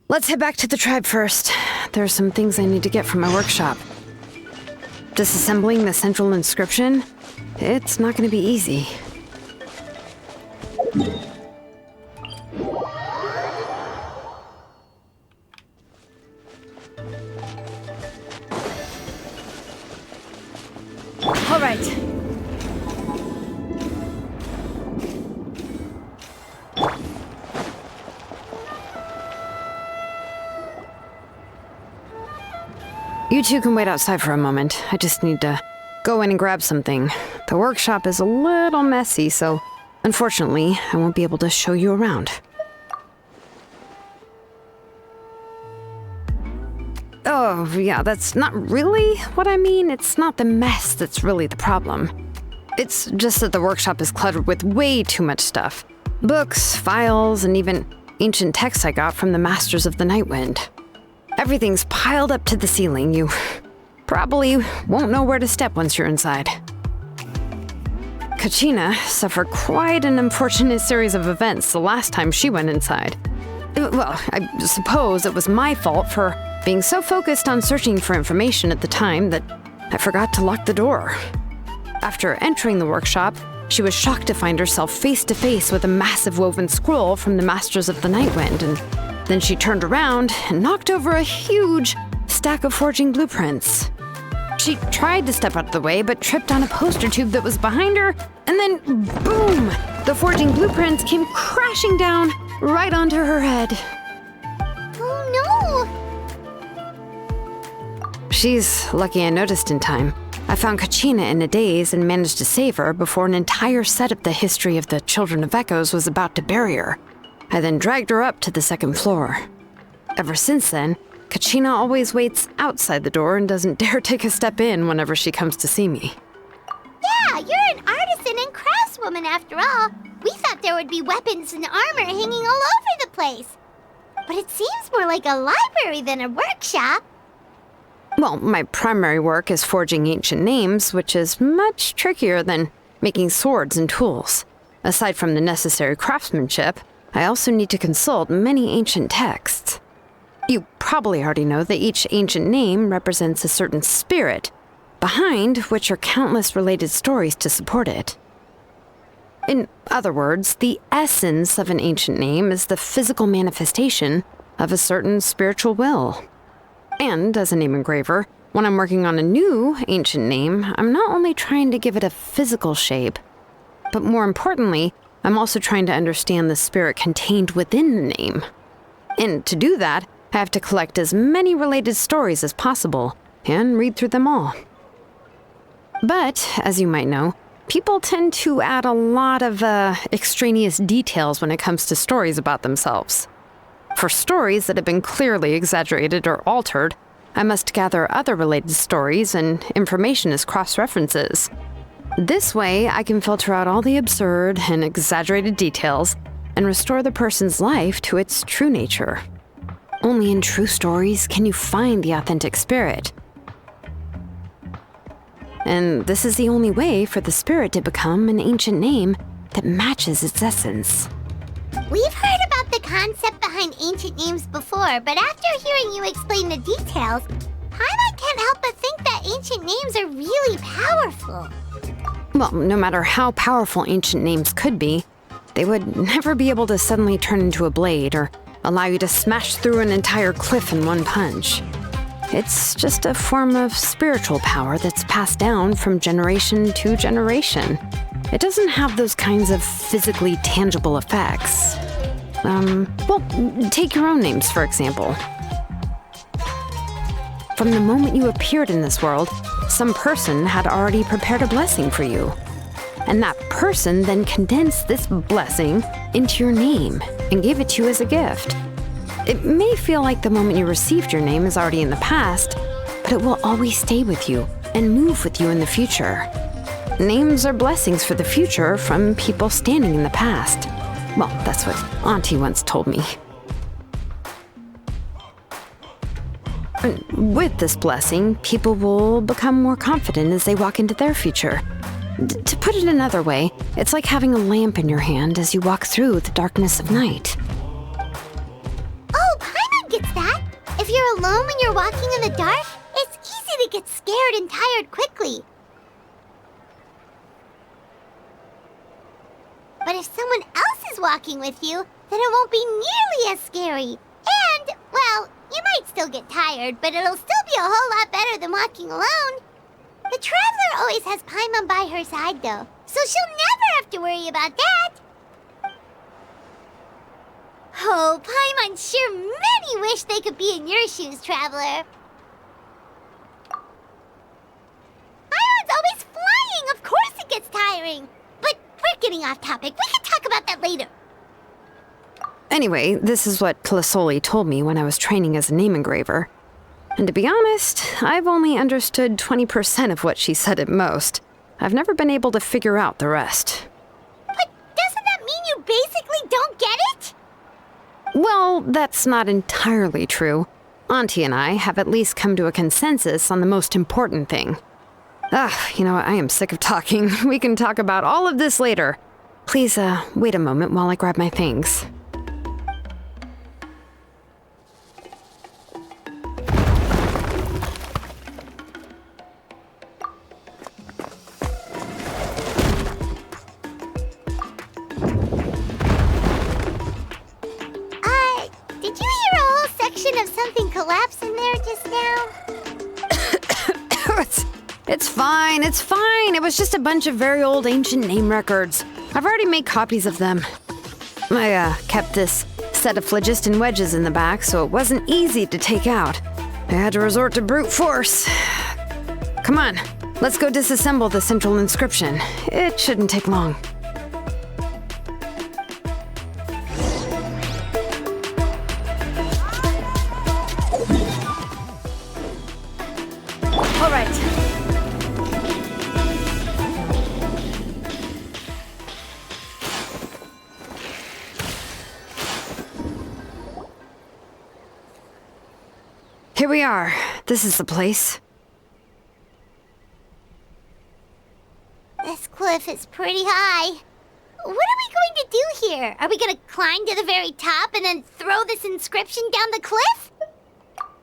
Let's head back to the tribe first. There are some things I need to get from my workshop. Disassembling the central inscription? It's not going to be easy. All right. You two can wait outside for a moment. I just need to go in and grab something. The workshop is a little messy, so unfortunately, I won't be able to show you around. Oh, yeah, that's not really what I mean. It's not the mess that's really the problem. It's just that the workshop is cluttered with way too much stuff. Books, files, and even ancient texts I got from the Masters of the Nightwind. Everything's piled up to the ceiling. You probably won't know where to step once you're inside. Kachina suffered quite an unfortunate series of events the last time she went inside. Well, I suppose it was my fault for being so focused on searching for information at the time that I forgot to lock the door. After entering the workshop, she was shocked to find herself face to face with a massive woven scroll from the Masters of the Nightwind, and then she turned around and knocked over a huge stack of forging blueprints. She tried to step out of the way, but tripped on a poster tube that was behind her, and then boom! The forging blueprints came crashing down right onto her head. Oh no! She's lucky I noticed in time. I found Kachina in a daze and managed to save her before an entire set of the history of the Children of Echoes was about to bury her. I then dragged her up to the second floor. Ever since then, Kachina always waits outside the door and doesn't dare take a step in whenever she comes to see me. Yeah, you're an artisan and craftswoman after all. We thought there would be weapons and armor hanging all over the place. But it seems more like a library than a workshop. Well, my primary work is forging ancient names, which is much trickier than making swords and tools. Aside from the necessary craftsmanship, I also need to consult many ancient texts. You probably already know that each ancient name represents a certain spirit, behind which are countless related stories to support it. In other words, the essence of an ancient name is the physical manifestation of a certain spiritual will. And as a name engraver, when I'm working on a new ancient name, I'm not only trying to give it a physical shape, but more importantly, I'm also trying to understand the spirit contained within the name. And to do that, I have to collect as many related stories as possible and read through them all. But, as you might know, people tend to add a lot of extraneous details when it comes to stories about themselves. For stories that have been clearly exaggerated or altered, I must gather other related stories and information as cross-references. This way, I can filter out all the absurd and exaggerated details and restore the person's life to its true nature. Only in true stories can you find the authentic spirit. And this is the only way for the spirit to become an ancient name that matches its essence. We've heard about the concept behind ancient names before, but after hearing you explain the details, Paimon can't help but think that ancient names are really powerful. Well, no matter how powerful ancient names could be, They would never be able to suddenly turn into a blade or allow you to smash through an entire cliff in one punch. It's just a form of spiritual power that's passed down from generation to generation. It doesn't have those kinds of physically tangible effects. Well, take your own names, for example. From the moment you appeared in this world, some person had already prepared a blessing for you. And that person then condensed this blessing into your name and gave it to you as a gift. It may feel like the moment you received your name is already in the past, but it will always stay with you and move with you in the future. Names are blessings for the future from people standing in the past. Well, that's what Auntie once told me. With this blessing, people will become more confident as they walk into their future. To put it another way, it's like having a lamp in your hand as you walk through the darkness of night. Oh, Paimon gets that! If you're alone when you're walking in the dark, it's easy to get scared and tired quickly. But if someone else is walking with you, then it won't be nearly as scary. And, well, you might still get tired, but it'll still be a whole lot better than walking alone. The Traveler always has Paimon by her side, though, so she'll never have to worry about that. Oh, Paimon sure many wish they could be in your shoes, Traveler. Paimon's always flying! Of course it gets tiring! But we're getting off topic. We can talk about that later. Anyway, this is what Plisoli told me when I was training as a name engraver. And to be honest, I've only understood 20% of what she said at most. I've never been able to figure out the rest. But doesn't that mean you basically don't get it? Well, that's not entirely true. Auntie and I have at least come to a consensus on the most important thing. You know, I am sick of talking. We can talk about all of this later. Please, wait a moment while I grab my things. Did you hear a whole section of something collapse in there just now? It's fine, it's fine. It was just a bunch of very old ancient name records. I've already made copies of them. I kept this set of phlogiston wedges in the back, so it wasn't easy to take out. I had to resort to brute force. Come on, let's go disassemble the central inscription. It shouldn't take long. All right. Here we are. This is the place. This cliff is pretty high. What are we going to do here? Are we going to climb to the very top and then throw this inscription down the cliff?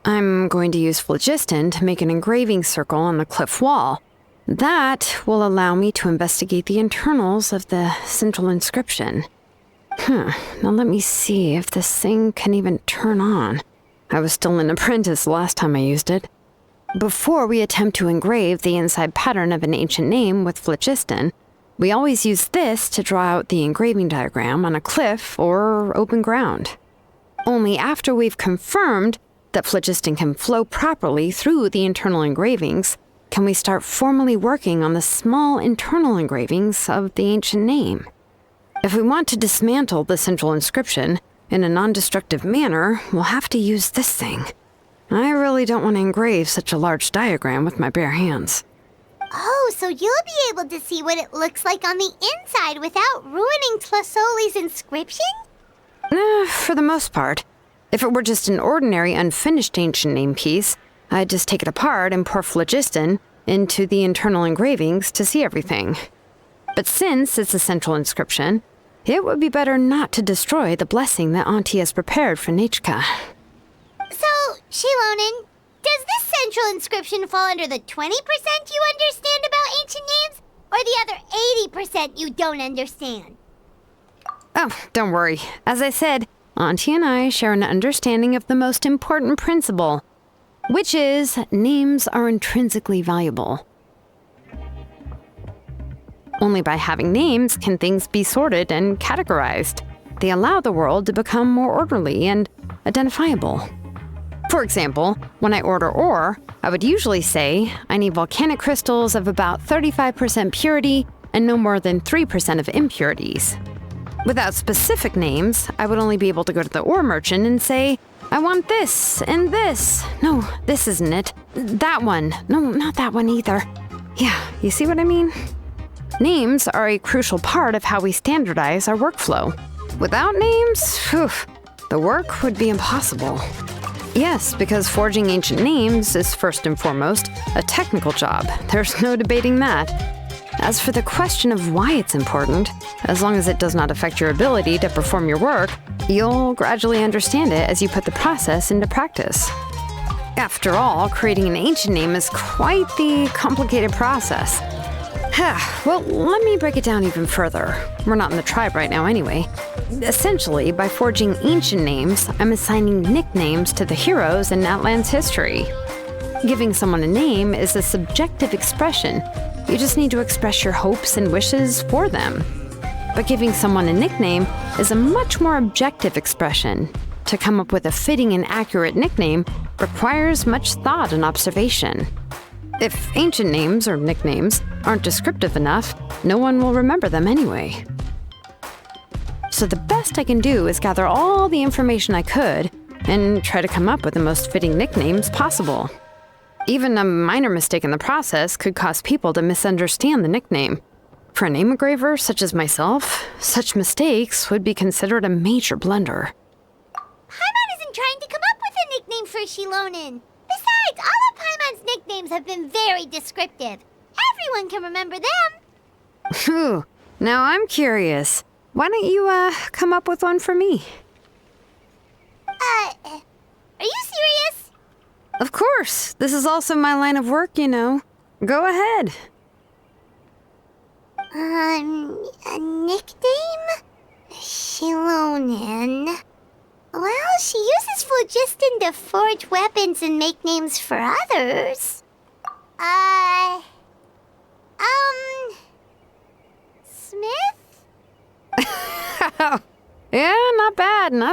I'm going to use phlogiston to make an engraving circle on the cliff wall. That will allow me to investigate the internals of the central inscription. Now let me see if this thing can even turn on. I was still an apprentice last time I used it. Before we attempt to engrave the inside pattern of an ancient name with phlogiston, we always use this to draw out the engraving diagram on a cliff or open ground. Only after we've confirmed that phlogiston can flow properly through the internal engravings can we start formally working on the small internal engravings of the ancient name. If we want to dismantle the central inscription in a non-destructive manner, we'll have to use this thing. I really don't want to engrave such a large diagram with my bare hands. Oh, so you'll be able to see what it looks like on the inside without ruining Tlasoli's inscription? For the most part. If it were just an ordinary unfinished ancient name piece, I'd just take it apart and pour phlogiston into the internal engravings to see everything. But since it's a central inscription, it would be better not to destroy the blessing that Auntie has prepared for Nechka. So, Shilonen, does this central inscription fall under the 20% you understand about ancient names, or the other 80% you don't understand? Oh, don't worry. As I said, Auntie and I share an understanding of the most important principle, which is names are intrinsically valuable. Only by having names can things be sorted and categorized. They allow the world to become more orderly and identifiable. For example, when I order ore, I would usually say I need volcanic crystals of about 35% purity and no more than 3% of impurities. Without specific names, I would only be able to go to the ore merchant and say, I want this and this. No, this isn't it. That one. No, not that one either. Yeah, you see what I mean? Names are a crucial part of how we standardize our workflow. Without names, the work would be impossible. Yes, because forging ancient names is first and foremost a technical job. There's no debating that. As for the question of why it's important, as long as it does not affect your ability to perform your work, you'll gradually understand it as you put the process into practice. After all, creating an ancient name is quite the complicated process. Well, let me break it down even further. We're not in the tribe right now anyway. Essentially, by forging ancient names, I'm assigning nicknames to the heroes in Outland's history. Giving someone a name is a subjective expression. You just need to express your hopes and wishes for them. But giving someone a nickname is a much more objective expression. To come up with a fitting and accurate nickname requires much thought and observation. If ancient names or nicknames aren't descriptive enough, no one will remember them anyway. So the best I can do is gather all the information I could and try to come up with the most fitting nicknames possible. Even a minor mistake in the process could cause people to misunderstand the nickname. For a name engraver such as myself, such mistakes would be considered a major blunder. Paimon isn't trying to come up with a nickname for Shilonen. Besides, all of Paimon's nicknames have been very descriptive. Everyone can remember them. Phew. Now I'm curious. Why don't you, come up with one for me? Are you serious? Of course. This is also my line of work, you know. Go ahead. A nickname? Shilonen. Well, she uses phlogiston to forge weapons and make names for others. Smith? Yeah, not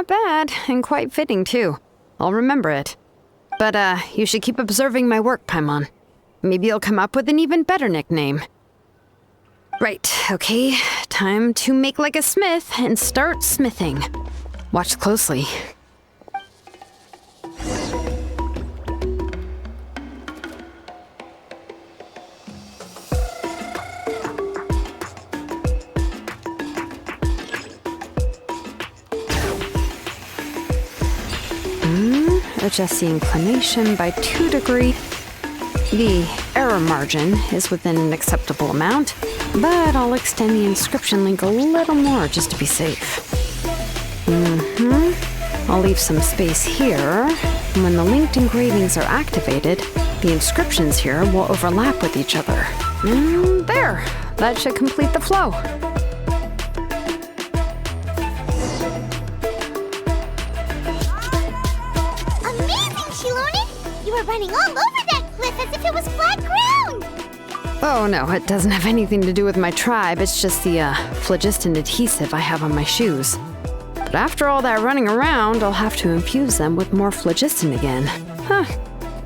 bad. And quite fitting, too. I'll remember it. But, you should keep observing my work, Paimon. Maybe you'll come up with an even better nickname. Right, okay. Time to make like a smith and start smithing. Watch closely. Adjust the inclination by 2 degrees. The error margin is within an acceptable amount, but I'll extend the inscription link a little more just to be safe. I'll leave some space here, and when the linked engravings are activated, the inscriptions here will overlap with each other. And there! That should complete the flow. You were running all over that cliff as if it was flat ground! Oh no, it doesn't have anything to do with my tribe, it's just the phlogiston adhesive I have on my shoes. But after all that running around, I'll have to infuse them with more phlogiston again.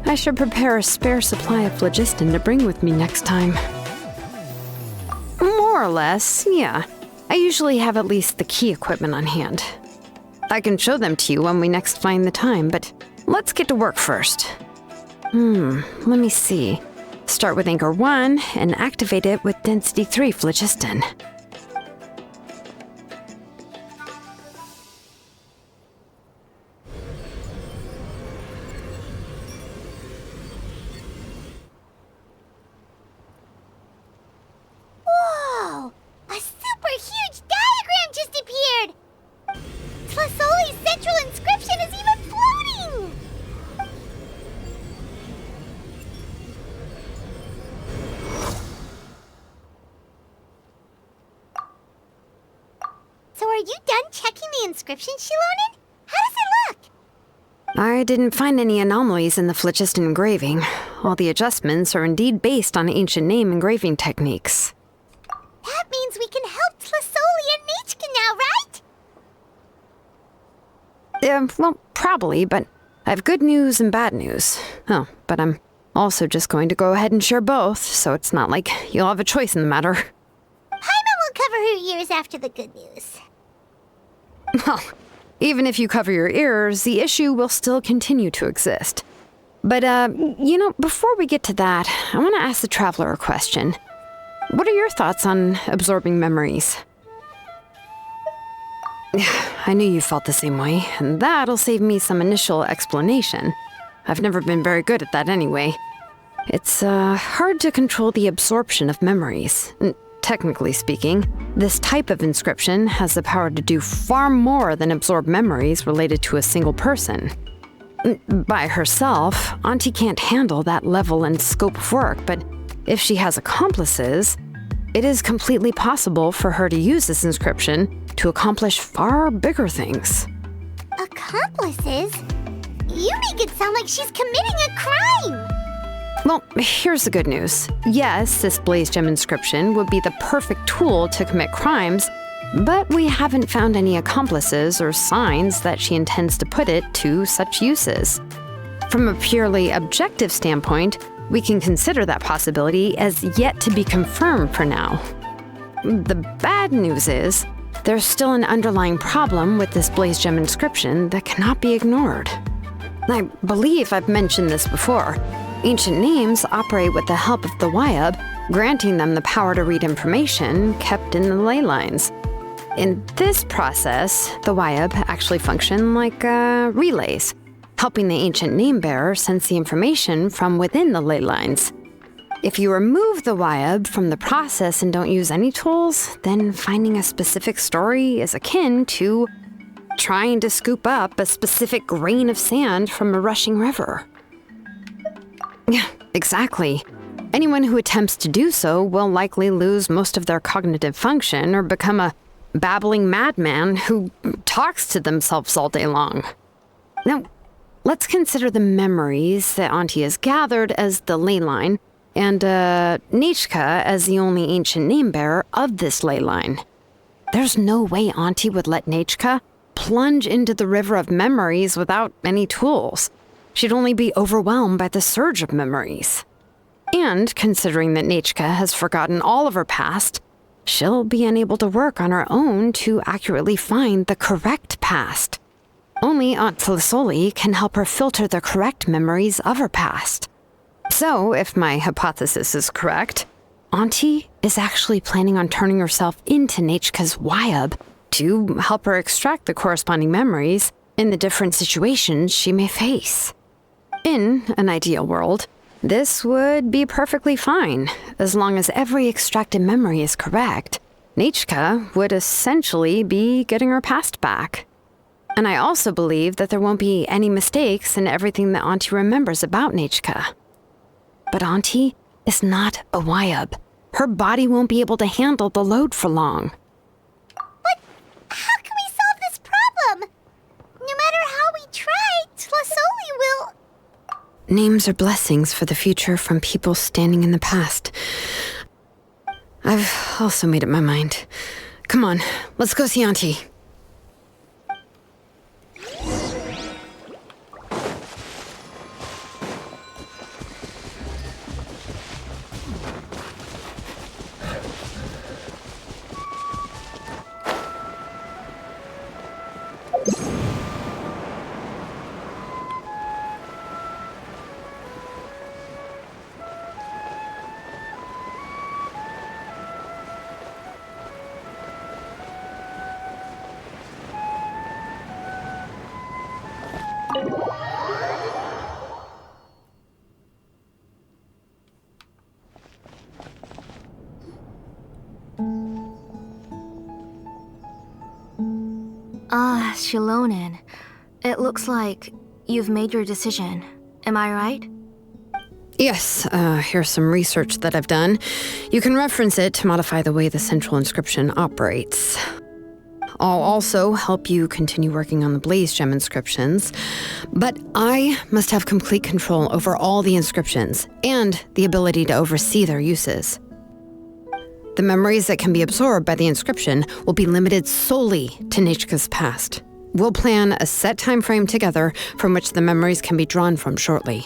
I should prepare a spare supply of phlogiston to bring with me next time. More or less, yeah. I usually have at least the key equipment on hand. I can show them to you when we next find the time, but let's get to work first. Let me see. Start with Anchor 1 and activate it with Density 3 phlogiston. Whoa! A super huge diagram just appeared! Tlasoli's central inscription is even floating! done checking the inscription, Shilonen? How does it look? I didn't find any anomalies in the Flichist engraving. All the adjustments are indeed based on ancient name engraving techniques. That means we can help Tlasoli and Nichka now, right? Well, probably, but I have good news and bad news. Oh, but I'm also just going to go ahead and share both, so it's not like you'll have a choice in the matter. Paimon will cover her ears after the good news. Well, even if you cover your ears, the issue will still continue to exist. But, before we get to that, I want to ask the Traveler a question. What are your thoughts on absorbing memories? I knew you felt the same way, and that'll save me some initial explanation. I've never been very good at that anyway. It's hard to control the absorption of memories. Technically speaking, this type of inscription has the power to do far more than absorb memories related to a single person. By herself, Auntie can't handle that level and scope of work, but if she has accomplices, it is completely possible for her to use this inscription to accomplish far bigger things. Accomplices? You make it sound like she's committing a crime! Well, here's the good news. Yes, this Blaze Gem inscription would be the perfect tool to commit crimes, but we haven't found any accomplices or signs that she intends to put it to such uses. From a purely objective standpoint, we can consider that possibility as yet to be confirmed for now. The bad news is, there's still an underlying problem with this Blaze Gem inscription that cannot be ignored. I believe I've mentioned this before. Ancient names operate with the help of the Wyab, granting them the power to read information kept in the ley lines. In this process, the Wyab actually function like relays, helping the ancient name bearer sense the information from within the ley lines. If you remove the Wyab from the process and don't use any tools, then finding a specific story is akin to trying to scoop up a specific grain of sand from a rushing river. Yeah, exactly. Anyone who attempts to do so will likely lose most of their cognitive function or become a babbling madman who talks to themselves all day long. Now, let's consider the memories that Auntie has gathered as the ley line, and Nichka as the only ancient name bearer of this ley line. There's no way Auntie would let Nichka plunge into the river of memories without any tools. She'd only be overwhelmed by the surge of memories. And considering that Nichka has forgotten all of her past, she'll be unable to work on her own to accurately find the correct past. Only Aunt Tlasoli can help her filter the correct memories of her past. So, if my hypothesis is correct, Auntie is actually planning on turning herself into Nichka's Wyab to help her extract the corresponding memories in the different situations she may face. In an ideal world, this would be perfectly fine. As long as every extracted memory is correct, Nichka would essentially be getting her past back. And I also believe that there won't be any mistakes in everything that Auntie remembers about Nichka. But Auntie is not a Wyab. Her body won't be able to handle the load for long. But how can we solve this problem? No matter how we try, Tlasoli will... Names are blessings for the future from people standing in the past. I've also made up my mind. Come on, let's go see Auntie. Shilonen. It looks like you've made your decision. Am I right? Yes, here's some research that I've done. You can reference it to modify the way the central inscription operates. I'll also help you continue working on the Blaze Gem inscriptions, but I must have complete control over all the inscriptions and the ability to oversee their uses. The memories that can be absorbed by the inscription will be limited solely to Nechka's past. We'll plan a set time frame together from which the memories can be drawn from shortly.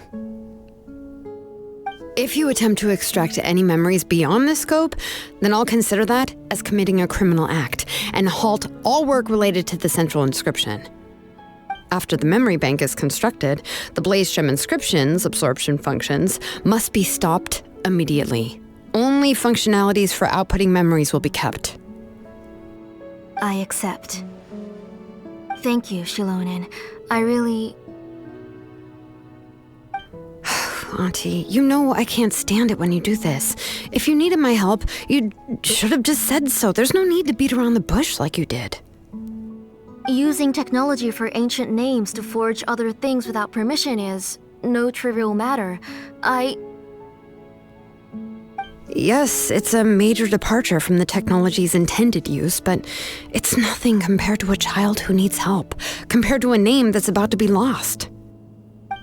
If you attempt to extract any memories beyond this scope, then I'll consider that as committing a criminal act and halt all work related to the central inscription. After the memory bank is constructed, the Blaze Gem inscription's absorption functions must be stopped immediately. Only functionalities for outputting memories will be kept. I accept. Thank you, Shilonen. I really... Auntie, you know I can't stand it when you do this. If you needed my help, you should have just said so. There's no need to beat around the bush like you did. Using technology for ancient names to forge other things without permission is no trivial matter. Yes, it's a major departure from the technology's intended use, but it's nothing compared to a child who needs help, compared to a name that's about to be lost.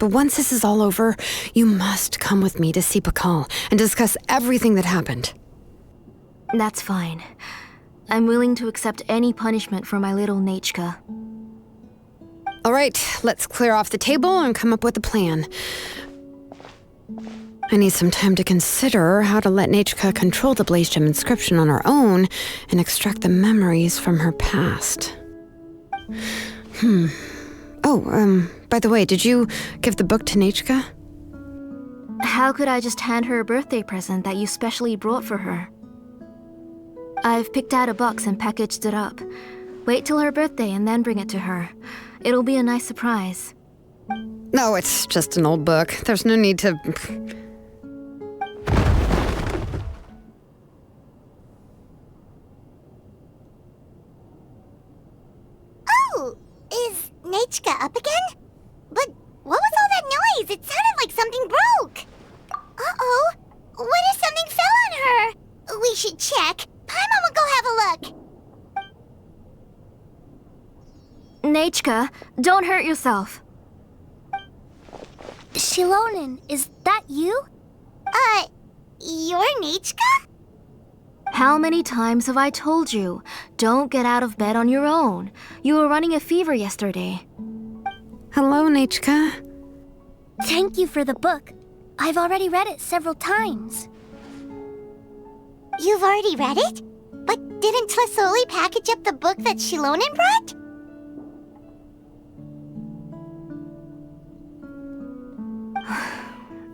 But once this is all over, you must come with me to see Pakal and discuss everything that happened. That's fine. I'm willing to accept any punishment for my little Nechka. All right, let's clear off the table and come up with a plan. I need some time to consider how to let Nechka control the Blaze Gem inscription on her own and extract the memories from her past. By the way, did you give the book to Nechka? How could I just hand her a birthday present that you specially brought for her? I've picked out a box and packaged it up. Wait till her birthday and then bring it to her. It'll be a nice surprise. No, it's just an old book. There's no need to... Oh! Is Nechka up again? But what was all that noise? It sounded like something broke. Uh-oh. What if something fell on her? We should check. Paimon will go have a look. Nechka, don't hurt yourself. Shilonen, is that you? You're Nechka? How many times have I told you? Don't get out of bed on your own. You were running a fever yesterday. Hello, Nechka. Thank you for the book. I've already read it several times. You've already read it? But didn't Tlasoli package up the book that Shilonen brought?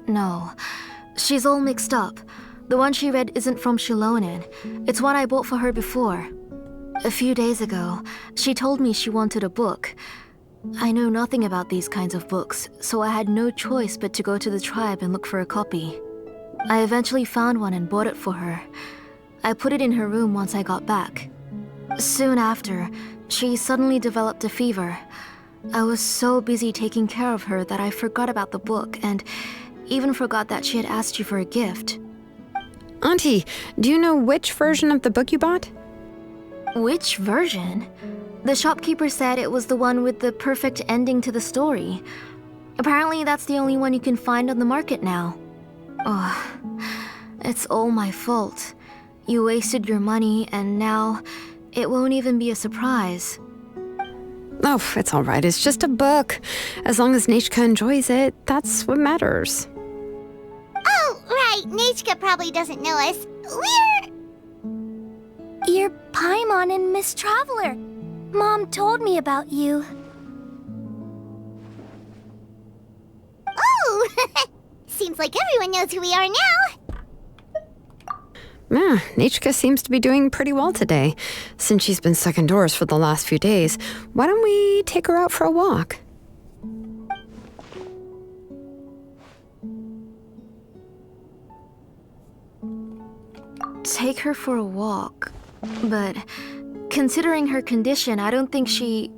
No, she's all mixed up. The one she read isn't from Shilonen. It's one I bought for her before. A few days ago, she told me she wanted a book. I know nothing about these kinds of books, so I had no choice but to go to the tribe and look for a copy. I eventually found one and bought it for her. I put it in her room once I got back. Soon after, she suddenly developed a fever. I was so busy taking care of her that I forgot about the book and even forgot that she had asked you for a gift. Auntie, do you know which version of the book you bought? Which version? The shopkeeper said it was the one with the perfect ending to the story. Apparently that's the only one you can find on the market now. Oh, it's all my fault. You wasted your money and now it won't even be a surprise. Oh, it's all right. It's just a book. As long as Nechka enjoys it, that's what matters. Oh, right. Nechka probably doesn't know us. You're Paimon and Miss Traveler. Mom told me about you. Oh! Seems like everyone knows who we are now. Yeah, Nechka seems to be doing pretty well today. Since she's been stuck indoors for the last few days, why don't we take her out for a walk? Take her for a walk. But considering her condition, I don't think she...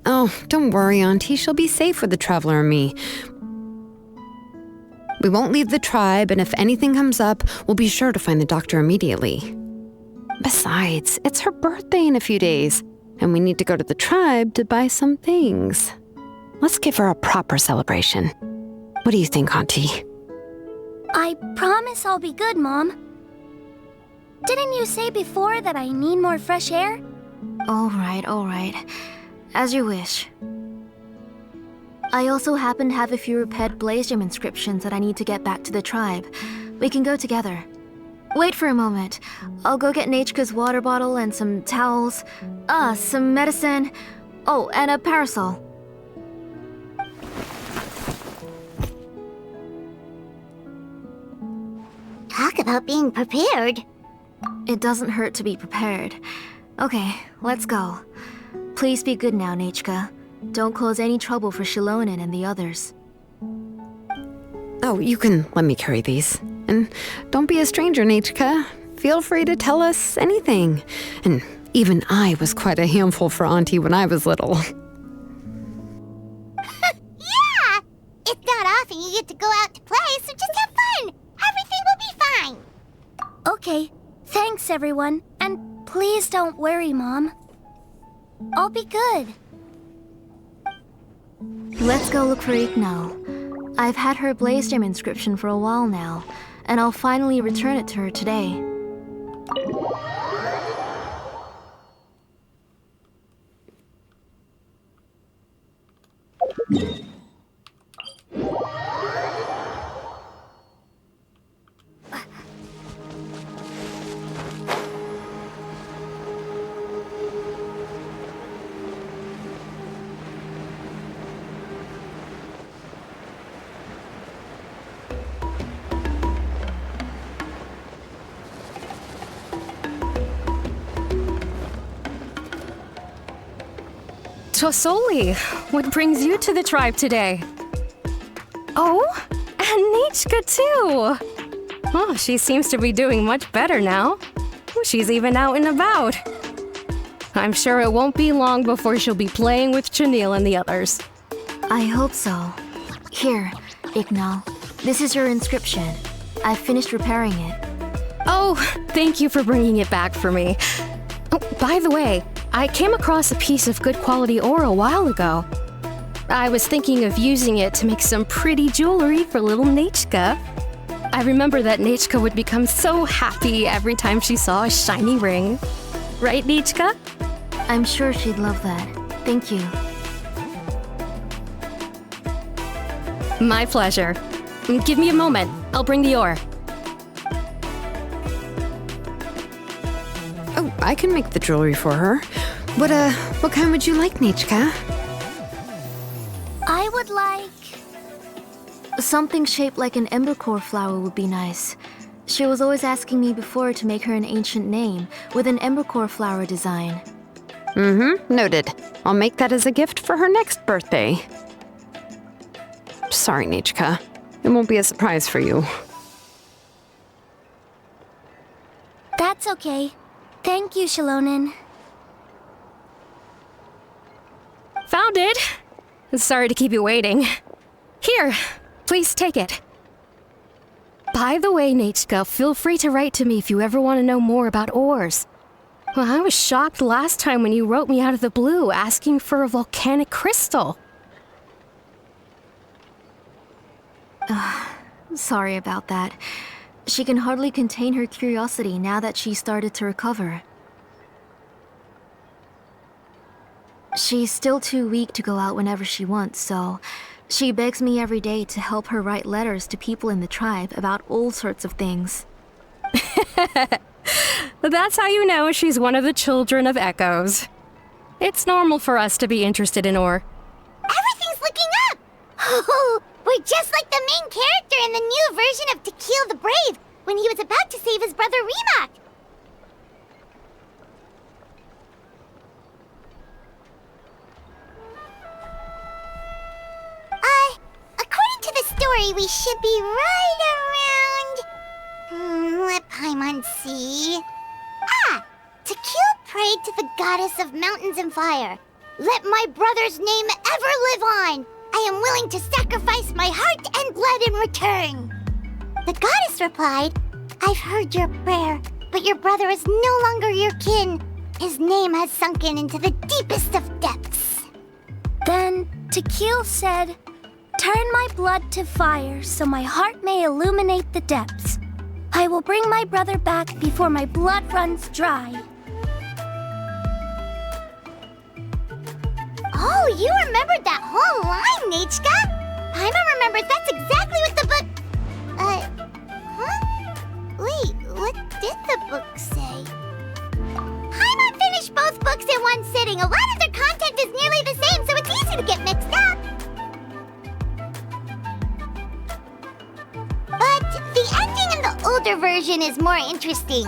Oh, don't worry, Auntie. She'll be safe with the Traveler and me. We won't leave the tribe, and if anything comes up, we'll be sure to find the doctor immediately. Besides, it's her birthday in a few days, and we need to go to the tribe to buy some things. Let's give her a proper celebration. What do you think, Auntie? I promise I'll be good, Mom. Didn't you say before that I need more fresh air? All right. As you wish. I also happen to have a few repaired Blaze Gem inscriptions that I need to get back to the tribe. We can go together. Wait for a moment. I'll go get Nachika's water bottle and some towels. Some medicine. Oh, and a parasol. Talk about being prepared. It doesn't hurt to be prepared. Okay, let's go. Please be good now, Nachika. Don't cause any trouble for Shilonen and the others. Oh, you can let me carry these. And don't be a stranger, Nachika. Feel free to tell us anything. And even I was quite a handful for Auntie when I was little. Yeah! It's not often you get to go out to play, so just have fun. Everything will be fine. Okay, thanks everyone. And please don't worry, Mom. I'll be good. Let's go look for Ignal. I've had her Blaze Gem inscription for a while now, and I'll finally return it to her today. Tosoli, what brings you to the tribe today? Oh, and Nichka too! Oh, she seems to be doing much better now. She's even out and about. I'm sure it won't be long before she'll be playing with Chanil and the others. I hope so. Here, Ignal. This is your inscription. I've finished repairing it. Oh, thank you for bringing it back for me. Oh, by the way, I came across a piece of good quality ore a while ago. I was thinking of using it to make some pretty jewelry for little Nachika. I remember that Nachika would become so happy every time she saw a shiny ring. Right, Nachika? I'm sure she'd love that. Thank you. My pleasure. Give me a moment. I'll bring the ore. Oh, I can make the jewelry for her. What kind would you like, Nachika? I would like... Something shaped like an embercore flower would be nice. She was always asking me before to make her an ancient name with an embercore flower design. Noted. I'll make that as a gift for her next birthday. Sorry, Nachika. It won't be a surprise for you. That's okay. Thank you, Shilonen. Found it! Sorry to keep you waiting. Here, please take it. By the way, Nachika, feel free to write to me if you ever want to know more about ores. Well, I was shocked last time when you wrote me out of the blue asking for a volcanic crystal. Sorry about that. She can hardly contain her curiosity now that she started to recover. She's still too weak to go out whenever she wants, so she begs me every day to help her write letters to people in the tribe about all sorts of things. That's how you know she's one of the children of Echoes. It's normal for us to be interested in ore. Everything's looking up! Oh, we're just like the main character in the new version of To Kill the Brave when he was about to save his brother Rimac. According to the story, we should be right around... let Paimon see... To kill prayed to the goddess of mountains and fire. Let my brother's name ever live on. I am willing to sacrifice my heart and blood in return. The goddess replied, I've heard your prayer. but your brother is no longer your kin. His name has sunken into the deepest of depths. Then Tequil said, "Turn my blood to fire so my heart may illuminate the depths. I will bring my brother back before my blood runs dry." Oh, you remembered that whole line, Nechka! Paimon remembers that's exactly what the book... Wait, what did the book say? Paimon finished both books in one sitting. A lot of their content is nearly the same, so it's easy to get mixed up. But the ending in the older version is more interesting,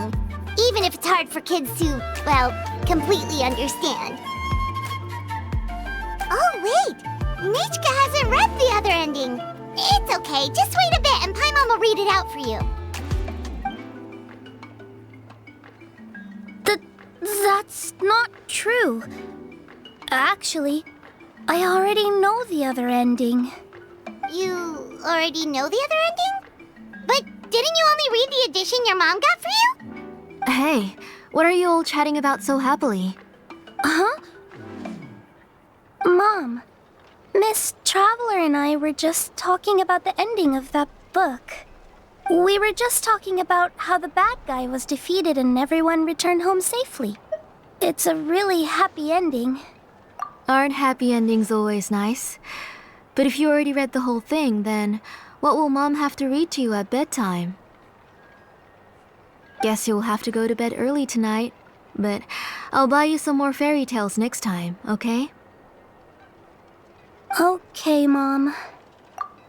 even if it's hard for kids to, well, completely understand. Oh, wait! Nechka hasn't read the other ending. It's okay, just wait a bit and Paimon will read it out for you. That's not true. Actually, I already know the other ending. You already know the other ending? But didn't you only read the edition your mom got for you? Hey, what are you all chatting about so happily? Huh? Mom, Miss Traveler and I were just talking about the ending of that book. We were just talking about how the bad guy was defeated and everyone returned home safely. It's a really happy ending. Aren't happy endings always nice? But if you already read the whole thing, then what will Mom have to read to you at bedtime? Guess you'll have to go to bed early tonight, but I'll buy you some more fairy tales next time, okay? Okay, Mom.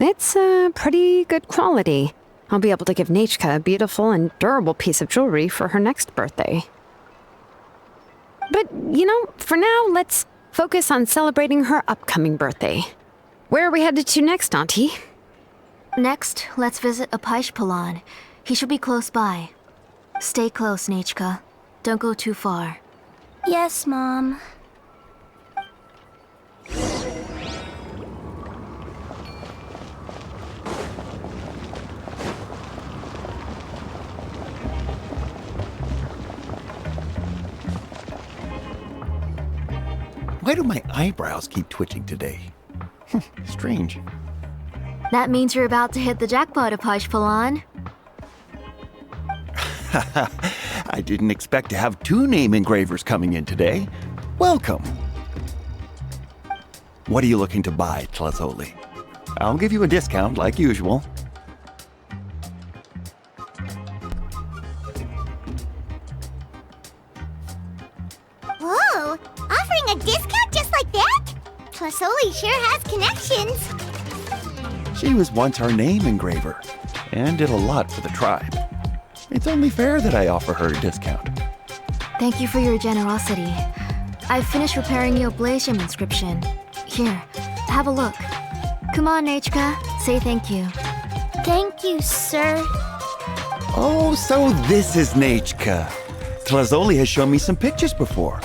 It's pretty good quality. I'll be able to give Nechka a beautiful and durable piece of jewelry for her next birthday. But, for now, let's focus on celebrating her upcoming birthday. Where are we headed to next, Auntie? Next, let's visit Apaish. He should be close by. Stay close, Nechka. Don't go too far. Yes, Mom. Why do my eyebrows keep twitching today? Strange. That means you're about to hit the jackpot, Apaish. I didn't expect to have 2 name engravers coming in today. Welcome. What are you looking to buy, Tlazoli? I'll give you a discount like usual. Whoa! Offering a discount just like that? Tlazoli sure has connections. She was once our name engraver, and did a lot for the tribe. It's only fair that I offer her a discount. Thank you for your generosity. I've finished preparing your Blasium inscription. Here, have a look. Come on, Nechka, say thank you. Thank you, sir. Oh, so this is Nechka. Tlazoli has shown me some pictures before.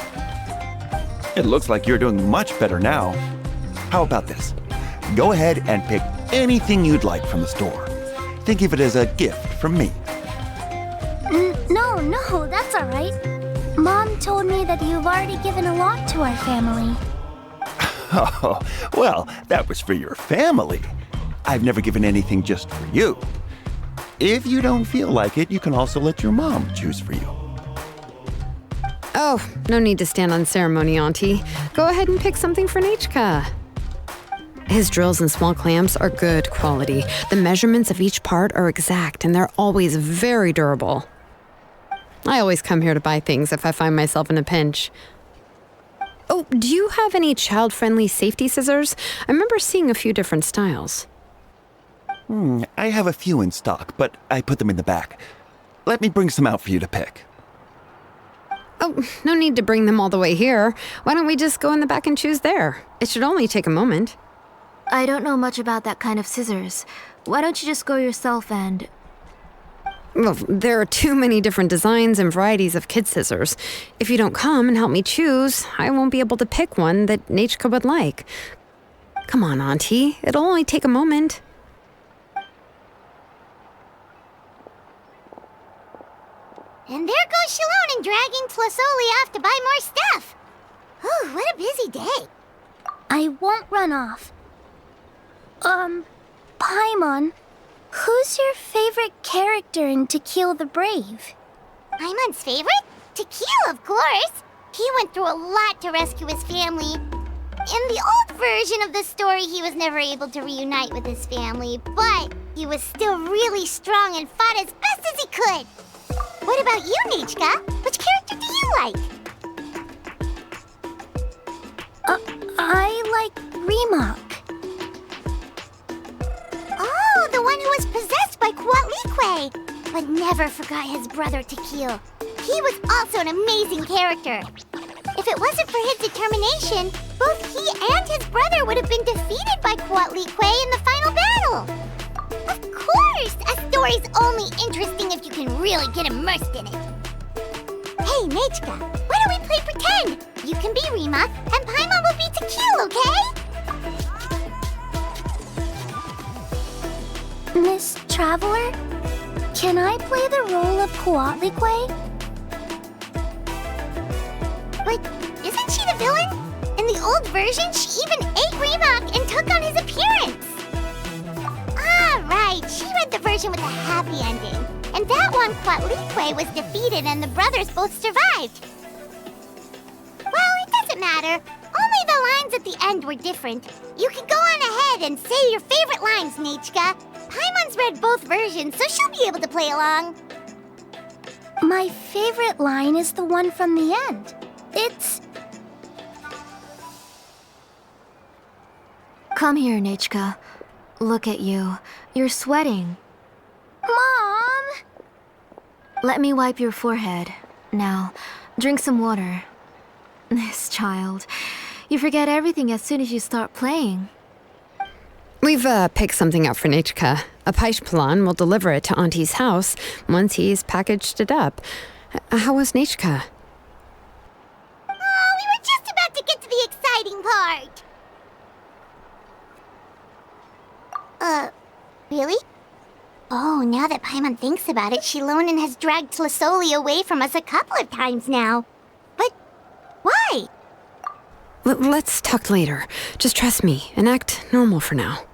It looks like you're doing much better now. How about this? Go ahead and pick anything you'd like from the store. Think of it as a gift from me. No, that's all right. Mom told me that you've already given a lot to our family. Oh, well, that was for your family. I've never given anything just for you. If you don't feel like it, you can also let your mom choose for you. Oh, no need to stand on ceremony, Auntie. Go ahead and pick something for Nechka. His drills and small clamps are good quality. The measurements of each part are exact, and they're always very durable. I always come here to buy things if I find myself in a pinch. Oh, do you have any child-friendly safety scissors? I remember seeing a few different styles. I have a few in stock, but I put them in the back. Let me bring some out for you to pick. Oh, no need to bring them all the way here. Why don't we just go in the back and choose there? It should only take a moment. I don't know much about that kind of scissors. Why don't you just go yourself and... Well, there are too many different designs and varieties of kid scissors. If you don't come and help me choose, I won't be able to pick one that Nechka would like. Come on, Auntie. It'll only take a moment. And there goes Shalone dragging Tlasoli off to buy more stuff. Ooh, what a busy day. I won't run off. Paimon, who's your favorite character in To Kill the Brave? Paimon's favorite? To Kill, of course. He went through a lot to rescue his family. In the old version of the story, he was never able to reunite with his family, but he was still really strong and fought as best as he could. What about you, Nichka? Which character do you like? I like Remok. Oh, the one who was possessed by Kuatlikwe, but never forgot his brother Tequil. He was also an amazing character. If it wasn't for his determination, both he and his brother would have been defeated by Kuatlikwe in the final battle. Of course, a story's only interesting if you can really get immersed in it. Hey, Nichka, why don't we play pretend? You can be Remok, and Paimon will be Tequil, okay? Miss Traveler, can I play the role of Kuatlikwe? But isn't she the villain? In the old version, she even ate Remok and took on his appearance. Ah, right. She read the version with a happy ending. And that one, Kuatlikwe was defeated and the brothers both survived. Well, it doesn't matter. Only the lines at the end were different. You can go on ahead and say your favorite lines, Nichka. Paimon's read both versions, so she'll be able to play along. My favorite line is the one from the end. It's... Come here, Nichka. Look at you. You're sweating. Mom! Let me wipe your forehead. Now, drink some water. This child. You forget everything as soon as you start playing. We've picked something out for Nichka. A Paishpalan will deliver it to Auntie's house once he's packaged it up. How was Nichka? Oh, we were just about to get to the exciting part. Really? Oh, now that Paimon thinks about it, Shilonen has dragged Tlasoli away from us a couple of times now. But why? Let's talk later. Just trust me and act normal for now.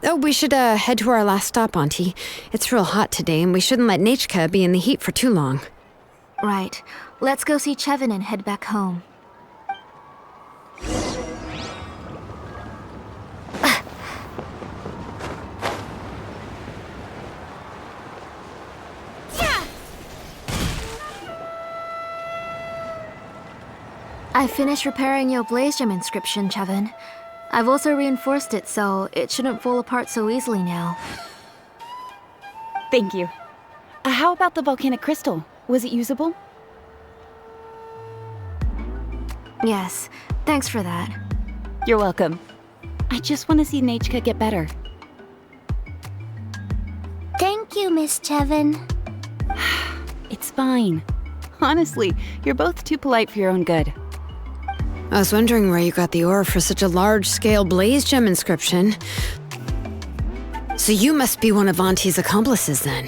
Oh, we should head to our last stop, Auntie. It's real hot today, and we shouldn't let Nichka be in the heat for too long. Right. Let's go see Chevin and head back home. I finished repairing your Blaze Gem inscription, Chevin. I've also reinforced it, so it shouldn't fall apart so easily now. Thank you. How about the volcanic crystal? Was it usable? Yes, thanks for that. You're welcome. I just want to see Nichka get better. Thank you, Miss Chevin. It's fine. Honestly, you're both too polite for your own good. I was wondering where you got the ore for such a large-scale Blaze Gem inscription. So you must be one of Auntie's accomplices, then.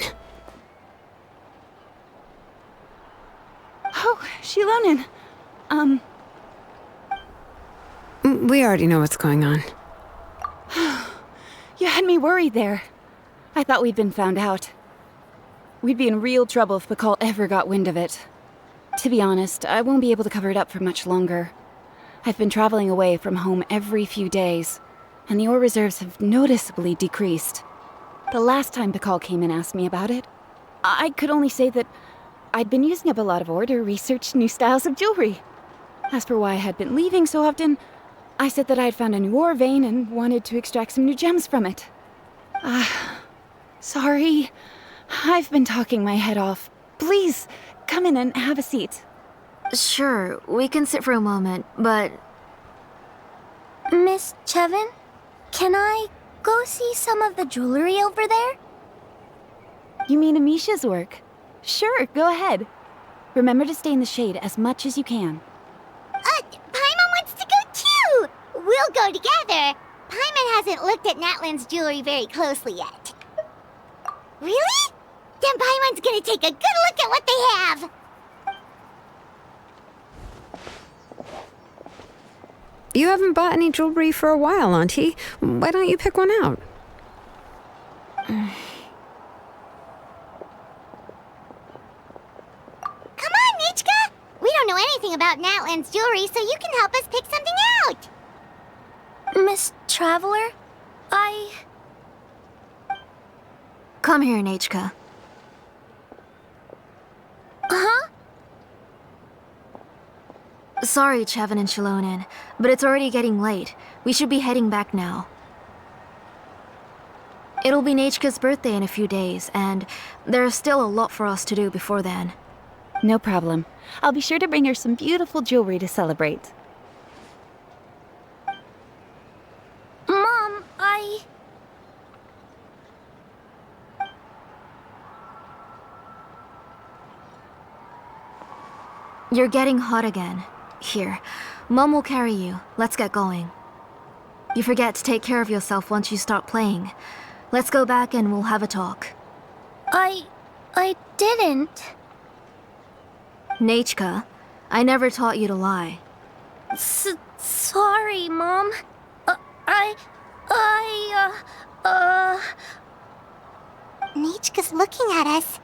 Oh, Shilonen. We already know what's going on. You had me worried there. I thought we'd been found out. We'd be in real trouble if Bakal ever got wind of it. To be honest, I won't be able to cover it up for much longer. I've been traveling away from home every few days, and the ore reserves have noticeably decreased. The last time Bakal came and asked me about it, I could only say that I'd been using up a lot of ore to research new styles of jewelry. As for why I had been leaving so often, I said that I had found a new ore vein and wanted to extract some new gems from it. Sorry. I've been talking my head off. Please, come in and have a seat. Sure, we can sit for a moment, but... Miss Chevin, can I go see some of the jewelry over there? You mean Amisha's work? Sure, go ahead. Remember to stay in the shade as much as you can. Paimon wants to go too! We'll go together. Paimon hasn't looked at Natlan's jewelry very closely yet. Really? Then Paimon's gonna take a good look at what they have! You haven't bought any jewelry for a while, Auntie. Why don't you pick one out? Come on, Nichka! We don't know anything about Natland's jewelry, so you can help us pick something out! Miss Traveler? Come here, Nachka. Huh? Sorry, Chevin and Shilonen, but it's already getting late. We should be heading back now. It'll be Nachka's birthday in a few days, and there's still a lot for us to do before then. No problem. I'll be sure to bring her some beautiful jewelry to celebrate. Mom, You're getting hot again. Here, Mom will carry you. Let's get going. You forget to take care of yourself once you start playing. Let's go back and we'll have a talk. I didn't. Nachka, I never taught you to lie. Sorry, Mom. Nichka's looking at us.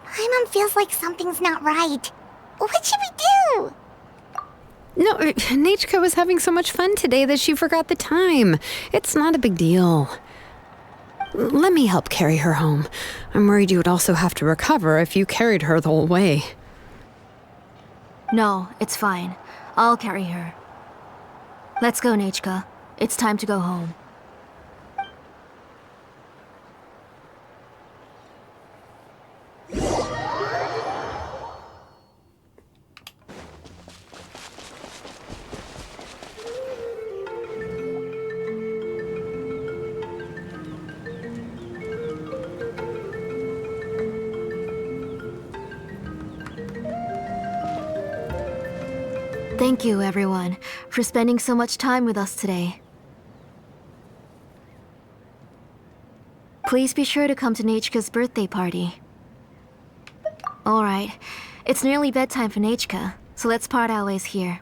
Paimon feels like something's not right. What should we do? No, Nachka was having so much fun today that she forgot the time. It's not a big deal. Let me help carry her home. I'm worried you would also have to recover if you carried her the whole way. No, it's fine. I'll carry her. Let's go, Nachka. It's time to go home. Thank you, everyone, for spending so much time with us today. Please be sure to come to Nachka's birthday party. Alright, it's nearly bedtime for Nachka, so let's part our ways here.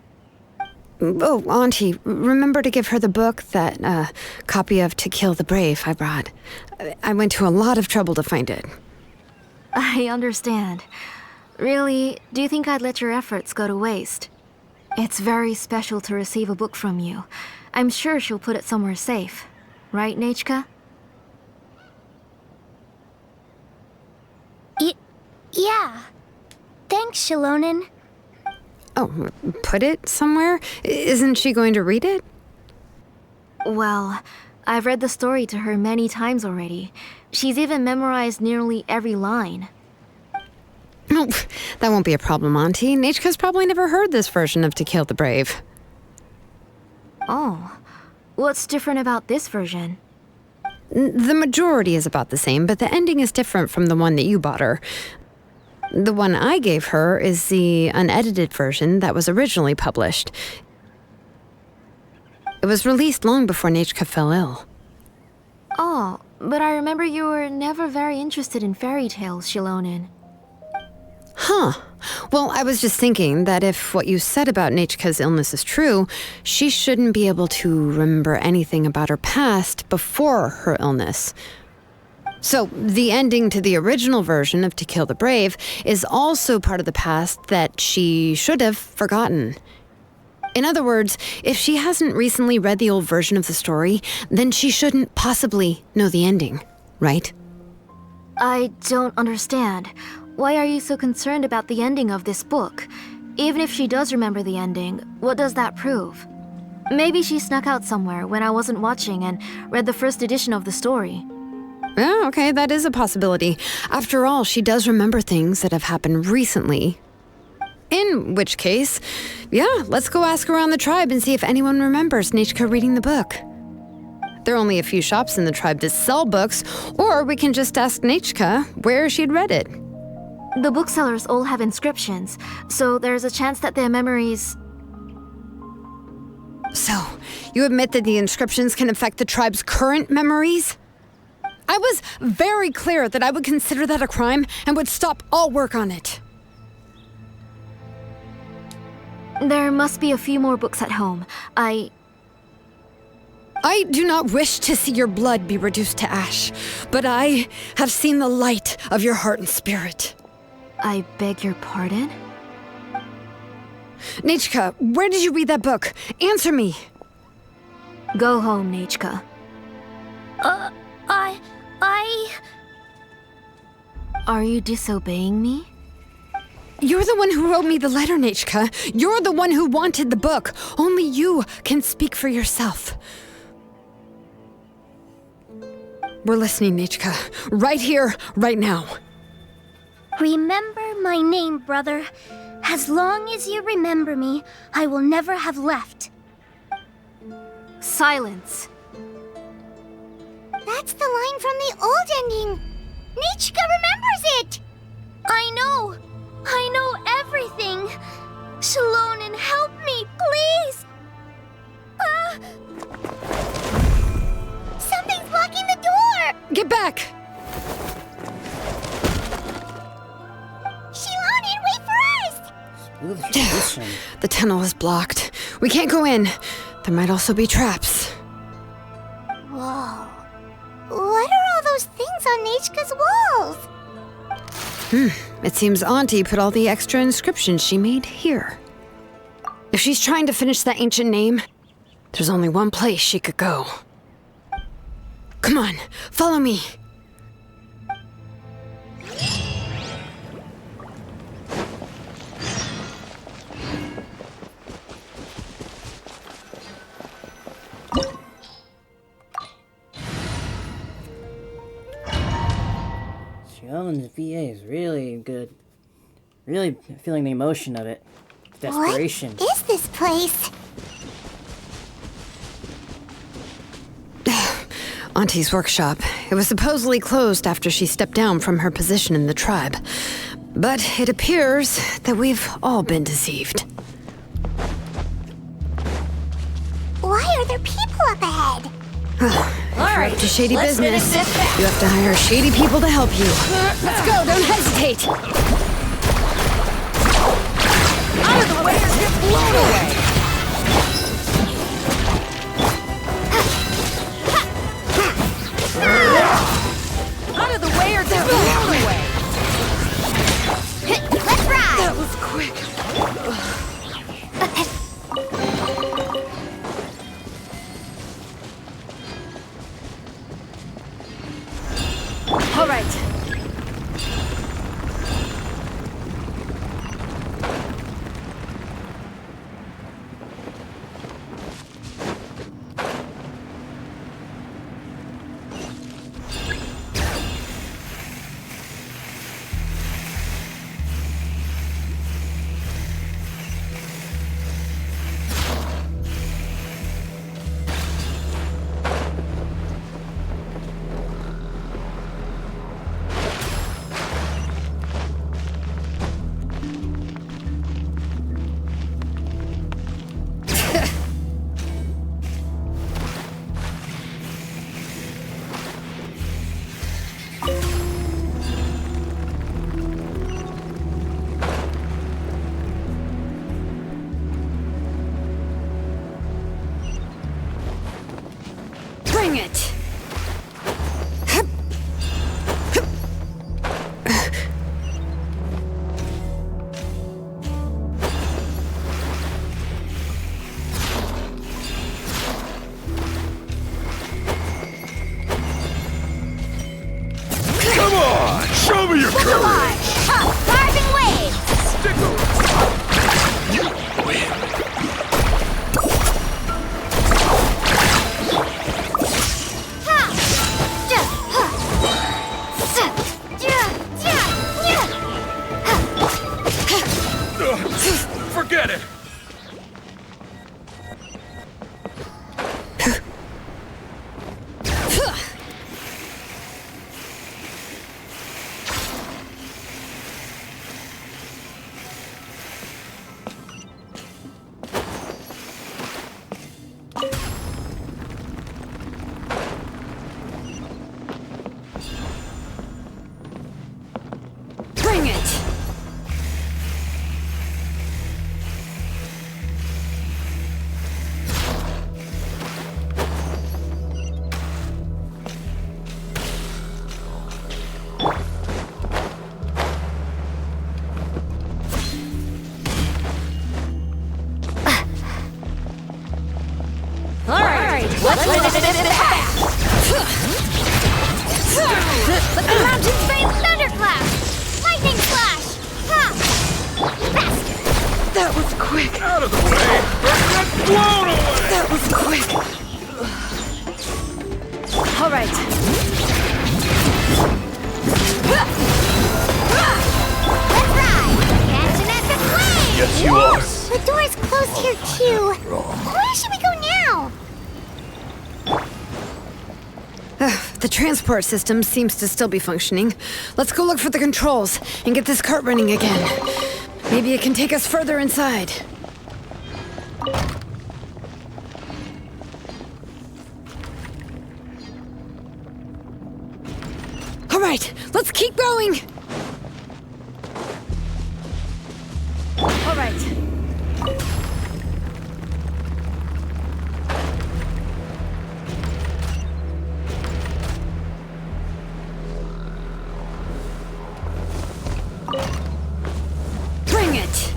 Oh, Auntie, remember to give her the book, that copy of To Kill the Brave I brought. I went to a lot of trouble to find it. I understand. Really, do you think I'd let your efforts go to waste? It's very special to receive a book from you. I'm sure she'll put it somewhere safe. Right, Nachka? Yeah. Thanks, Shilonen. Oh, put it somewhere? Isn't she going to read it? Well, I've read the story to her many times already. She's even memorized nearly every line. Oh, that won't be a problem, Auntie. Nachka's probably never heard this version of To Kill the Brave. Oh. What's different about this version? The majority is about the same, but the ending is different from the one that you bought her. The one I gave her is the unedited version that was originally published. It was released long before Nachka fell ill. Oh, but I remember you were never very interested in fairy tales, Shilonen. Huh. Well, I was just thinking that if what you said about Nachka's illness is true, she shouldn't be able to remember anything about her past before her illness. So, the ending to the original version of To Kill the Brave is also part of the past that she should have forgotten. In other words, if she hasn't recently read the old version of the story, then she shouldn't possibly know the ending, right? I don't understand. Why are you so concerned about the ending of this book? Even if she does remember the ending, what does that prove? Maybe she snuck out somewhere when I wasn't watching and read the first edition of the story. Yeah, okay, that is a possibility. After all, she does remember things that have happened recently. In which case, yeah, let's go ask around the tribe and see if anyone remembers Nachka reading the book. There are only a few shops in the tribe that sell books, or we can just ask Nachka where she'd read it. The booksellers all have inscriptions, so there's a chance that their memories... So, you admit that the inscriptions can affect the tribe's current memories? I was very clear that I would consider that a crime and would stop all work on it. There must be a few more books at home. I do not wish to see your blood be reduced to ash, but I have seen the light of your heart and spirit. I beg your pardon? Nechka, where did you read that book? Answer me. Go home, Nechka. Are you disobeying me? You're the one who wrote me the letter, Nechka. You're the one who wanted the book. Only you can speak for yourself. We're listening, Nechka. Right here, right now. Remember my name, brother. As long as you remember me, I will never have left. Silence. That's the line from the old ending. Nechka remembers it! I know everything. Shalonen, help me, please! Something's blocking the door! Get back! Shalonen, wait for us! The tunnel is blocked. We can't go in. There might also be traps. Whoa. What are all those things on Nechka's walls? It seems Auntie put all the extra inscriptions she made here. If she's trying to finish that ancient name, there's only one place she could go. Come on, follow me. Shalone's VA is really good. Really feeling the emotion of it. Desperation. What is this place? Auntie's workshop. It was supposedly closed after she stepped down from her position in the tribe. But it appears that we've all been deceived. Why are there people up ahead? Alright, to shady business. You have to hire shady people to help you. Let's go, don't hesitate! Out of the way or get blown away! Out of the way or get blown away! Let's ride! That was quick. All right. Bring it! Come on! Show me your courage! Carving waves! Stick You win. Alright, let's win this back! Let the mountains fade thunderclap! Lightning flash! Ha! Faster! That was quick. Out of the way! Get blown away! That was quick. Alright. Let's ride! Catching at the flame! Yes, you are. The door's closed here too. Where should we go now? The transport system seems to still be functioning. Let's go look for the controls and get this cart running again. Maybe it can take us further inside. All right, let's keep going. All right. Bring it!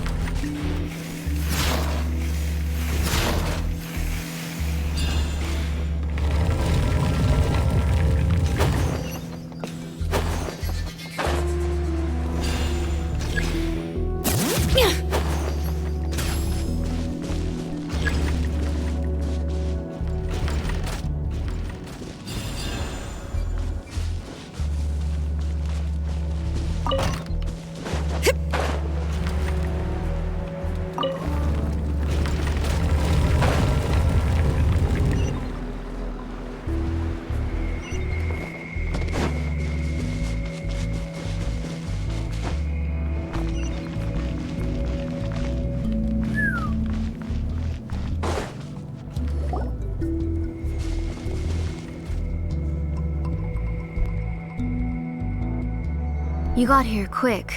You got here quick.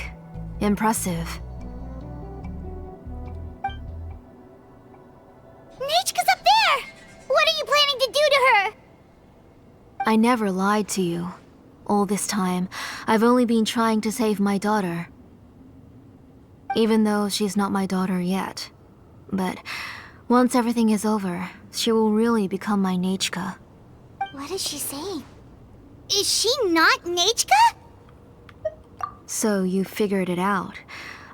Impressive. Nechka's up there! What are you planning to do to her? I never lied to you. All this time, I've only been trying to save my daughter. Even though she's not my daughter yet. But once everything is over, she will really become my Nechka. What is she saying? Is she not Nechka? So you figured it out.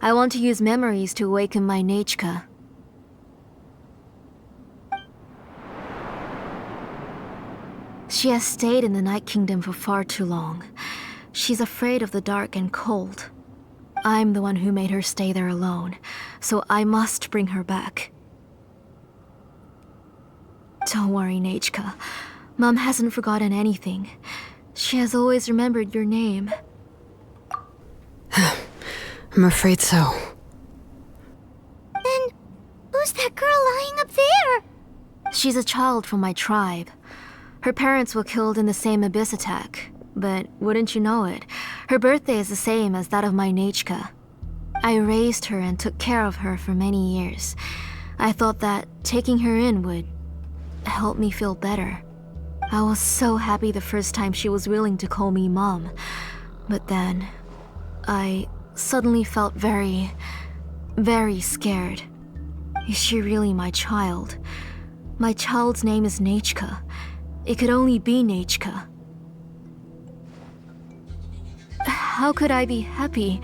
I want to use memories to awaken my Nechka. She has stayed in the Night Kingdom for far too long. She's afraid of the dark and cold. I'm the one who made her stay there alone, so I must bring her back. Don't worry, Nechka. Mom hasn't forgotten anything. She has always remembered your name. I'm afraid so. Then, who's that girl lying up there? She's a child from my tribe. Her parents were killed in the same abyss attack. But wouldn't you know it, her birthday is the same as that of my Nechka. I raised her and took care of her for many years. I thought that taking her in would help me feel better. I was so happy the first time she was willing to call me Mom. But then, I suddenly felt very, very scared. Is she really my child? My child's name is Nechka. It could only be Nechka. How could I be happy?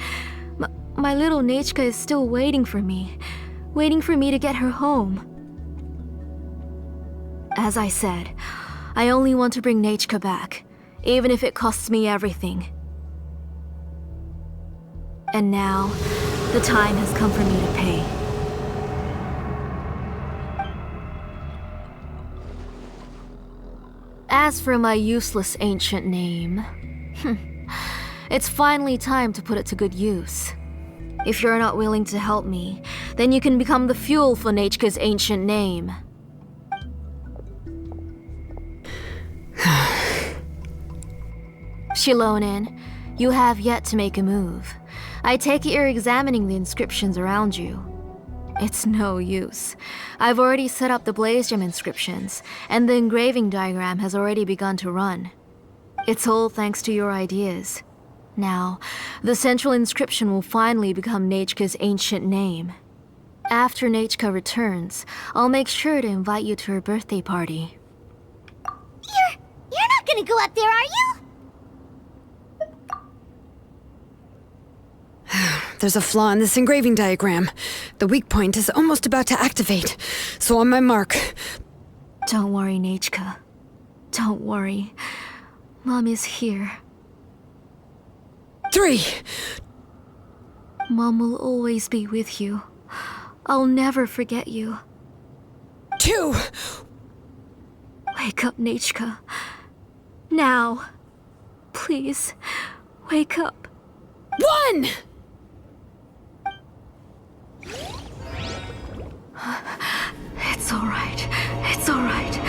My little Nechka is still waiting for me to get her home. As I said, I only want to bring Nechka back, even if it costs me everything. And now, the time has come for me to pay. As for my useless ancient name, it's finally time to put it to good use. If you're not willing to help me, then you can become the fuel for Nechka's ancient name. Shilonin, you have yet to make a move. I take it you're examining the inscriptions around you. It's no use. I've already set up the Blaze Gem inscriptions, and the engraving diagram has already begun to run. It's all thanks to your ideas. Now, the central inscription will finally become Nechka's ancient name. After Nachka returns, I'll make sure to invite you to her birthday party. You're not gonna go up there, are you? There's a flaw in this engraving diagram. The weak point is almost about to activate. So on my mark. Don't worry, Nachka. Don't worry. Mom is here. 3. Mom will always be with you. I'll never forget you. 2. Wake up, Nachka. Now. Please, wake up. 1! It's alright. It's alright.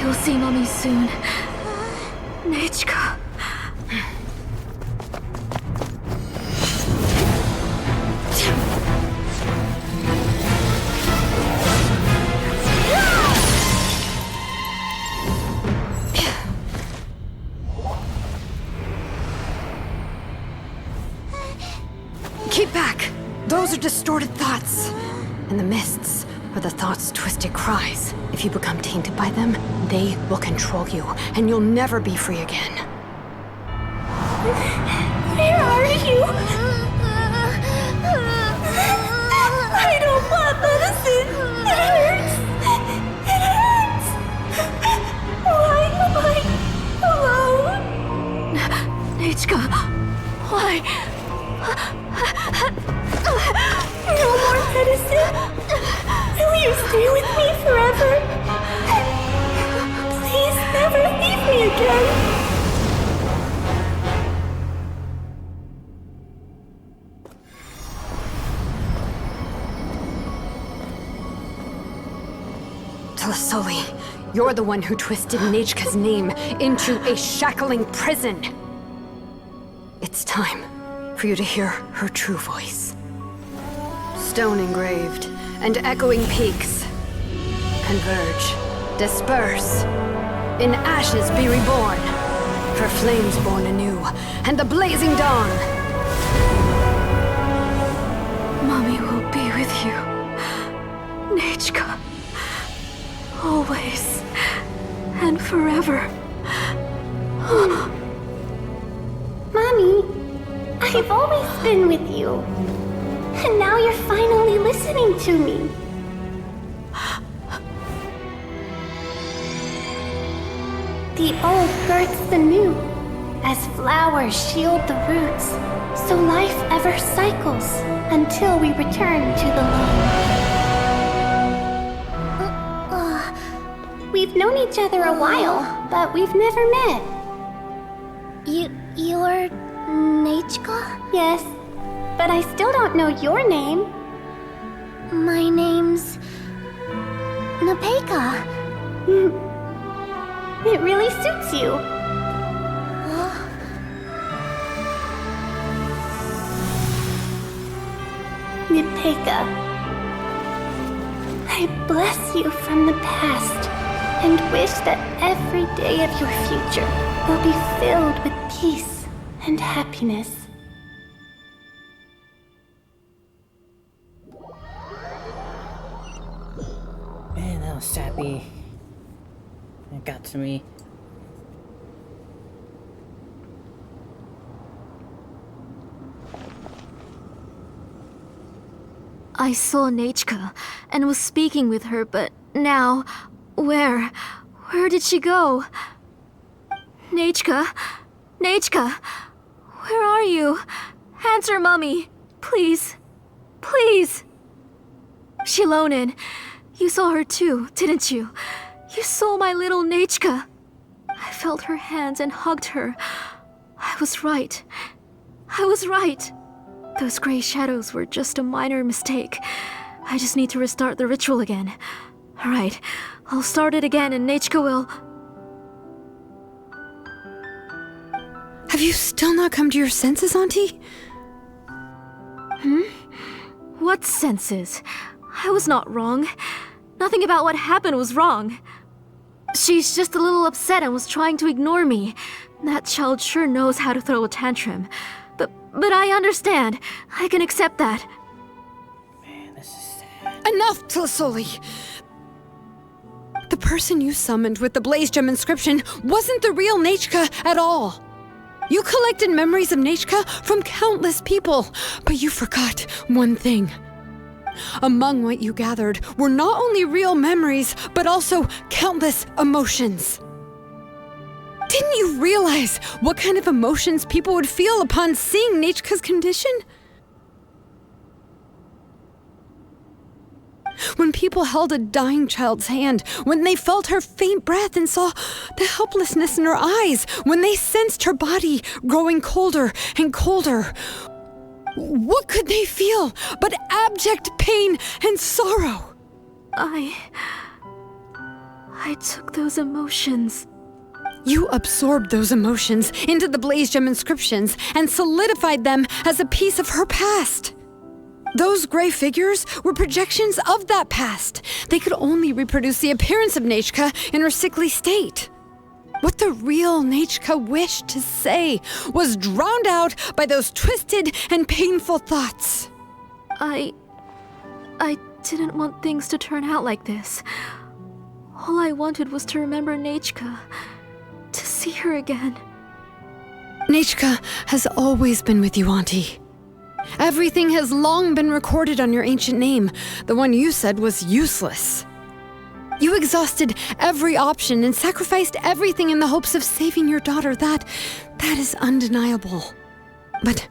You'll see Mommy soon. Nachka. Keep back! Those are distorted thoughts. And the mists are the thoughts' twisted cries. If you become tainted by them, they will control you, and you'll never be free again. Where are you? I don't want medicine. It hurts. It hurts. Why am I alone? Nachka, why? No more medicine. Will you stay with me forever? Please never leave me again. Telasoli, you're the one who twisted Nachka's name into a shackling prison. It's time for you to hear her true voice. Stone engraved and echoing peaks converge, disperse, in ashes be reborn, for flames born anew, and the blazing dawn. Mommy will be with you. Nachka. Always. And forever. Mommy, I've always been with you. And now you're finally listening to me. The old births the new, as flowers shield the roots, so life ever cycles until we return to the loam. We've known each other a while, but we've never met. You're Nachka? Yes, but I still don't know your name. My name's Napeka. It really suits you. Napeka, I bless you from the past and wish that every day of your future will be filled with peace and happiness. Man, that was sappy. It got to me. I saw Nachka and was speaking with her, but now, where did she go? Nachka? Nachka? Where are you? Answer Mommy, please. Please. Shilonen, you saw her too, didn't you? You saw my little Nachka. I felt her hands and hugged her. I was right. I was right. Those gray shadows were just a minor mistake. I just need to restart the ritual again. Alright, I'll start it again and Nachka will... Have you still not come to your senses, Auntie? What senses? I was not wrong. Nothing about what happened was wrong. She's just a little upset and was trying to ignore me. That child sure knows how to throw a tantrum. But I understand. I can accept that. Man, this is sad. Enough, Tlasoli! The person you summoned with the Blaze Gem inscription wasn't the real Nechka at all. You collected memories of Nechka from countless people, but you forgot one thing. Among what you gathered were not only real memories, but also countless emotions. Didn't you realize what kind of emotions people would feel upon seeing Nechka's condition? When people held a dying child's hand, when they felt her faint breath and saw the helplessness in her eyes, when they sensed her body growing colder and colder, what could they feel but abject pain and sorrow? I took those emotions. You absorbed those emotions into the Blaze Gem inscriptions and solidified them as a piece of her past. Those gray figures were projections of that past. They could only reproduce the appearance of Nechka in her sickly state. What the real Nechka wished to say was drowned out by those twisted and painful thoughts. I didn't want things to turn out like this. All I wanted was to remember Nechka, to see her again. Nechka has always been with you, Auntie. Everything has long been recorded on your ancient name, the one you said was useless. You exhausted every option and sacrificed everything in the hopes of saving your daughter. That is undeniable. But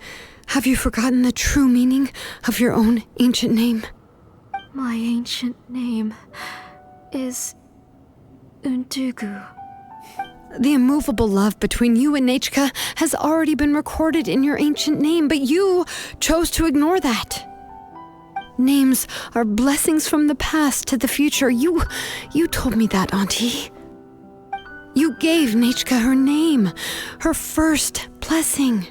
have you forgotten the true meaning of your own ancient name? My ancient name is Undugu. The immovable love between you and Nechka has already been recorded in your ancient name, but you chose to ignore that. Names are blessings from the past to the future. You told me that, Auntie. You gave Nechka her name, her first blessing.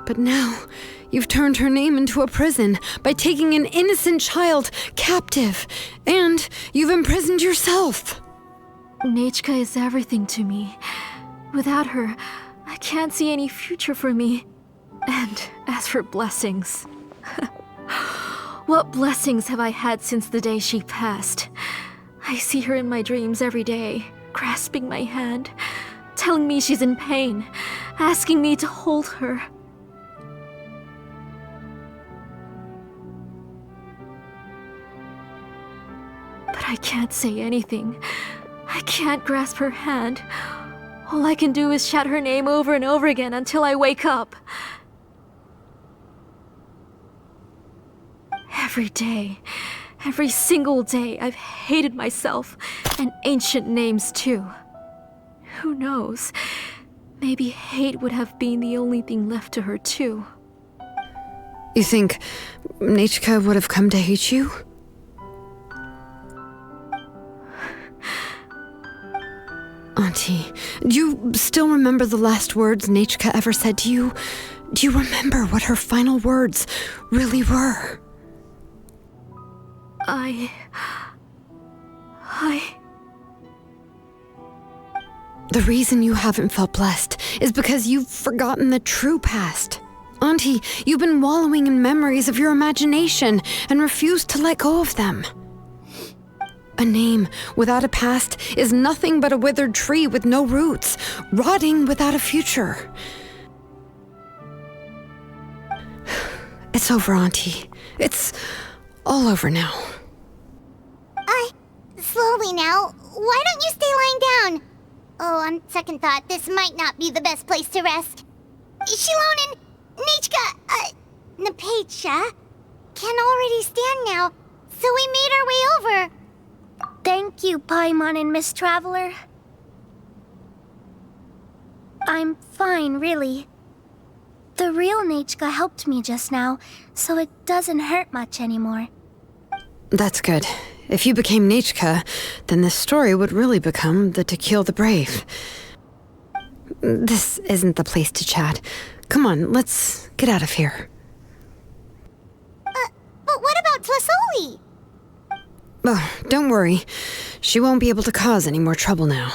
But now, you've turned her name into a prison by taking an innocent child captive, and you've imprisoned yourself. Nechka is everything to me. Without her, I can't see any future for me. And as for blessings... What blessings have I had since the day she passed? I see her in my dreams every day, grasping my hand, telling me she's in pain, asking me to hold her. But I can't say anything. I can't grasp her hand. All I can do is shout her name over and over again until I wake up. Every day, every single day, I've hated myself, and ancient names too. Who knows? Maybe hate would have been the only thing left to her too. You think Nechka would have come to hate you? Auntie, do you still remember the last words Nechka ever said to you? Do you remember what her final words really were? The reason you haven't felt blessed is because you've forgotten the true past. Auntie, you've been wallowing in memories of your imagination and refused to let go of them. A name without a past is nothing but a withered tree with no roots, rotting without a future. It's over, Auntie. It's all over now. Slowly now. Why don't you stay lying down? Oh, on second thought, this might not be the best place to rest. Shilon and Nechka, Napecha can already stand now, so we made our way over. Thank you, Paimon and Miss Traveler. I'm fine, really. The real Nechka helped me just now, so it doesn't hurt much anymore. That's good. If you became Nechka, then this story would really become the To Kill the Brave. This isn't the place to chat. Come on, let's get out of here. But what about Tlasoli? Oh, don't worry. She won't be able to cause any more trouble now.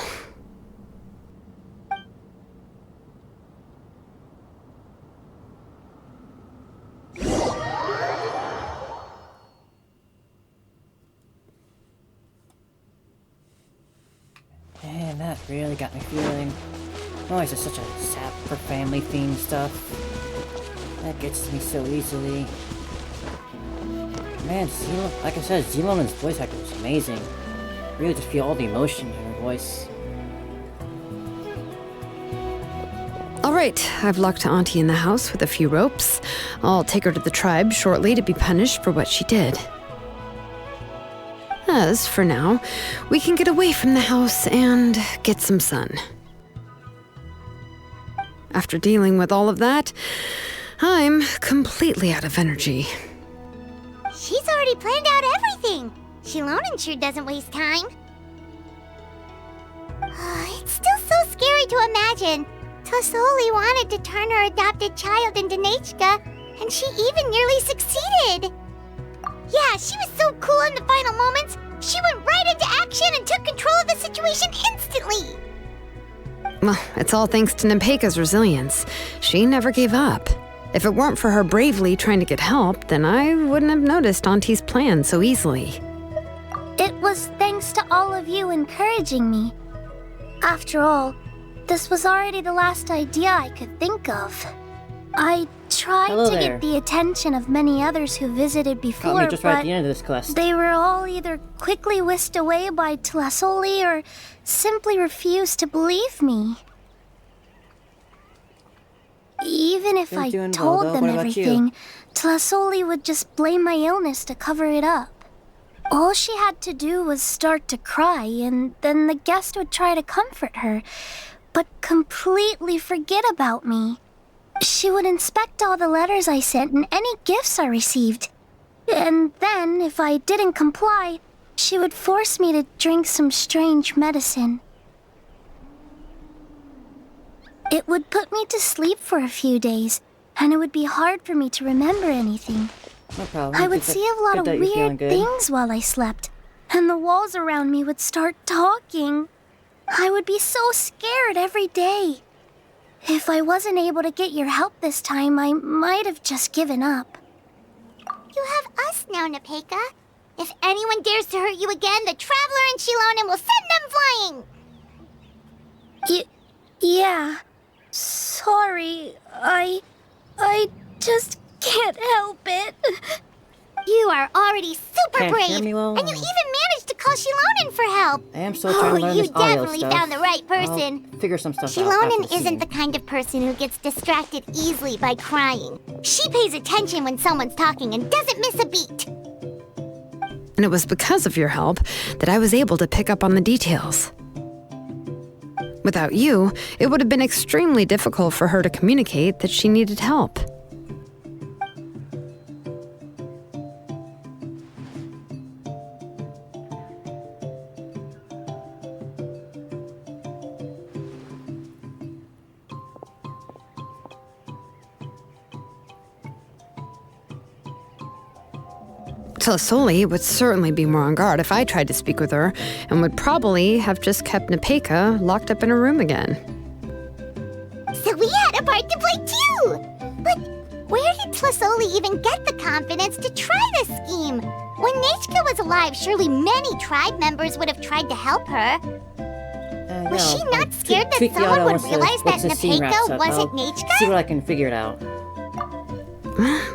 Man, that really got me feeling. Always is such a sap for family-themed stuff. That gets to me so easily. Man, like I said, Zeloman's voice actor was amazing. Really just feel all the emotion in her voice. Alright, I've locked Auntie in the house with a few ropes. I'll take her to the tribe shortly to be punished for what she did. As for now, we can get away from the house and get some sun. After dealing with all of that, I'm completely out of energy. She's already planned out everything. Shilonen sure doesn't waste time. It's still so scary to imagine. Tosoli wanted to turn her adopted child into Nechka, and she even nearly succeeded. Yeah, she was so cool in the final moments. She went right into action and took control of the situation instantly. Well, it's all thanks to Nepeka's resilience. She never gave up. If it weren't for her bravely trying to get help, then I wouldn't have noticed Auntie's plan so easily. It was thanks to all of you encouraging me. After all, this was already the last idea I could think of. I tried to get the attention of many others who visited before, me just right at the end of this quest. They were all either quickly whisked away by Tlasoli or simply refused to believe me. Even if I told them everything, Tlasoli would just blame my illness to cover it up. All she had to do was start to cry, and then the guest would try to comfort her, but completely forget about me. She would inspect all the letters I sent and any gifts I received. And then, if I didn't comply, she would force me to drink some strange medicine. It would put me to sleep for a few days, and it would be hard for me to remember anything. No problem. I would see a lot of weird things while I slept, and the walls around me would start talking. I would be so scared every day. If I wasn't able to get your help this time, I might have just given up. You have us now, Nepeka. If anyone dares to hurt you again, the Traveler and Shilonen will send them flying! Yeah. Sorry, I just can't help it. You are already super brave, and you even managed to call Shilonen for help. I am still trying to learn this audio You definitely found the right person. I'll figure some stuff out. Shilonen isn't the kind of person who gets distracted easily by crying. She pays attention when someone's talking and doesn't miss a beat. And it was because of your help that I was able to pick up on the details. Without you, it would have been extremely difficult for her to communicate that she needed help. Tlasoli would certainly be more on guard if I tried to speak with her, and would probably have just kept Nepeka locked up in her room again. So we had a part to play too! But where did Tlasoli even get the confidence to try this scheme? When Nechka was alive, surely many tribe members would have tried to help her. Was she not scared that someone would realize that Nepeka wasn't Nechka? See what I can figure it out.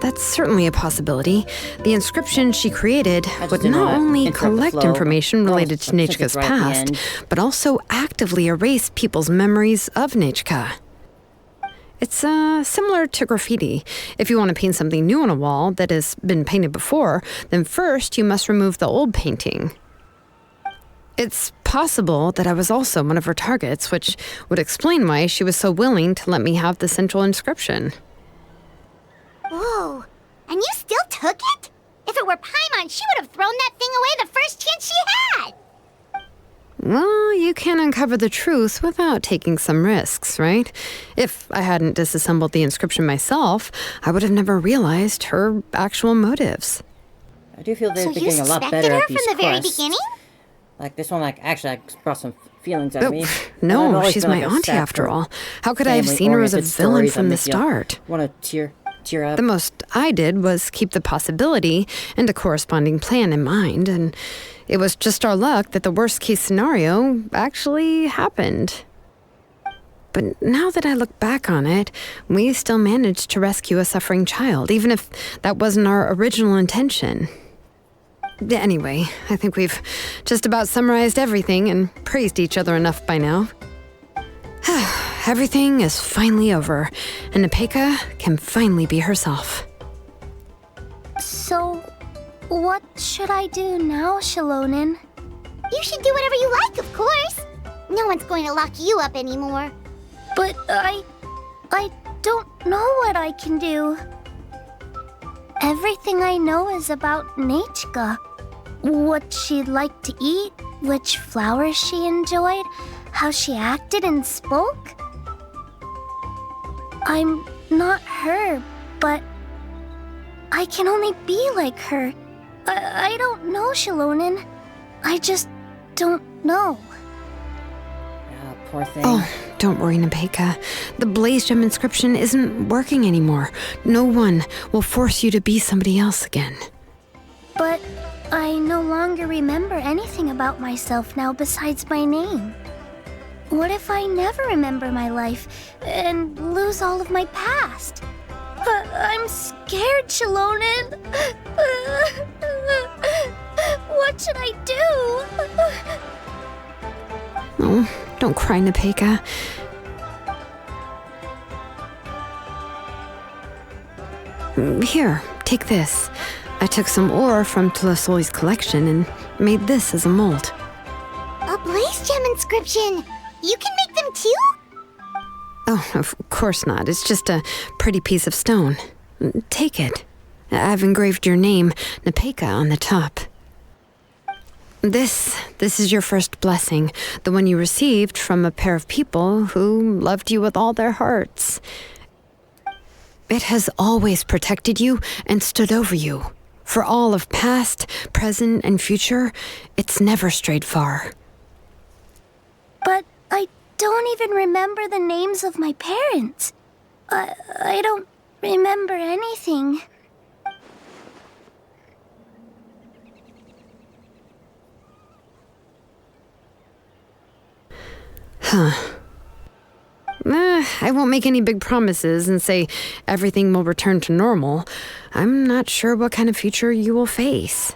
That's certainly a possibility. The inscription she created would not only collect information related to Nechka's past, but also actively erase people's memories of Nechka. It's similar to graffiti. If you want to paint something new on a wall that has been painted before, then first you must remove the old painting. It's possible that I was also one of her targets, which would explain why she was so willing to let me have the central inscription. Whoa, and you still took it? If it were Paimon, she would have thrown that thing away the first chance she had! Well, you can't uncover the truth without taking some risks, right? If I hadn't disassembled the inscription myself, I would have never realized her actual motives. I do feel they're getting a lot better at these quests. So you suspected her from the very beginning? Like, this one, actually brought some feelings out of me. No, she's my auntie after all. How could I have seen her as a villain from the start? Want to Tear up. The most I did was keep the possibility and a corresponding plan in mind, and it was just our luck that the worst case scenario actually happened. But now that I look back on it, we still managed to rescue a suffering child, even if that wasn't our original intention. Anyway, I think we've just about summarized everything and praised each other enough by now. Everything is finally over, and Nepeka can finally be herself. So, what should I do now, Shalonin? You should do whatever you like, of course. No one's going to lock you up anymore. But I don't know what I can do. Everything I know is about Nechka. What she'd like to eat, which flowers she enjoyed, how she acted and spoke. I'm not her, but I can only be like her. I don't know, Shalonin. I just don't know. Poor thing. Oh, don't worry, Nepeka. The Blaze Gem inscription isn't working anymore. No one will force you to be somebody else again. But I no longer remember anything about myself now besides my name. What if I never remember my life and lose all of my past? I'm scared, Shalonin. What should I do? Oh, don't cry, Nepeka. Here, take this. I took some ore from Tulasoi's collection and made this as a mold. A Blaze Gem inscription! You can make them too? Oh, of course not. It's just a pretty piece of stone. Take it. I've engraved your name, Nepeka, on the top. This is your first blessing, the one you received from a pair of people who loved you with all their hearts. It has always protected you and stood over you. For all of past, present, and future, it's never strayed far. But I don't even remember the names of my parents. I don't remember anything. Huh. I won't make any big promises and say everything will return to normal. I'm not sure what kind of future you will face.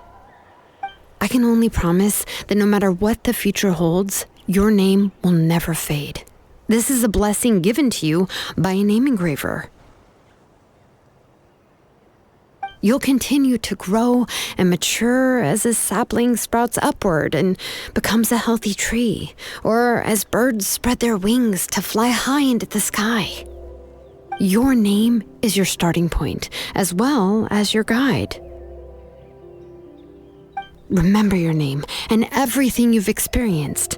I can only promise that no matter what the future holds, your name will never fade. This is a blessing given to you by a name engraver. You'll continue to grow and mature as a sapling sprouts upward and becomes a healthy tree, or as birds spread their wings to fly high into the sky. Your name is your starting point, as well as your guide. Remember your name and everything you've experienced,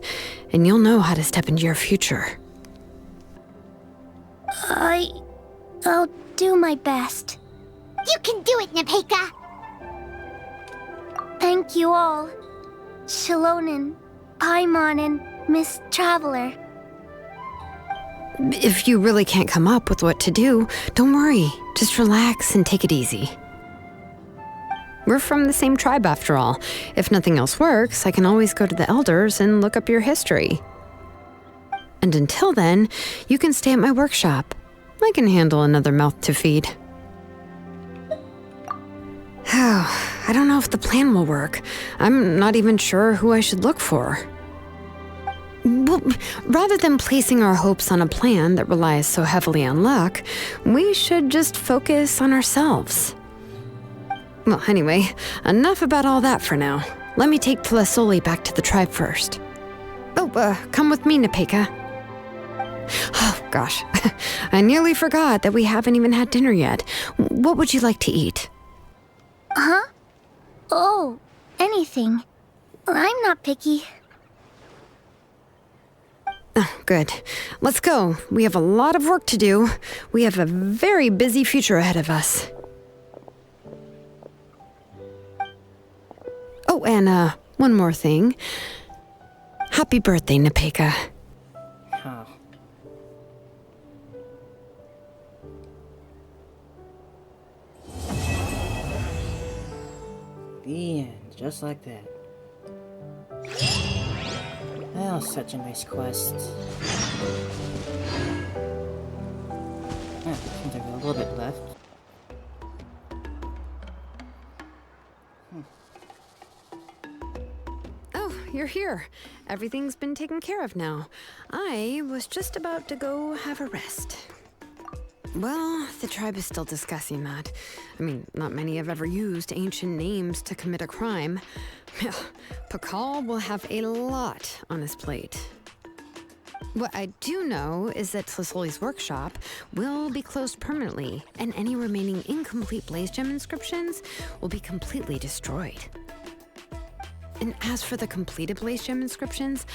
and you'll know how to step into your future. I'll do my best. You can do it, Nepeka! Thank you all. Shalonin, Paimon, and Miss Traveler. If you really can't come up with what to do, don't worry. Just relax and take it easy. We're from the same tribe after all. If nothing else works, I can always go to the elders and look up your history. And until then, you can stay at my workshop. I can handle another mouth to feed. I don't know if the plan will work. I'm not even sure who I should look for. Well, rather than placing our hopes on a plan that relies so heavily on luck, we should just focus on ourselves. Well, anyway, enough about all that for now. Let me take Tlasoli back to the tribe first. Oh, come with me, Nepeka. Oh, gosh. I nearly forgot that we haven't even had dinner yet. What would you like to eat? Huh? Oh, anything. I'm not picky. Oh, good. Let's go. We have a lot of work to do. We have a very busy future ahead of us. Oh, and one more thing. Happy birthday, Nepeka. Oh. just like that. Oh, such a nice quest. Seems like a little bit left. Oh, you're here. Everything's been taken care of now. I was just about to go have a rest. Well, the tribe is still discussing that. I mean, not many have ever used ancient names to commit a crime. Pakal will have a lot on his plate. What I do know is that Tlisoli's workshop will be closed permanently, and any remaining incomplete Blaze Gem inscriptions will be completely destroyed. And as for the completed Blaze Gem inscriptions,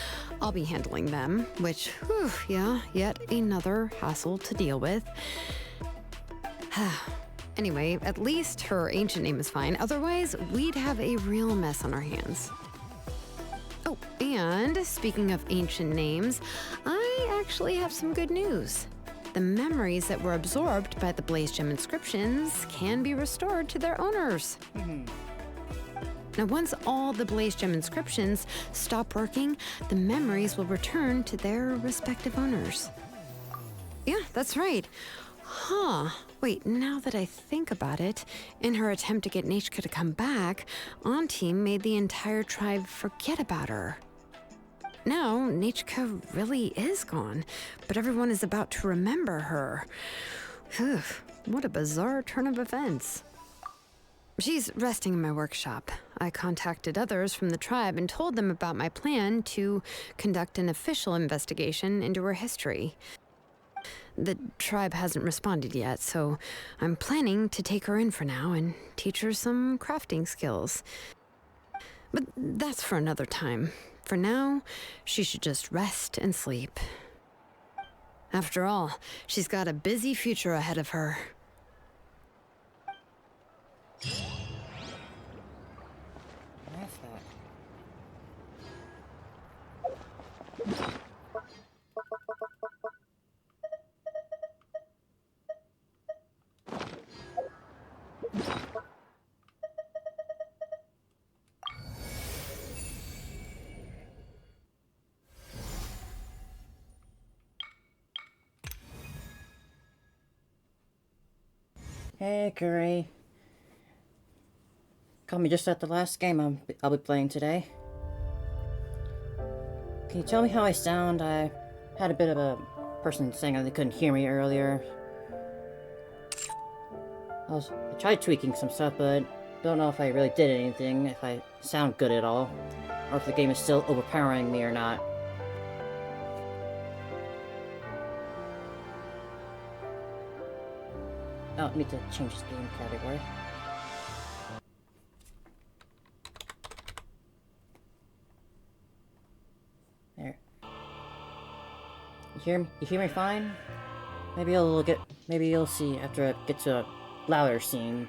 I'll be handling them, which, whew, yeah, yet another hassle to deal with. Anyway, at least her ancient name is fine. Otherwise, we'd have a real mess on our hands. Oh, and speaking of ancient names, I actually have some good news. The memories that were absorbed by the Blaze Gem inscriptions can be restored to their owners. Now, once all the Blaze Gem inscriptions stop working, the memories will return to their respective owners. Yeah, that's right. Huh. Wait, now that I think about it, in her attempt to get Nechka to come back, Auntie made the entire tribe forget about her. Now, Nechka really is gone, but everyone is about to remember her. Phew, what a bizarre turn of events. She's resting in my workshop. I contacted others from the tribe and told them about my plan to conduct an official investigation into her history. The tribe hasn't responded yet, so I'm planning to take her in for now and teach her some crafting skills. But that's for another time. For now, she should just rest and sleep. After all, she's got a busy future ahead of her. That's that. Hey, Curry. Caught me just at the last game I'll be playing today. Can you tell me how I sound? I had a bit of a person saying that they couldn't hear me earlier. I tried tweaking some stuff, but don't know if I really did anything, if I sound good at all, or if the game is still overpowering me or not. Oh, I need to change this game category. There. You hear me fine? Maybe you'll see after it gets to a louder scene.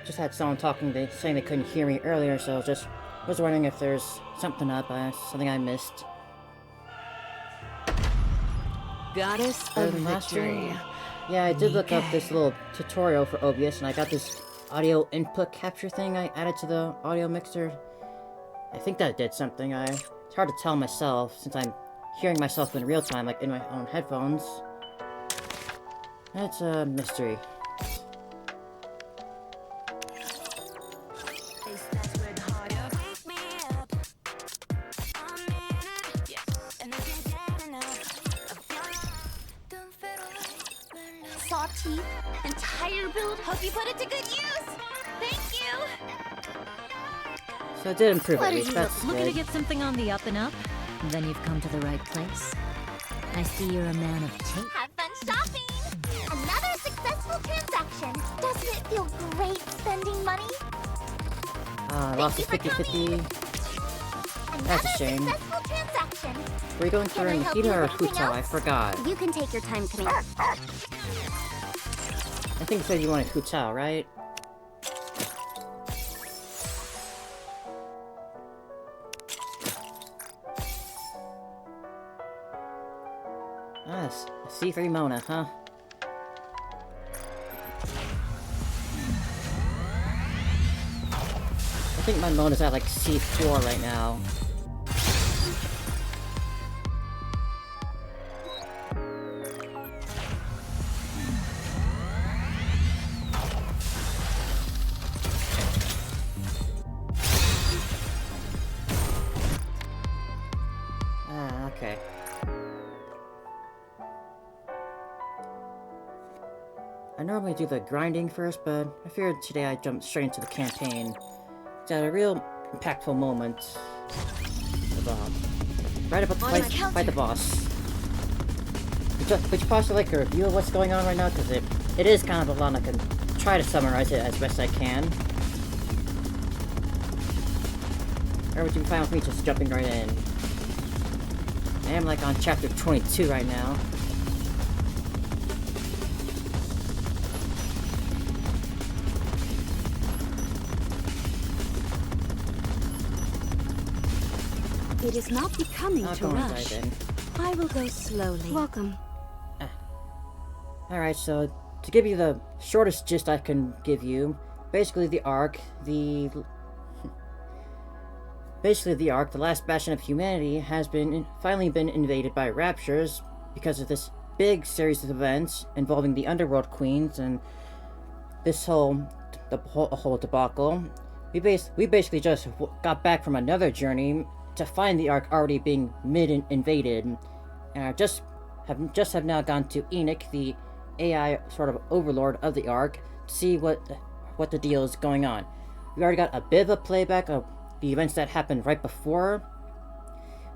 Just had someone saying they couldn't hear me earlier, so just was wondering if there's something up, something I missed. Goddess of Victory. Yeah, I did look up this little tutorial for OBS, and I got this audio input capture thing I added to the audio mixer. I think that did something. It's hard to tell myself, since I'm hearing myself in real time, like in my own headphones. That's a mystery. Saw teeth, entire build. Hope you put it to good use. Thank you. So it did improve What at are least. you That's looking to good. get something on the up and up? Then you've come to the right place. I see you're a man of taste. Have fun shopping. Another successful transaction. Doesn't it feel great spending money? I lost a 50-50. That's a shame. Successful transaction. Were you going for Can I help you Nikita or with anything Hutao? I else? forgot. You can take your time coming. I think you said you wanted Hutao, right? Ah, C3 Mona, huh? think my mode is at like C4 right now. Okay. I normally do the grinding first, but I figured today I'd jump straight into the campaign. It's at a real impactful moment. Right about to fight the boss. Would you possibly like a review of what's going on right now? Because it is kind of a lot, and I can try to summarize it as best I can. Or would you be fine with me just jumping right in? I am like on chapter 22 right now. It is not becoming to rush. I will go slowly. Welcome. Alright, so to give you the shortest gist I can give you, basically the Ark, the last bastion of humanity, has finally been invaded by raptures because of this big series of events involving the underworld queens and this whole debacle. We basically just got back from another journey to find the Ark already being invaded, and I just have now gone to Enoch, the AI sort of overlord of the Ark, to see what the deal is going on. We already got a bit of a playback of the events that happened right before.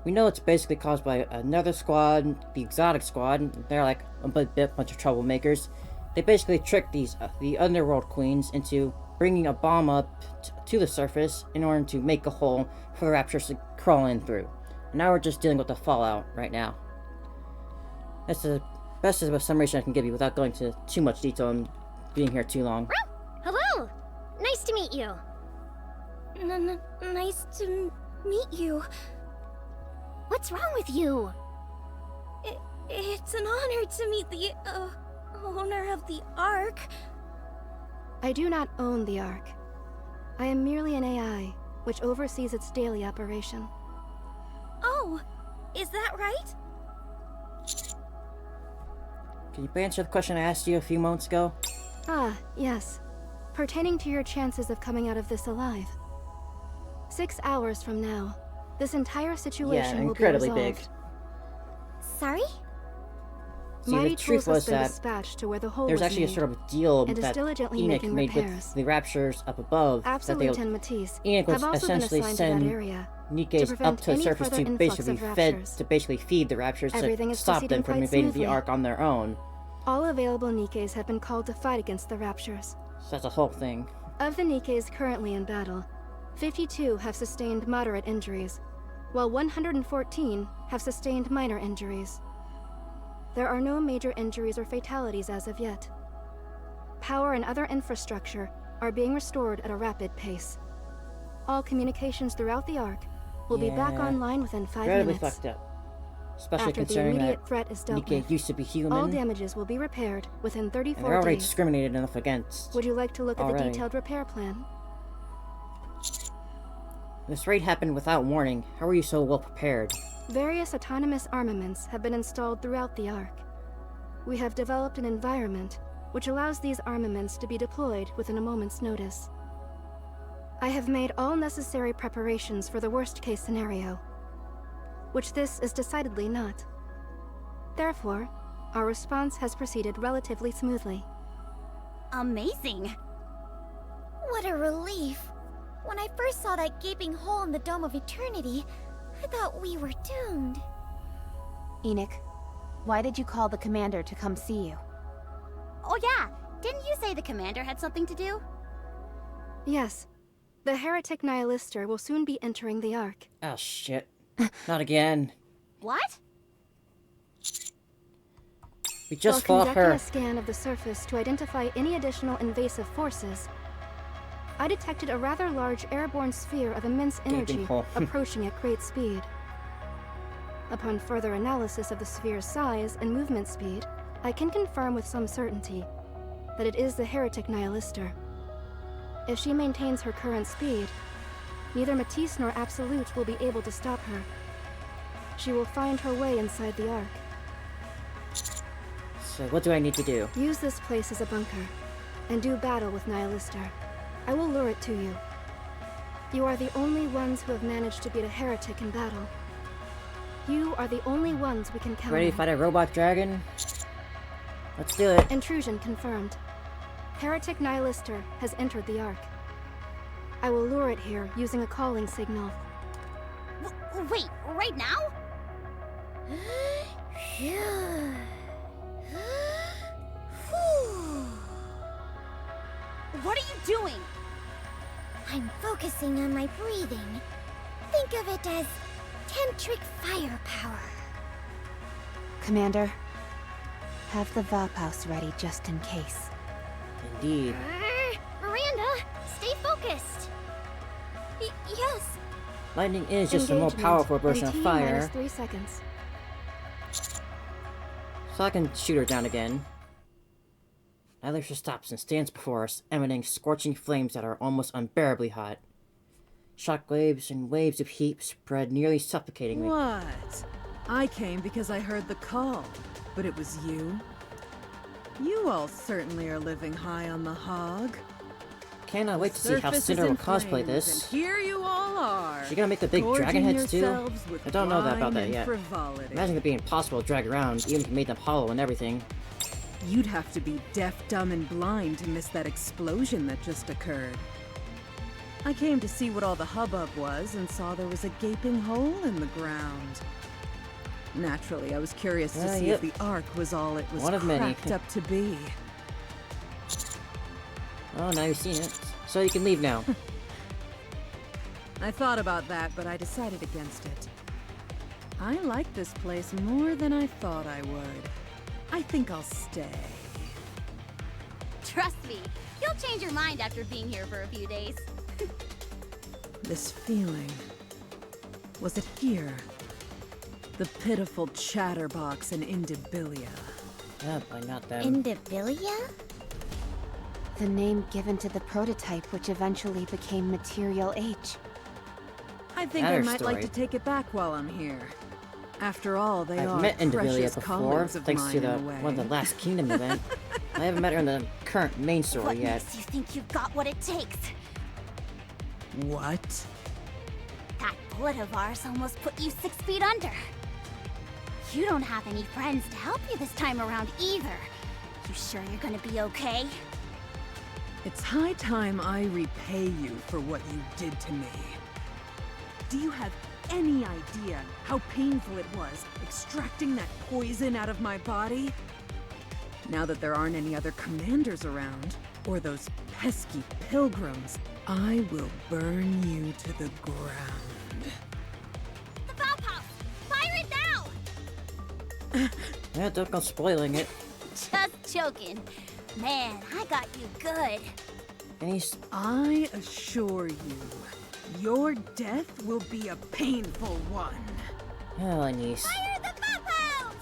We know it's basically caused by another squad, the Exotic Squad. They're like a bunch of troublemakers. They basically tricked the underworld queens into bringing a bomb up to the surface in order to make a hole for the raptors to crawl in through. And now we're just dealing with the fallout right now. That's the best of a summation I can give you without going into too much detail and being here too long. Hello! Nice to meet you. Nice to meet you. What's wrong with you? It's an honor to meet the owner of the Ark. I do not own the Ark. I am merely an AI, which oversees its daily operation. Oh, is that right? Can you answer the question I asked you a few moments ago? Ah, yes. Pertaining to your chances of coming out of this alive. 6 hours from now, this entire situation will be resolved. Yeah, incredibly big. Sorry? See, the truth was that there's actually a sort of deal that Enoch made with the raptures up above. Absolute Lieutenant Matisse Enoch was essentially send Nikes up to the surface to basically feed the raptures to stop them from invading the Ark on their own. All available Nikes have been called to fight against the raptures. So that's a whole thing. Of the Nikes currently in battle, 52 have sustained moderate injuries, while 114 have sustained minor injuries. There are no major injuries or fatalities as of yet. Power and other infrastructure are being restored at a rapid pace. All communications throughout the Ark will be back online within 5 minutes. Fucked up. Especially After the considering immediate that threat is dealt Nike with, used to be human. all damages will be repaired within 34 and they're already days. discriminated enough against. Would you like to look at the detailed repair plan? This raid happened without warning. How are you so well prepared? Various autonomous armaments have been installed throughout the Ark. We have developed an environment which allows these armaments to be deployed within a moment's notice. I have made all necessary preparations for the worst-case scenario, which this is decidedly not. Therefore, our response has proceeded relatively smoothly. Amazing! What a relief! When I first saw that gaping hole in the Dome of Eternity, I thought we were doomed. Enoch, why did you call the commander to come see you? Oh yeah, didn't you say the commander had something to do? Yes. The heretic Nihilister will soon be entering the Ark. Oh shit. Not again. What? We just While fought conducting her. a scan of the surface to identify any additional invasive forces, I detected a rather large airborne sphere of immense energy approaching at great speed. Upon further analysis of the sphere's size and movement speed, I can confirm with some certainty that it is the heretic Nihilister. If she maintains her current speed, Neither Matisse nor Absolute will be able to stop her. She will find her way inside the Ark. So what do I need to do? Use this place as a bunker, and do battle with Nihilister. I will lure it to you. You are the only ones who have managed to beat a heretic in battle. You are the only ones we can count Ready to fight a robot dragon? Let's do it. Intrusion confirmed. Heretic Nihilister has entered the Ark. I will lure it here using a calling signal. Wait, right now? What are you doing? I'm focusing on my breathing. Think of it as tantric firepower. Commander, have the Vaphaus ready just in case. Indeed. Miranda, stay focused. Yes. Lightning is just a more powerful version of fire. -3 seconds. So I can shoot her down again. Nihilister stops and stands before us, emanating scorching flames that are almost unbearably hot. Shockwaves and waves of heat spread, nearly suffocating me. What? I came because I heard the call, but it was you? You all certainly are living high on the hog. Cannot wait to see how Cinder will cosplay this. And here you all are. She gonna make the big dragon heads too? I don't know about that yet. Frivolity. Imagine it being impossible to drag around, even if you made them hollow and everything. You'd have to be deaf, dumb, and blind to miss that explosion that just occurred. I came to see what all the hubbub was and saw there was a gaping hole in the ground. Naturally, I was curious to see if the Ark was all it was cracked up to be. Oh, now you've seen it. So you can leave now. I thought about that, but I decided against it. I like this place more than I thought I would. I think I'll stay. Trust me, you'll change your mind after being here for a few days. This feeling... was it here? The pitiful chatterbox in Indibilia. Yeah, but not them. Indibilia? The name given to the prototype which eventually became Material H. I think I might like to take it back while I'm here. After all, they are met Indibilia precious before, colleagues of thanks to mine one of the last Kingdom event. I haven't met her in the current main story What yet. makes you think you've got what it takes? What? That bullet of ours almost put you 6 feet under. You don't have any friends to help you this time around either. You sure you're gonna be okay? It's high time I repay you for what you did to me. Do you have any idea how painful it was extracting that poison out of my body? Now that there aren't any other commanders around, or those pesky pilgrims, I will burn you to the ground. The Vaphaus! Fire it now! Yeah, don't go spoiling it. Just joking. Man, I got you good. I assure you, your death will be a painful one. Oh, Anise. Fire the Vaphaus!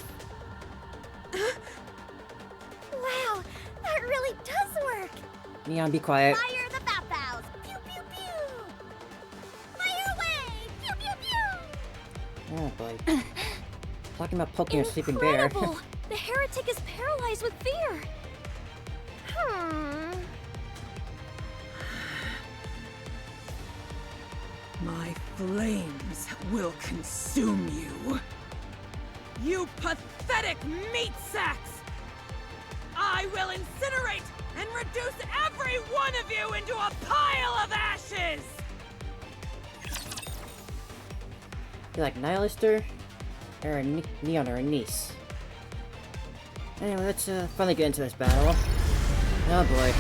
Wow, that really does work. Neon, be quiet. Fire the Vaphaus! Pew pew pew! Fire away! Pew pew pew! Oh boy. Talking about poking a sleeping bear. Incredible! The heretic is paralyzed with fear. My flames will consume you. You pathetic meat sacks! I will incinerate and reduce every one of you into a pile of ashes! You like Nihilister? Or Neon or Anise? Anyway, let's finally get into this battle. Oh boy.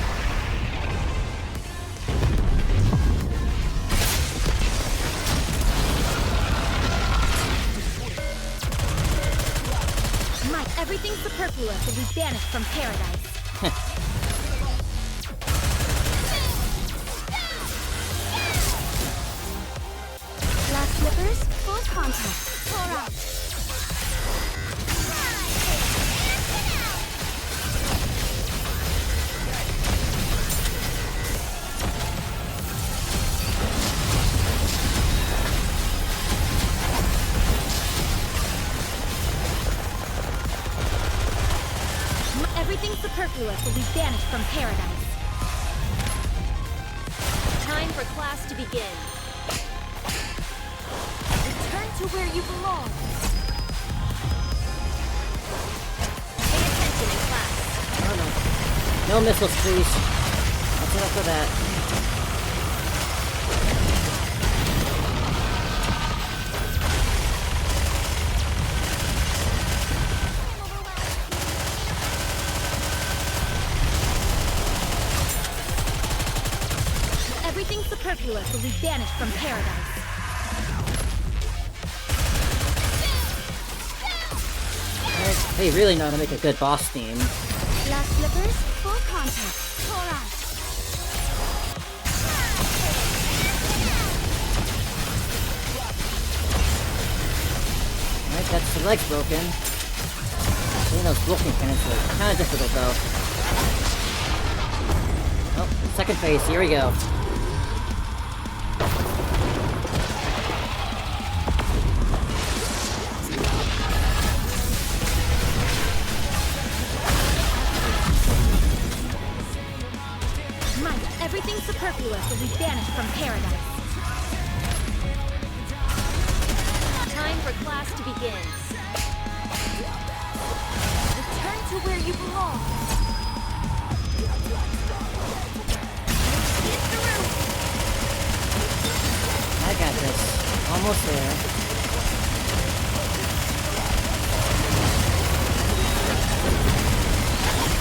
Everything superfluous will be banished from paradise. Glass slippers, full contact. Pour out. Everything superfluous will be banished from paradise. Time for class to begin. Return to where you belong. Pay attention in class. Oh no. No missiles, please. That's enough of that. Everything superfluous will be banished from paradise. They really know how to make a good boss theme. Glass slippers, full contact. Alright. Alright, that's the leg's broken. Getting those blocking cannons are kind of difficult though. Oh, second phase, here we go. Everything superfluous will be banished from paradise. Time for class to begin. Return to where you belong. I got this. Almost there.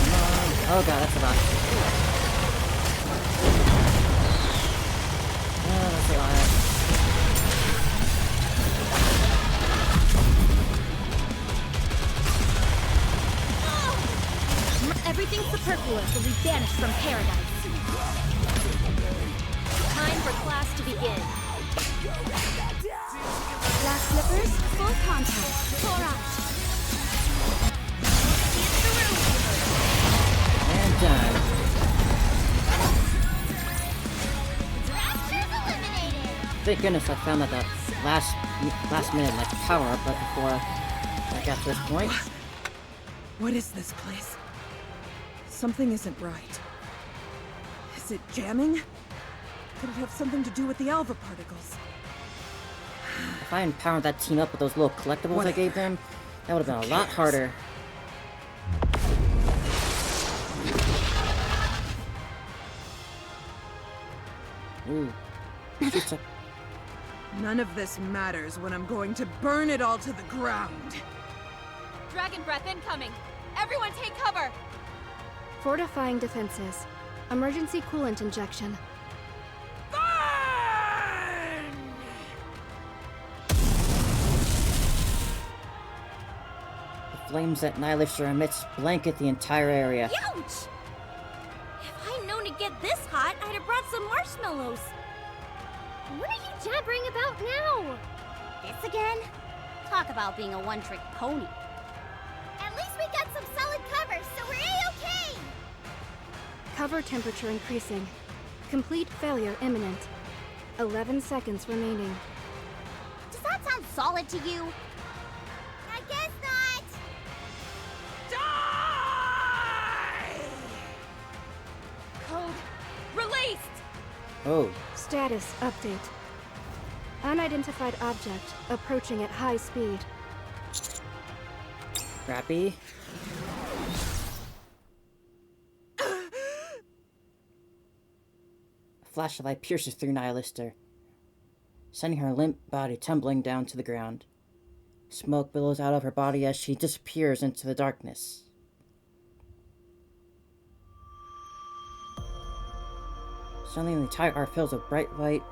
Come on. Oh god, that's a lot. That's a lot. Everything superfluous will be banished from paradise. Time for class to begin. Glass slippers, full contact. Alright. And done. Thank goodness I found that last minute like power up right before I got to this point. What is this place? Something isn't right. Is it jamming? Could it have something to do with the alpha particles? If I hadn't powered that team up with those little collectibles I gave them, that would have been a lot harder. Ooh. None of this matters when I'm going to burn it all to the ground. Dragon breath incoming! Everyone take cover! Fortifying defenses. Emergency coolant injection. The flames that Nihilister emits blanket the entire area. Ouch! If I'd known to get this hot, I'd have brought some marshmallows. What are you jabbering about now? This again? Talk about being a one-trick pony. At least we got some solid cover, so we're A-okay! Cover temperature increasing. Complete failure imminent. 11 seconds remaining. Does that sound solid to you? I guess not! Code released! Oh. Status update. Unidentified object approaching at high speed. Crappy. A flash of light pierces through Nihilister, sending her limp body tumbling down to the ground. Smoke billows out of her body as she disappears into the darkness. Suddenly the entire art fills with bright light.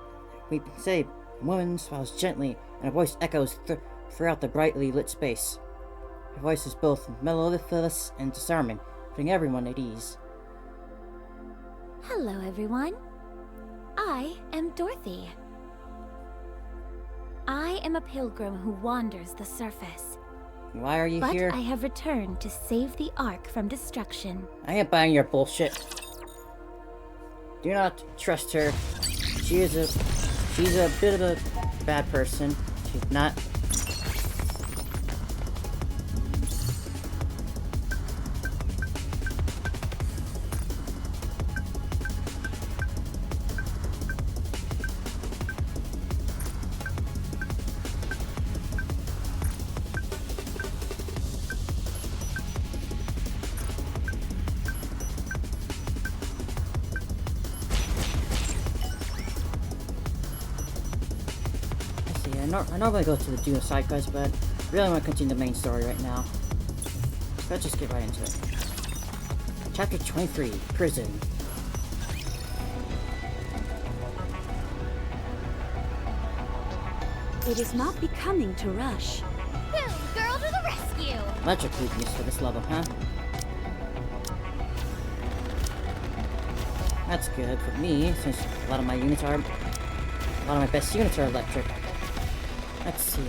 We can say a woman smiles gently, and her voice echoes throughout the brightly lit space. Her voice is both mellifluous and disarming, putting everyone at ease. Hello, everyone. I am Dorothy. I am a pilgrim who wanders the surface. Why are you here? But I have returned to save the Ark from destruction. I ain't buying your bullshit. Do not trust her. She's a bit of a bad person. She's not. I normally go to the do a side quest, but really want to continue the main story right now. So let's just get right into it. Chapter 23, Prison. It is not becoming to rush. Boom, girl to the rescue! Electric weakness for this level, huh? That's good for me, since a lot of my best units are electric. Let's see.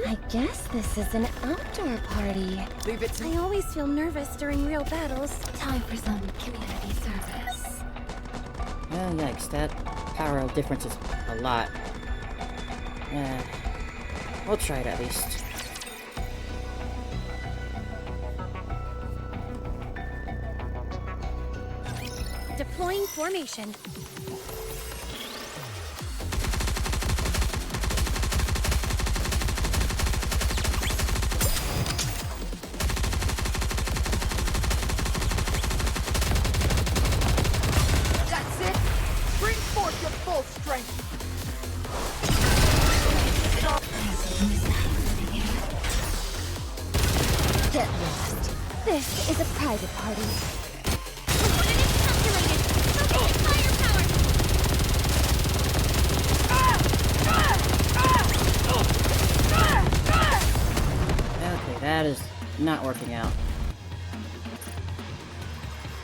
I guess this is an outdoor party. Leave it to I always feel nervous during real battles. Time for some community service. Oh yikes, that power difference is a lot. We'll try it at least. Deploying formation. That's it! Bring forth your full strength! Get lost. This is a private party. Okay, that is not working out.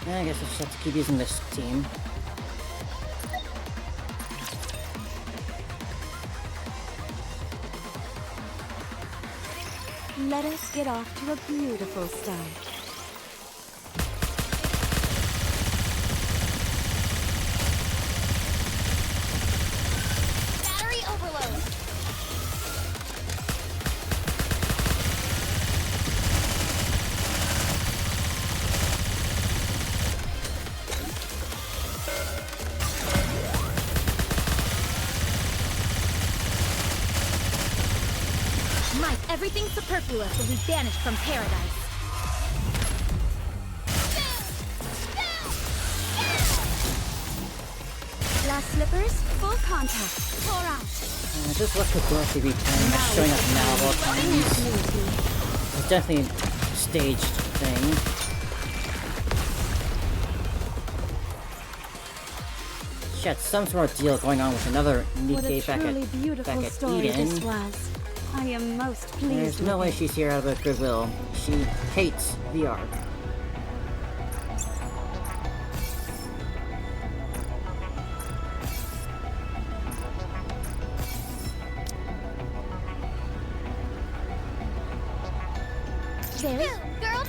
I guess I just have to keep using this team. Let us get off to a beautiful start. Battery overload! Might everything superfluous will be banished from paradise. Glass slippers, full contact. Pour out. Just let the Dorothy be playing, that's showing up now of all times. It's definitely a staged thing. She had some sort of deal going on with another What a Nikkei back truly at beautiful story Eden. this was. I am most pleased. There's no with way it. she's here out of goodwill. She hates the Ark.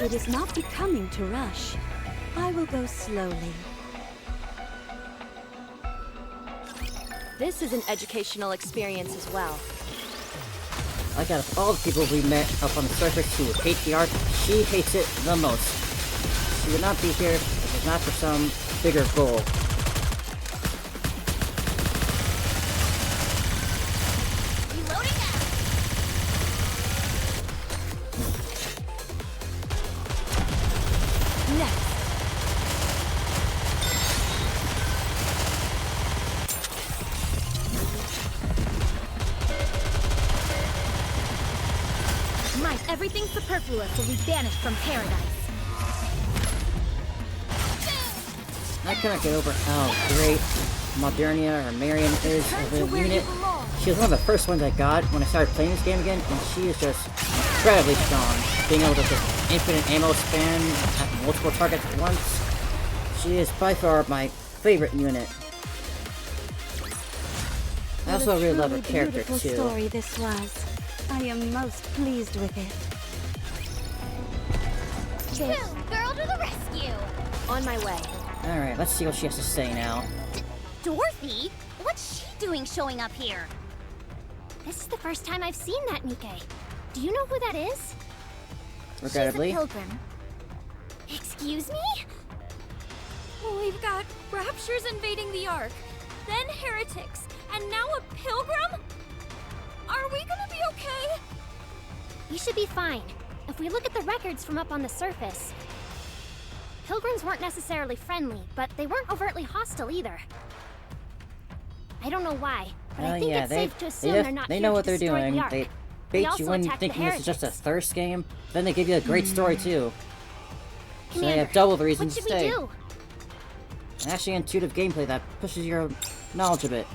It is not becoming to rush. I will go slowly. This is an educational experience as well. Like out of all the people we met up on the surface who hate the Ark, she hates it the most. She would not be here if it was not for some bigger goal. Everything superfluous will be banished from paradise. I cannot get over how great Modernia or Marion is as a unit. She was one of the first ones I got when I started playing this game again, and she is just incredibly strong. Being able to just infinite ammo span at multiple targets at once. She is by far my favorite unit. I also really love her character too. Story this was. I am most pleased with it. Girl to the rescue! On my way. Alright, let's see what she has to say now. Dorothy? What's she doing showing up here? This is the first time I've seen that Nikkei. Do you know who that is? Regrettably. She's a pilgrim. Excuse me? We've got raptures invading the Ark, then heretics, and now a pilgrim? Are we gonna be okay? We should be fine. If we look at the records from up on the surface, pilgrims weren't necessarily friendly, but they weren't overtly hostile either. I don't know why, But I think it's safe to assume they're not they here know to what they're destroy doing. the Ark. They They bait also you in attacked the thinking this is just a heretics. thirst game. Then they give you a great story too. So they Commander, have double the reason what to should we stay. do? And actually intuitive gameplay that pushes your knowledge a bit.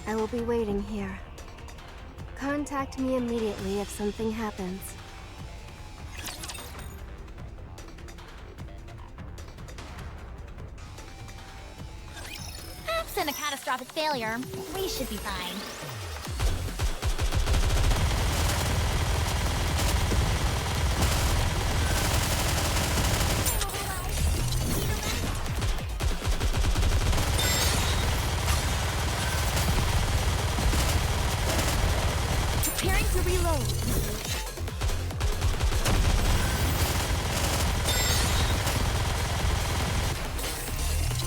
I will be waiting here. Contact me immediately if something happens. Absent a catastrophic failure, we should be fine. Preparing to reload.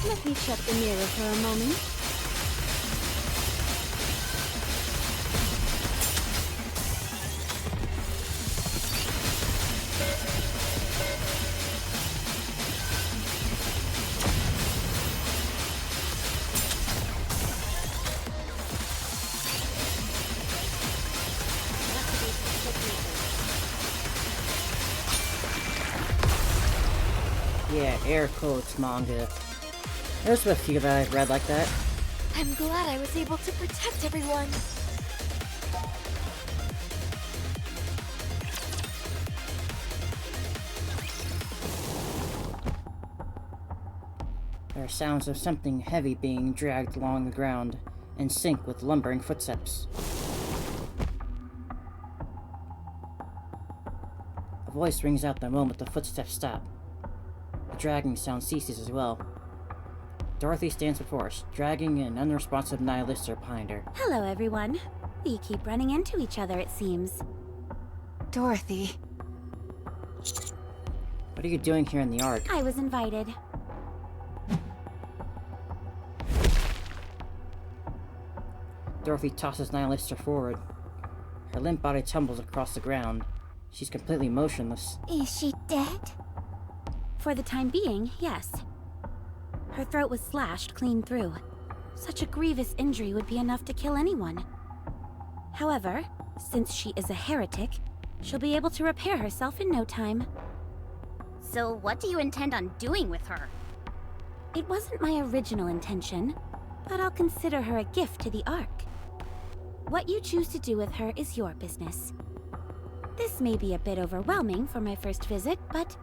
Let me shut the mirror for a moment. Yeah, air quotes manga. There's a few that I've read like that. I'm glad I was able to protect everyone. There are sounds of something heavy being dragged along the ground, in sync with lumbering footsteps. A voice rings out the moment the footsteps stop. The dragging sound ceases as well. Dorothy stands before us, dragging an unresponsive nihilista behind her. Hello, everyone. We keep running into each other, it seems. Dorothy. What are you doing here in the Ark? I was invited. Dorothy tosses nihilista forward. Her limp body tumbles across the ground. She's completely motionless. Is she dead? For the time being, yes. Her throat was slashed clean through. Such a grievous injury would be enough to kill anyone. However, since she is a heretic, she'll be able to repair herself in no time. So what do you intend on doing with her? It wasn't my original intention, but I'll consider her a gift to the Ark. What you choose to do with her is your business. This may be a bit overwhelming for my first visit, but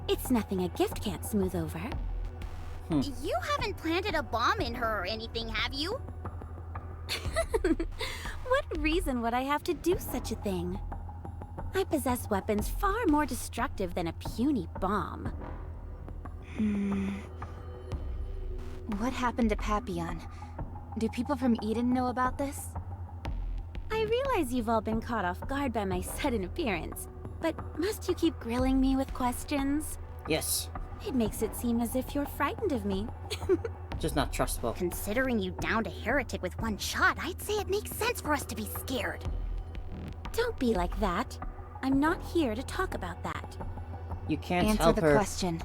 it's nothing a gift can't smooth over. You haven't planted a bomb in her or anything, have you? What reason would I have to do such a thing? I possess weapons far more destructive than a puny bomb. What happened to Papillon? Do people from Eden know about this? I realize you've all been caught off guard by my sudden appearance, but must you keep grilling me with questions? Yes. It makes it seem as if you're frightened of me. Just not trustable. Considering you downed a heretic with one shot, I'd say it makes sense for us to be scared. Don't be like that. I'm not here to talk about that. You can't Answer help the her. question.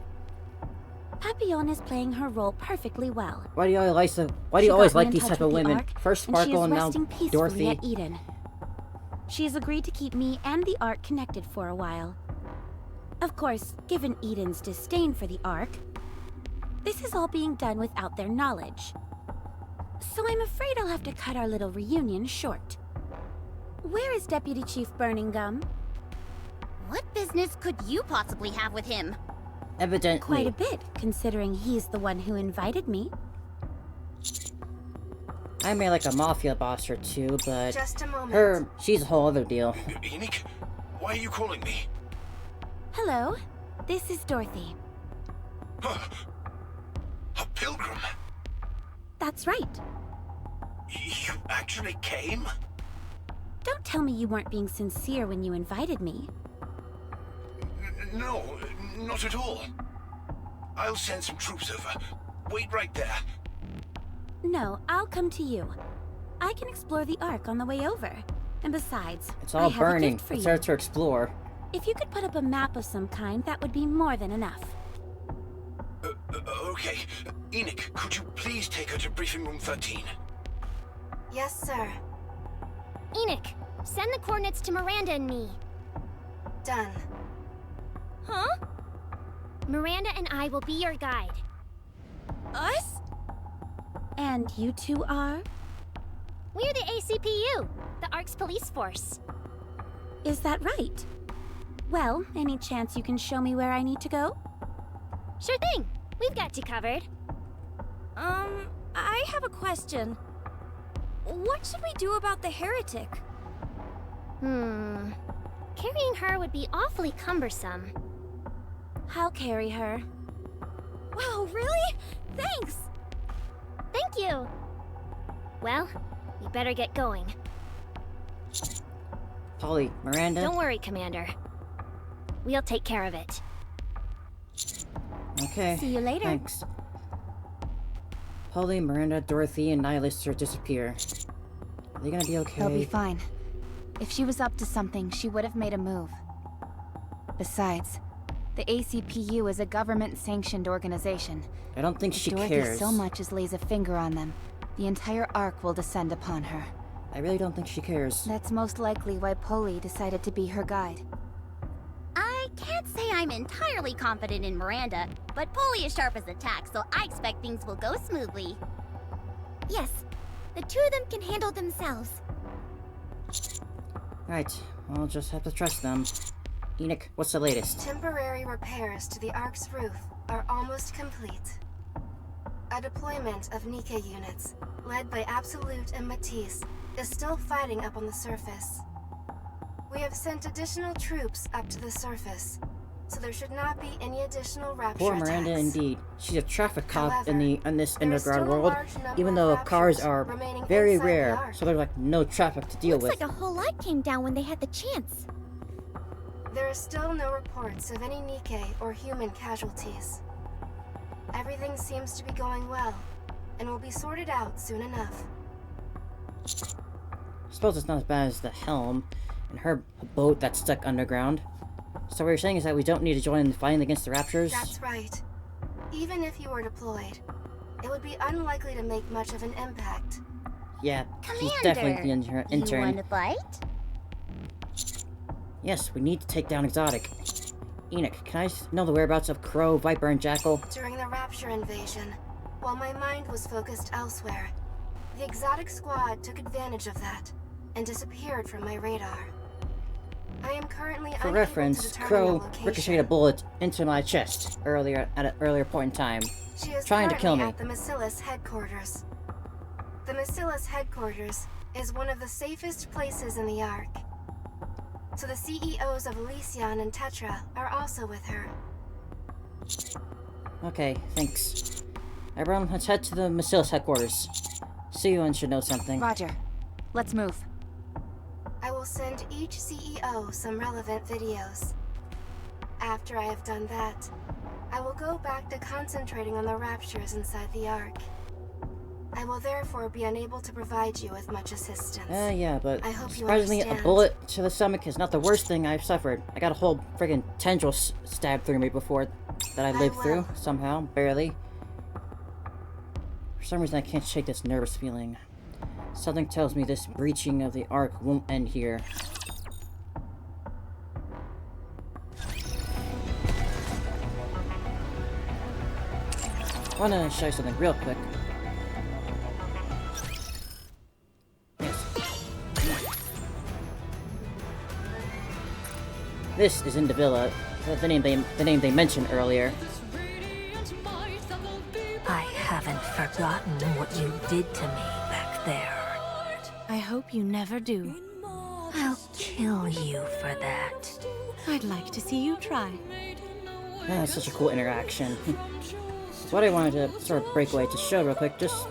Papillon is playing her role perfectly well. Why do you always like these type of women? First Sparkle and now Dorothy. At Eden. She has agreed to keep me and the Ark connected for a while. Of course, given Eden's disdain for the Ark, this is all being done without their knowledge. So I'm afraid I'll have to cut our little reunion short. Where is Deputy Chief Burning Gum? What business could you possibly have with him? Evidently. Quite a bit, considering he's the one who invited me. I may like a mafia boss or two, but Just a moment. she's a whole other deal. Enoch, why are you calling me? Hello, this is Dorothy. A pilgrim? That's right. You actually came? Don't tell me you weren't being sincere when you invited me. No, not at all. I'll send some troops over. Wait right there. No, I'll come to you. I can explore the Ark on the way over. And besides, It's I all have burning. a gift for It's you. hard to explore. If you could put up a map of some kind, that would be more than enough. Okay. Enoch, could you please take her to briefing room 13? Yes, sir. Enoch, send the coordinates to Miranda and me. Done. Huh? Miranda and I will be your guide. Us? And you two are? We're the ACPU, the ARC's police force. Is that right? Well, any chance you can show me where I need to go? Sure thing. We've got you covered. I have a question. What should we do about the heretic? Carrying her would be awfully cumbersome. I'll carry her. Wow, really? Thanks! Thank you! Well, we better get going. Polly, Miranda? Don't worry, Commander. We'll take care of it. Okay. See you later. Thanks. Polly, Miranda, Dorothy, and Nihilister disappear. Are they gonna be okay? They'll be fine. If she was up to something, she would have made a move. Besides, the ACPU is a government-sanctioned organization. I don't think she Dorothy cares. so much as lays a finger on them, the entire Ark will descend upon her. I really don't think she cares. That's most likely why Polly decided to be her guide. I can't say I'm entirely confident in Miranda, but Polly is sharp as a tack, so I expect things will go smoothly. Yes, the two of them can handle themselves. Right, I'll just have to trust them. Enoch, what's the latest? Temporary repairs to the Ark's roof are almost complete. A deployment of Nikke units, led by Absolute and Matisse, is still fighting up on the surface. We have sent additional troops up to the surface, so there should not be any additional rapture Poor Miranda, attacks. indeed. She's a traffic cop However, in this there is underground still a world, large number even of though raptures cars are remaining very inside the rare, Ark. so there's like no traffic to deal Looks with. like a whole lot came down when they had the chance. There are still no reports of any Nikke or human casualties. Everything seems to be going well, and will be sorted out soon enough. I suppose it's not as bad as the Helm and her boat that's stuck underground. So what you're saying is that we don't need to join in the fighting against the Raptures? That's right. Even if you were deployed, it would be unlikely to make much of an impact. Yeah, she's Commander, definitely the intern. You want to fight? Yes, we need to take down Exotic. Enoch, can I know the whereabouts of Crow, Viper, and Jackal? During the Rapture invasion, while my mind was focused elsewhere, the Exotic Squad took advantage of that and disappeared from my radar. I am currently For unable reference, to determine Crow their location. ricocheted a bullet into my chest earlier at an earlier point in time, She is trying to kill me. currently at the Macillus headquarters. The Macillus headquarters is one of the safest places in the Ark. So the CEOs of Elysion and Tetra are also with her. Okay, thanks. Everyone, let's head to the Macillus headquarters. Siyun should know something. Roger. Let's move. I will send each CEO some relevant videos. After I have done that, I will go back to concentrating on the raptures inside the Ark. I will therefore be unable to provide you with much assistance. Yeah, but I hope you surprisingly, a understand. bullet to the stomach is not the worst thing I've suffered. I got a whole friggin' tendril stabbed through me before that I lived through, somehow, barely. For some reason, I can't shake this nervous feeling. Something tells me this breaching of the Ark won't end here. I wanna show you something real quick. This is Indavilla, the name they mentioned earlier. I haven't forgotten what you did to me back there. I hope you never do. I'll kill you for that. I'd like to see you try. That's such a cool interaction. What I wanted to sort of break away to show real quick, just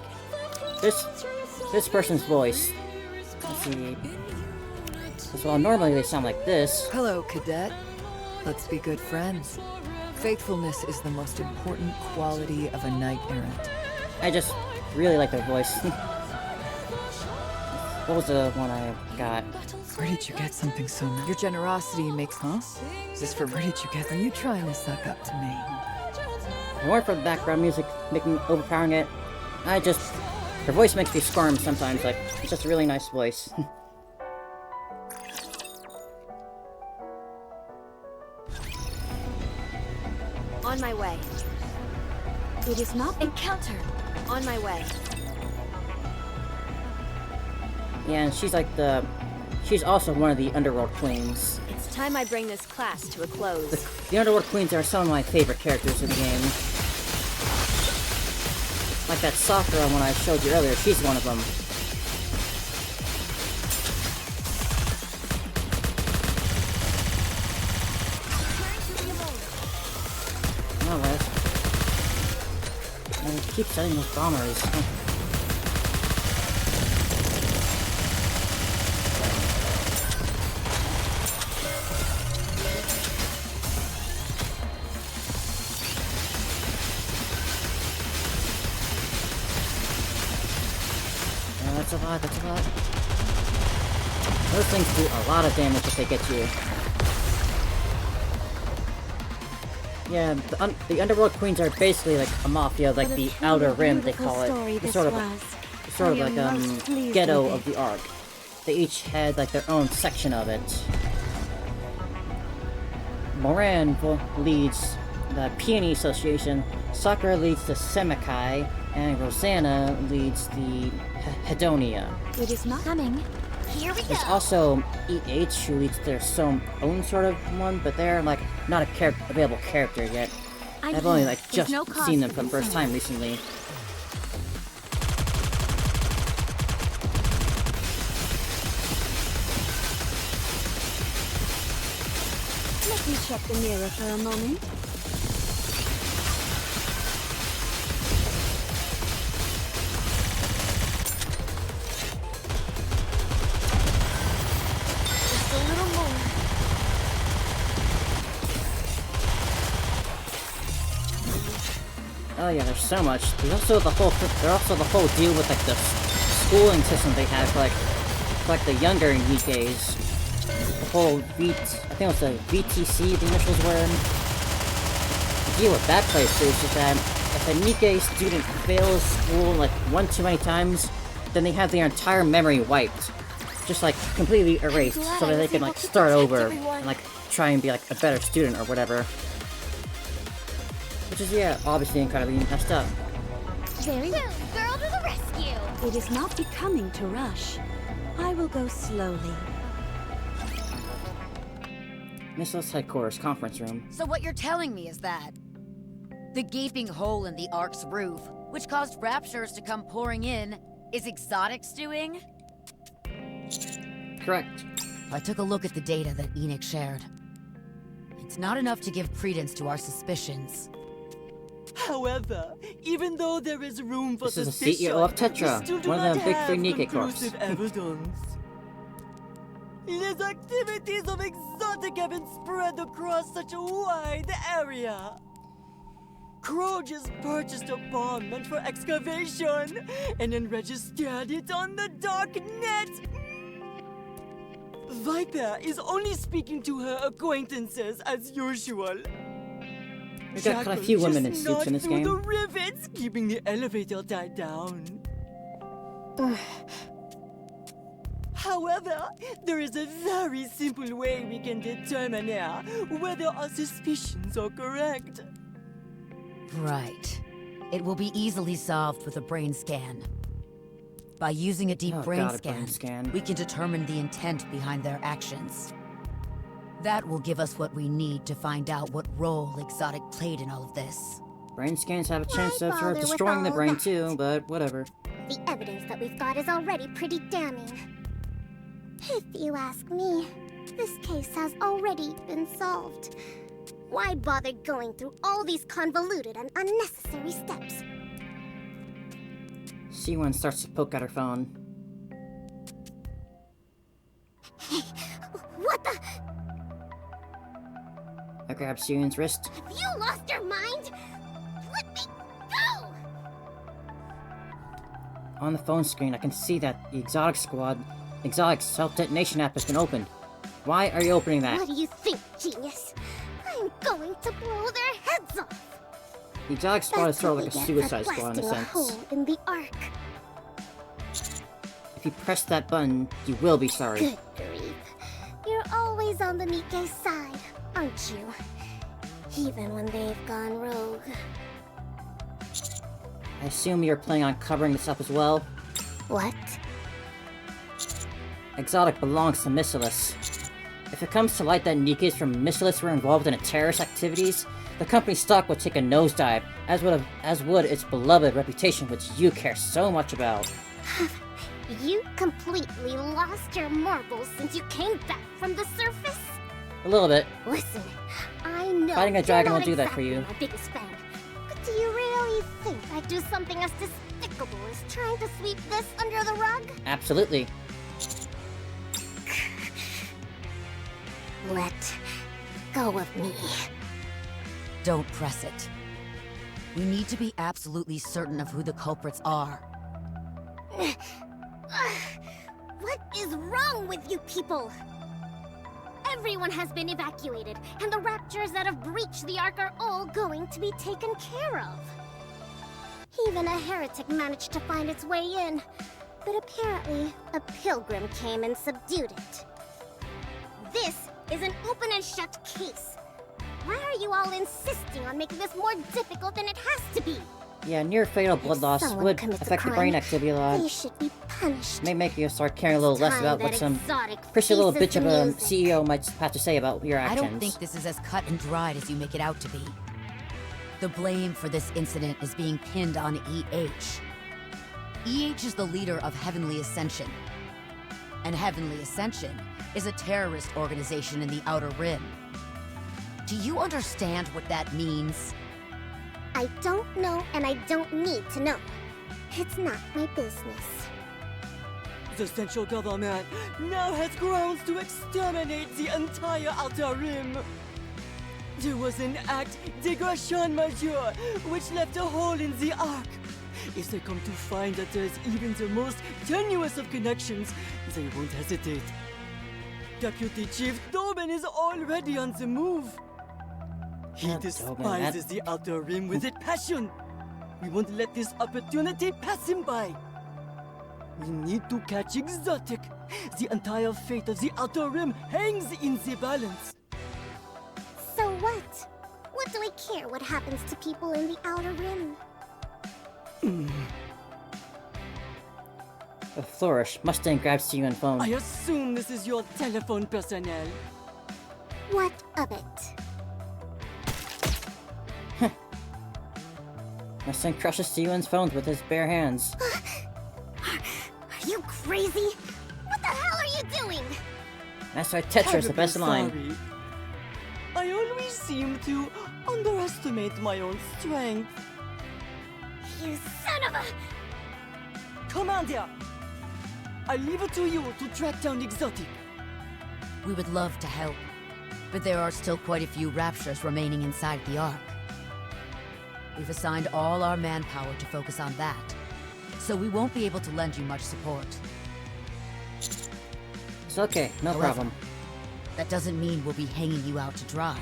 this person's voice. Let's see. Because while normally they sound like this. Hello, Cadet. Let's be good friends. Faithfulness is the most important quality of a knight-errant. I just really like their voice. What was the one I got? Where did you get something so nice? Your generosity makes... Huh? Is this for... Where did you get... Are you trying to suck up to me? If it weren't for the background music overpowering it, I just Her voice makes me squirm sometimes, like, it's just a really nice voice. On my way. It is not encounter. On my way. Yeah, and she's like she's also one of the Underworld Queens. It's time I bring this class to a close. The Underworld Queens are some of my favorite characters in the game. Like that Sakura one I showed you earlier, she's one of them. Oh, Wes. And keep setting those bombers. That's a lot, that's a lot. Those things do a lot of damage if they get you. Yeah, the Underworld Queens are basically like a mafia, like the Outer Rim, they call it. It's sort of like ghetto of the Ark. They each had like their own section of it. Moran leads the Peony Association, Sakura leads the Semikai, and Rosanna leads the Hedonia. It is not coming. Here we go. There's also EH, who leads their own sort of one, but they're like not a available character yet. I've only like just seen them for the first time recently. Let me check the mirror for a moment. Oh yeah, there's so much. There's also the whole deal with like the schooling system they have for like the younger Nikkei's. The whole I think it was the VTC the initials were. The deal with that place is that if a Nikkei student fails school like one too many times, then they have their entire memory wiped. Just like completely erased so that they can like start over and like try and be like a better student or whatever. Which is, yeah, obviously incredibly messed up. Very well. Girl to the rescue! It is not becoming to rush. I will go slowly. Missiles Headquarters Conference Room. So what you're telling me is that the gaping hole in the Ark's roof, which caused raptures to come pouring in, is Exotic's doing? Correct. I took a look at the data that Enoch shared. It's not enough to give credence to our suspicions. However, even though there is room for suspicion, suspicion, this is the CEO of Tetra, one of the big three Nikkei Corps. Evidence. His activities of Exotic have been spread across such a wide area. Crow just purchased a bomb meant for excavation, and then registered it on the dark net. Viper is only speaking to her acquaintances as usual. We've got quite a few women in suits in this game. The rivets, keeping the elevator tied down. However, there is a very simple way we can determine now whether our suspicions are correct. Right. It will be easily solved with a brain scan. By using a deep brain scan, we can determine the intent behind their actions. That will give us what we need to find out what role Exotic played in all of this. Brain scans have a chance of sort of destroying the brain too, but whatever. The evidence that we've got is already pretty damning. If you ask me, this case has already been solved. Why bother going through all these convoluted and unnecessary steps? C1 starts to poke at her phone. What the? I grab C1's wrist. Have you lost your mind? Let me go! On the phone screen, I can see that the Exotic's self-detonation app has been opened. Why are you opening that? What do you think, genius? I'm going to blow their heads off! The Exotic squad is sort of like a suicide squad in a sense. A hole in the Ark. If you press that button, you will be sorry. Good grief. You're always on the Nikke's side, aren't you? Even when they've gone rogue. I assume you're planning on covering this up as well? What? Exotic belongs to Missilis. If it comes to light that Nikke's from Missilis were involved in terrorist activities, the company's stock would take a nosedive, as would its beloved reputation, which you care so much about. You completely lost your marbles since you came back from the surface? A little bit. Listen, I know Fighting a dragon will do that for exactly you. my biggest fan, but do you really think I'd do something as despicable as trying to sweep this under the rug? Absolutely. Let go of me. Don't press it. We need to be absolutely certain of who the culprits are. What is wrong with you people? Everyone has been evacuated, and the raptors that have breached the Ark are all going to be taken care of. Even a heretic managed to find its way in, but apparently a pilgrim came and subdued it. This is an open and shut case. Why are you all insisting on making this more difficult than it has to be? Yeah, near-fatal blood loss someone would commits a affect your crime, brain activity a lot. They should be punished. May make you start caring a little less Time about that what some exotic prissy little piece bitch of of a music. CEO might have to say about your I actions. don't think this is as cut and dried as you make it out to be. The blame for this incident is being pinned on EH. EH is the leader of Heavenly Ascension. And Heavenly Ascension is a terrorist organization in the Outer Rim. Do you understand what that means? I don't know, and I don't need to know. It's not my business. The central government now has grounds to exterminate the entire Outer Rim. There was an act dégradation majeure which left a hole in the Ark. If they come to find that there's even the most tenuous of connections, they won't hesitate. Deputy Chief Doben is already on the move. He despises the Outer Rim with a passion. We won't let this opportunity pass him by. We need to catch Exotic. The entire fate of the Outer Rim hangs in the balance. So what? What do I care what happens to people in the Outer Rim? A flourish. Mustang grabs you and phone. I assume this is your telephone personnel. What of it? Mustang crushes Steven's phone with his bare hands. Are you crazy? What the hell are you doing? That's why Tetra is the best line. Sorry. I always seem to underestimate my own strength. You son of a... Commander! I leave it to you to track down Exotic. We would love to help, but there are still quite a few raptures remaining inside the Ark. We've assigned all our manpower to focus on that, so we won't be able to lend you much support. It's okay, no However, problem. That doesn't mean we'll be hanging you out to dry.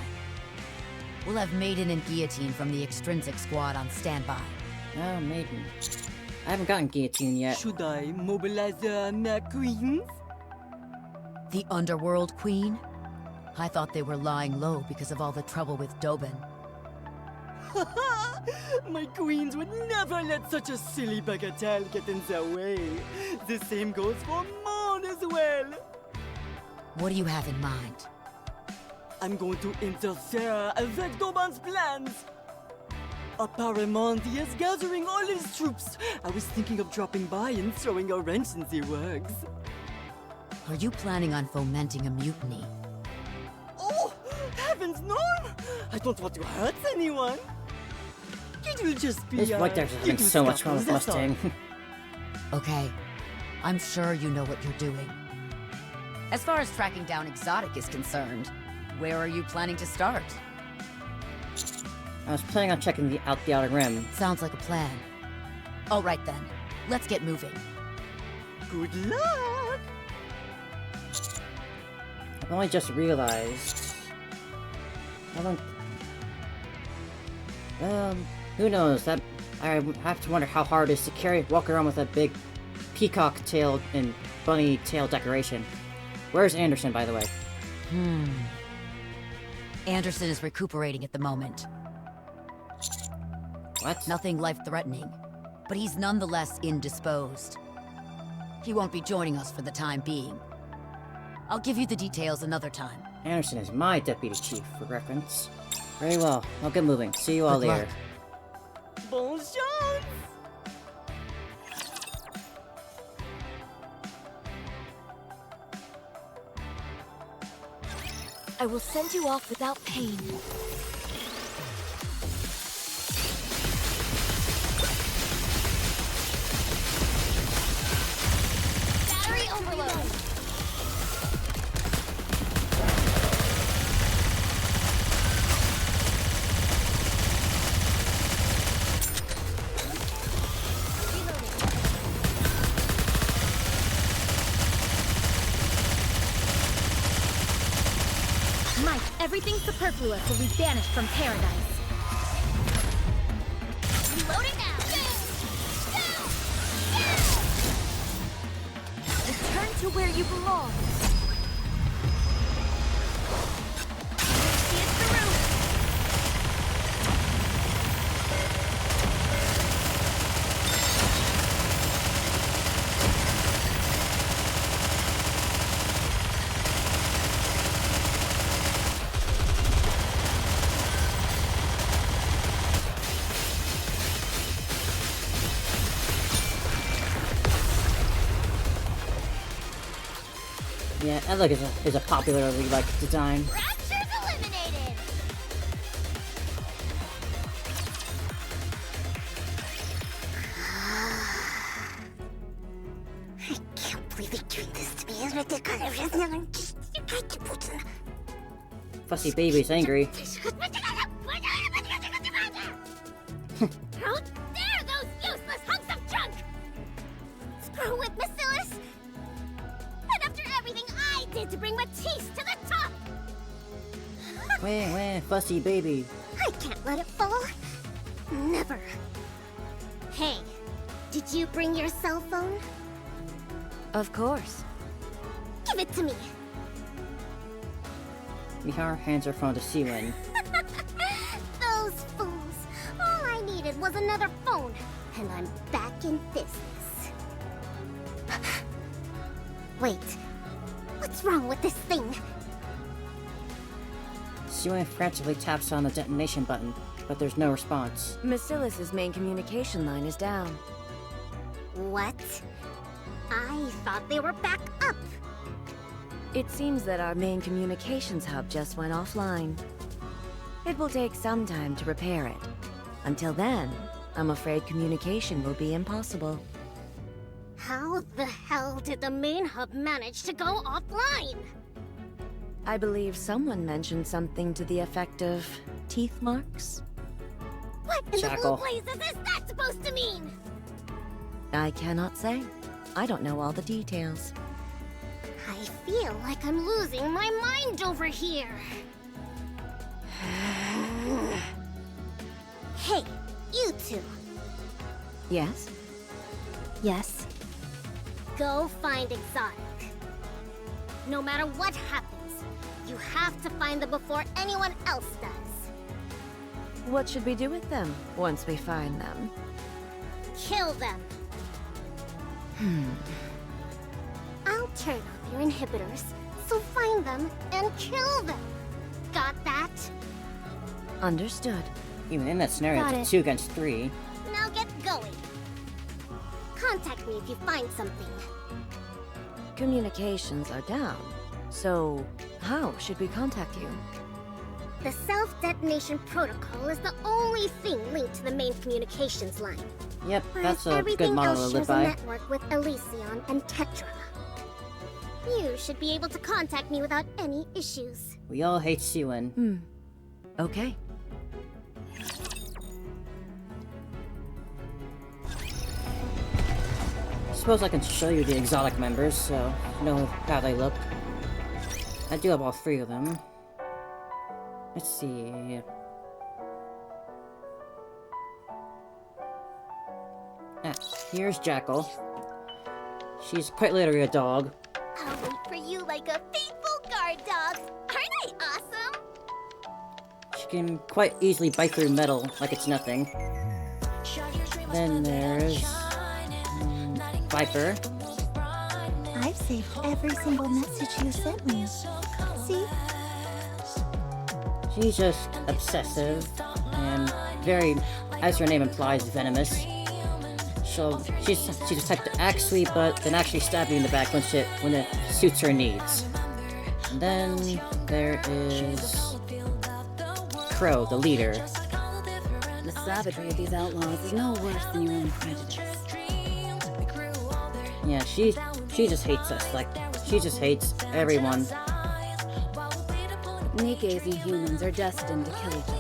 We'll have Maiden and Guillotine from the Extrinsic Squad on standby. Oh, Maiden. I haven't gotten Guillotine yet. Should I mobilize the mech queens? The Underworld Queen? I thought they were lying low because of all the trouble with Doben. My queens would never let such a silly bagatelle get in their way. The same goes for Mon as well. What do you have in mind? I'm going to interfere avec Doben's plans. Apparemment, he is gathering all his troops. I was thinking of dropping by and throwing a wrench in the works. Are you planning on fomenting a mutiny? Oh, heavens no! I don't want to hurt anyone. It will just be This right there's having so much fun with Mustang. Okay, I'm sure you know what you're doing. As far as tracking down Exotic is concerned, where are you planning to start? I was planning on checking out the Outer Rim. Sounds like a plan. All right then, let's get moving. Good luck! I've only just realized... who knows? That I have to wonder how hard it is to walk around with a big peacock tail and bunny tail decoration. Where's Anderson, by the way? Anderson is recuperating at the moment. What? Nothing life-threatening, but he's nonetheless indisposed. He won't be joining us for the time being. I'll give you the details another time. Anderson is my deputy chief, for reference. Very well. I'll get moving. See you all later. Bon chance! I will send you off without pain. Battery overload. Mike, everything superfluous will be banished from paradise. Reloading now. Return to where you belong. See us through. Yeah, that look is a popularly liked design. Rapture's eliminated. I can't believe you're doing this to me. Fussy baby's angry. How dare those useless hunks of junk! Screw with Bacillus! And after everything I did to bring Matisse to the top! Wah, fussy baby. I can't let it fall. Never. Hey, did you bring your cell phone? Of course. Give it to me. Mihar hands her phone to Siwen. Those fools. All I needed was another phone, and I'm back in business. Wait, what's wrong with this thing? Siwen frantically taps on the detonation button, but there's no response. Bacillus's main communication line is down. What? I thought they were back up. It seems that our main communications hub just went offline. It will take some time to repair it. Until then, I'm afraid communication will be impossible. How the hell did the main hub manage to go offline? I believe someone mentioned something to the effect of teeth marks. What in Jackal. the blue blazes is that supposed to mean? I cannot say. I don't know all the details. I feel like I'm losing my mind over here. Hey, you two. Yes? Yes. Go find Exotic. No matter what happens, you have to find them before anyone else does. What should we do with them once we find them? Kill them. I'll turn off your inhibitors, so find them and kill them. Got that? Understood. Even in that scenario, Got it's it. 2 against 3. Now get going. Contact me if you find something. Communications are down. So, how should we contact you? The self-detonation protocol is the only thing linked to the main communications line. Yep, that's a Everything good model to else live shares a by. network with Elysion and Tetra. You should be able to contact me without any issues. We all hate Siwen. Okay. Suppose I can show you the exotic members, so you know how they look. I do have all 3 of them. Let's see. Here's Jackal. She's quite literally a dog. I'll wait for you like a faithful guard dog. Aren't I awesome? She can quite easily bite through metal like it's nothing. Then there's... Viper. I've saved every single message you sent me. See? She's just obsessive and very, as her name implies, venomous. She's the type to act sweet, but then actually stab you in the back when it suits her needs. And then there is Crow, the leader. The savagery of these outlaws is no worse than your own prejudice. Yeah, she just hates us. Like, she just hates everyone. Nikkes and humans are destined to kill each other.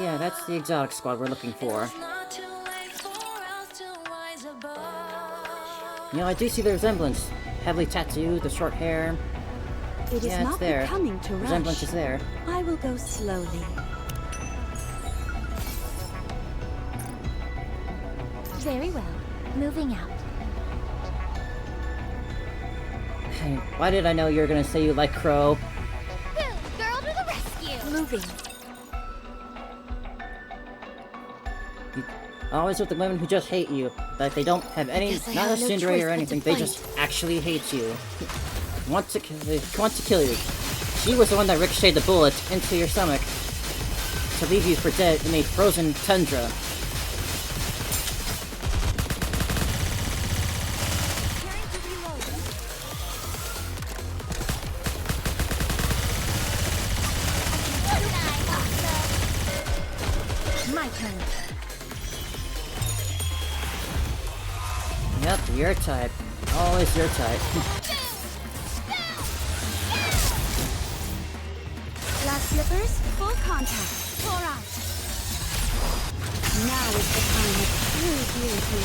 Yeah, that's the exotic squad we're looking for. You know, I do see the resemblance. Heavily tattooed, the short hair. It is not there. becoming to rush. Resemblance is there. I will go slowly. Very well. Moving out. Hey, why did I know you were gonna say you like Crow? Girl to the rescue! Moving. Always with the women who just hate you. Like they don't have any, not a Cinderella or anything, they just actually hate you. Want to kill you. She was the one that ricocheted the bullet into your stomach to leave you for dead in a frozen tundra. My turn. Yep, your type. Always your type. Glass slippers, full contact. Pour out. Now is the time of true beauty.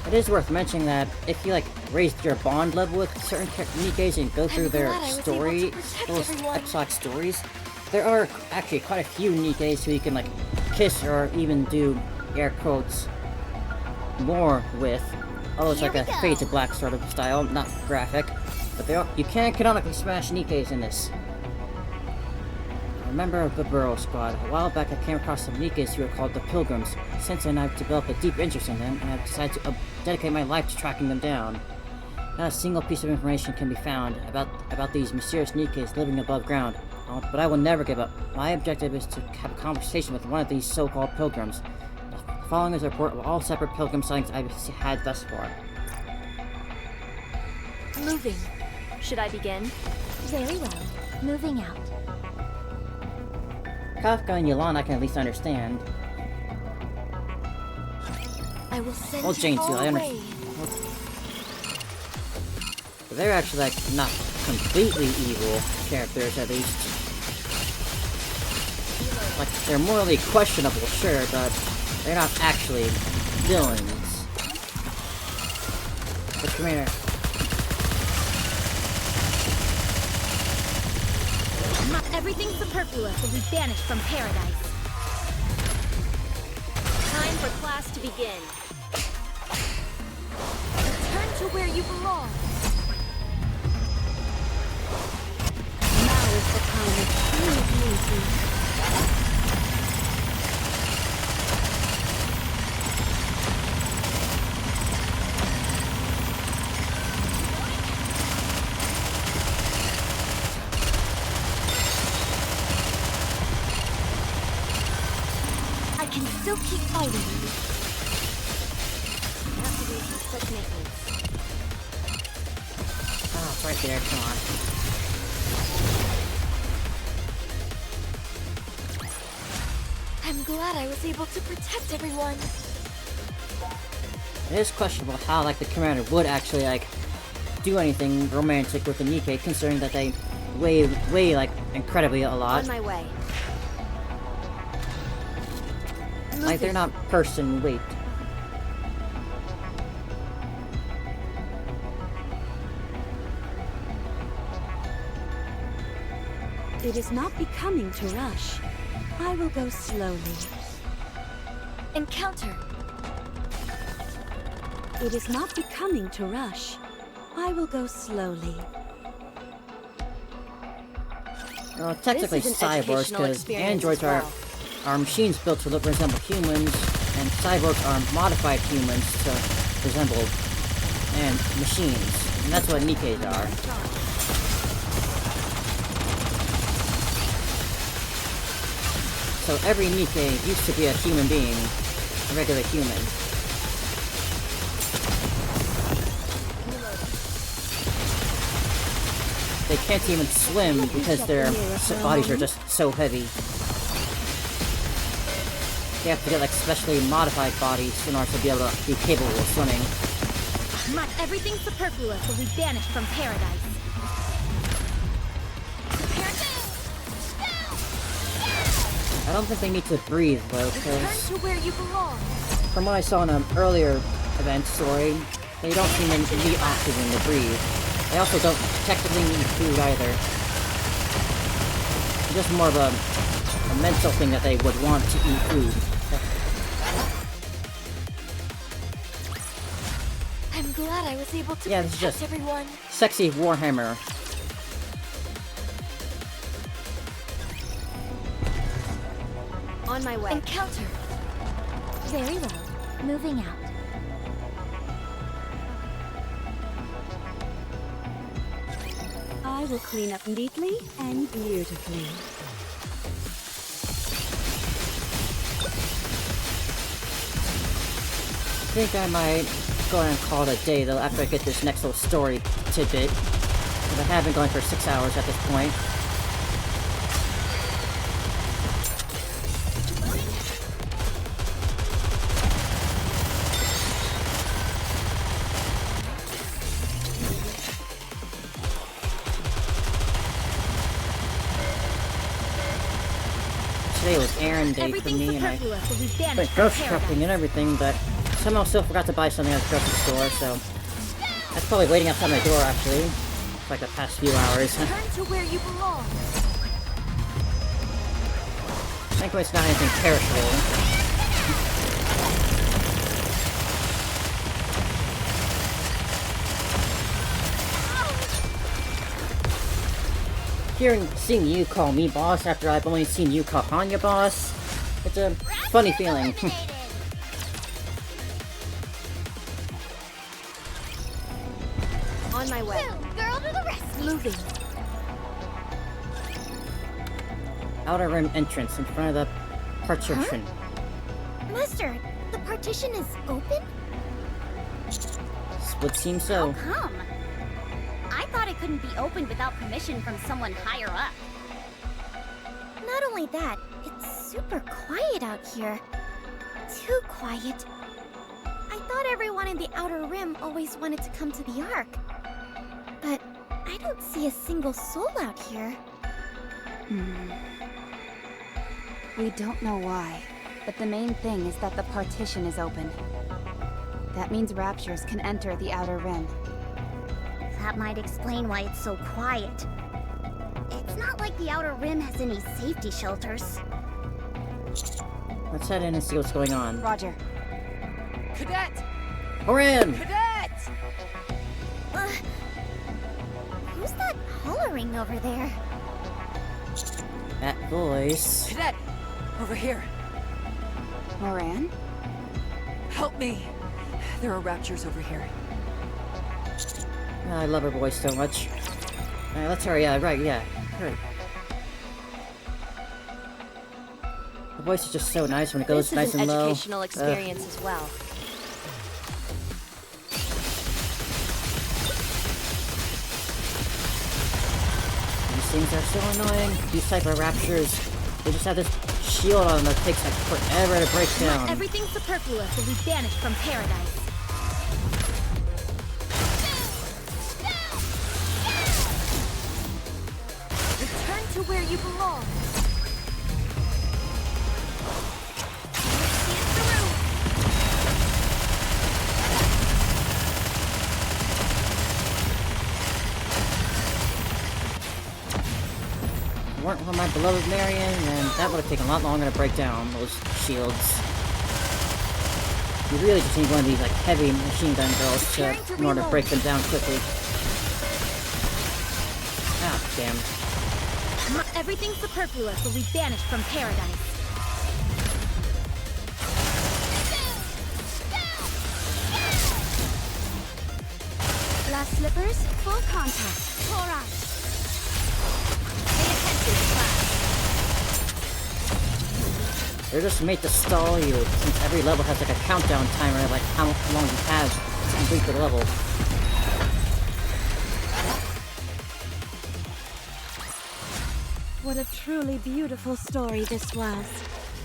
It is worth mentioning that if you like raised your bond level with certain Nikkes and go through their story, those episodic stories, there are actually quite a few Nikkes who you can like kiss or even do air quotes more with. Although it's like a fade to black sort of style, not graphic. But you can canonically smash Nikkes in this. A member of the Burrow Squad. A while back I came across some Nikkes who are called the Pilgrims. Since then I've developed a deep interest in them, and I've decided to dedicate my life to tracking them down. Not a single piece of information can be found about these mysterious Nikkes living above ground. But I will never give up. My objective is to have a conversation with one of these so-called pilgrims. The following is a report of all separate pilgrim sightings I've had thus far. Moving. Should I begin? Very well. Moving out. Kafka and Yolanda I can at least understand. I will send Well, Jane too, I understand. But they're actually like not completely evil characters at least. Like they're morally questionable, sure, but they're not actually villains. But come here. Everything superfluous will be banished from paradise. Time for class to begin. Return to where you belong. Now is the time of true beauty. Still keep fighting. Have to do some quick maintenance. Oh, it's right there, come on. I'm glad I was able to protect everyone. It is questionable how like the commander would actually like do anything romantic with the Nikke, considering that they weigh like incredibly a lot. On my way. Like they're not person weight. It is not becoming to rush. I will go slowly. Encounter. It is not becoming to rush. I will go slowly. Well, technically This is an cyborgs, educational because experience androids as well. are machines built to resemble humans, and cyborgs are modified humans to resemble and machines, and that's what Nikes are. So every Nike used to be a human being, a regular human. They can't even swim because their bodies are just so heavy. They have to get like specially modified bodies in order to be able to be capable of swimming. Everything superfluous will be banished from paradise. I don't think they need to breathe though, Return because to where you belong. from what I saw in an earlier event story, they don't seem to need oxygen to breathe. They also don't technically need food either. It's just more of a mental thing that they would want to eat food. I'm glad I was able to Yeah, this is protect just everyone. sexy Warhammer. On my way. Encounter. Very well. Moving out. I will clean up neatly and beautifully. I think I might go ahead and call it a day though after I get this next little story tidbit. Because I have been going for 6 hours at this point. Today was errand day for me, and I went grocery shopping and everything, but somehow still forgot to buy something at the grocery store, so that's probably waiting outside my door actually, for like the past few hours. Return to where you belong. Thankfully it's not anything perishable. Seeing you call me boss after I've only seen you call Hanya boss, it's a funny feeling. On my way. Girl to the rescue. Moving. Outer Rim entrance in front of the partition. Master, the partition is open? Would seem so. How come? I thought it couldn't be opened without permission from someone higher up. Not only that, it's super quiet out here. Too quiet. I thought everyone in the Outer Rim always wanted to come to the Ark. But I don't see a single soul out here. We don't know why, but the main thing is that the partition is open. That means raptures can enter the Outer Rim. That might explain why it's so quiet. It's not like the Outer Rim has any safety shelters. Let's head in and see what's going on. Roger. Cadet! We're in! Cadet! Who's that hollering over there? That voice. Cadet! Over here. Moran? Help me! There are raptures over here. I love her voice so much. Alright, let's hurry. Yeah, right, yeah. Hurry. The voice is just so nice when it goes nice and low. This is an educational experience as well. These things are so annoying. These type of raptures, they just have this shield on them that takes like forever to break down. Everything superfluous will be banished from paradise. Return to where you belong. Weren't of my beloved Marion, then that would have taken a lot longer to break down those shields. You really just need one of these like heavy machine gun girls in order to break them down quickly. Ah, damn. Everything superfluous will be banished from paradise. Glass slippers, full contact. Alright. Pay attention, class. They're just made to stall you, since every level has like a countdown timer, like how long you have to complete the level. What a truly beautiful story this was.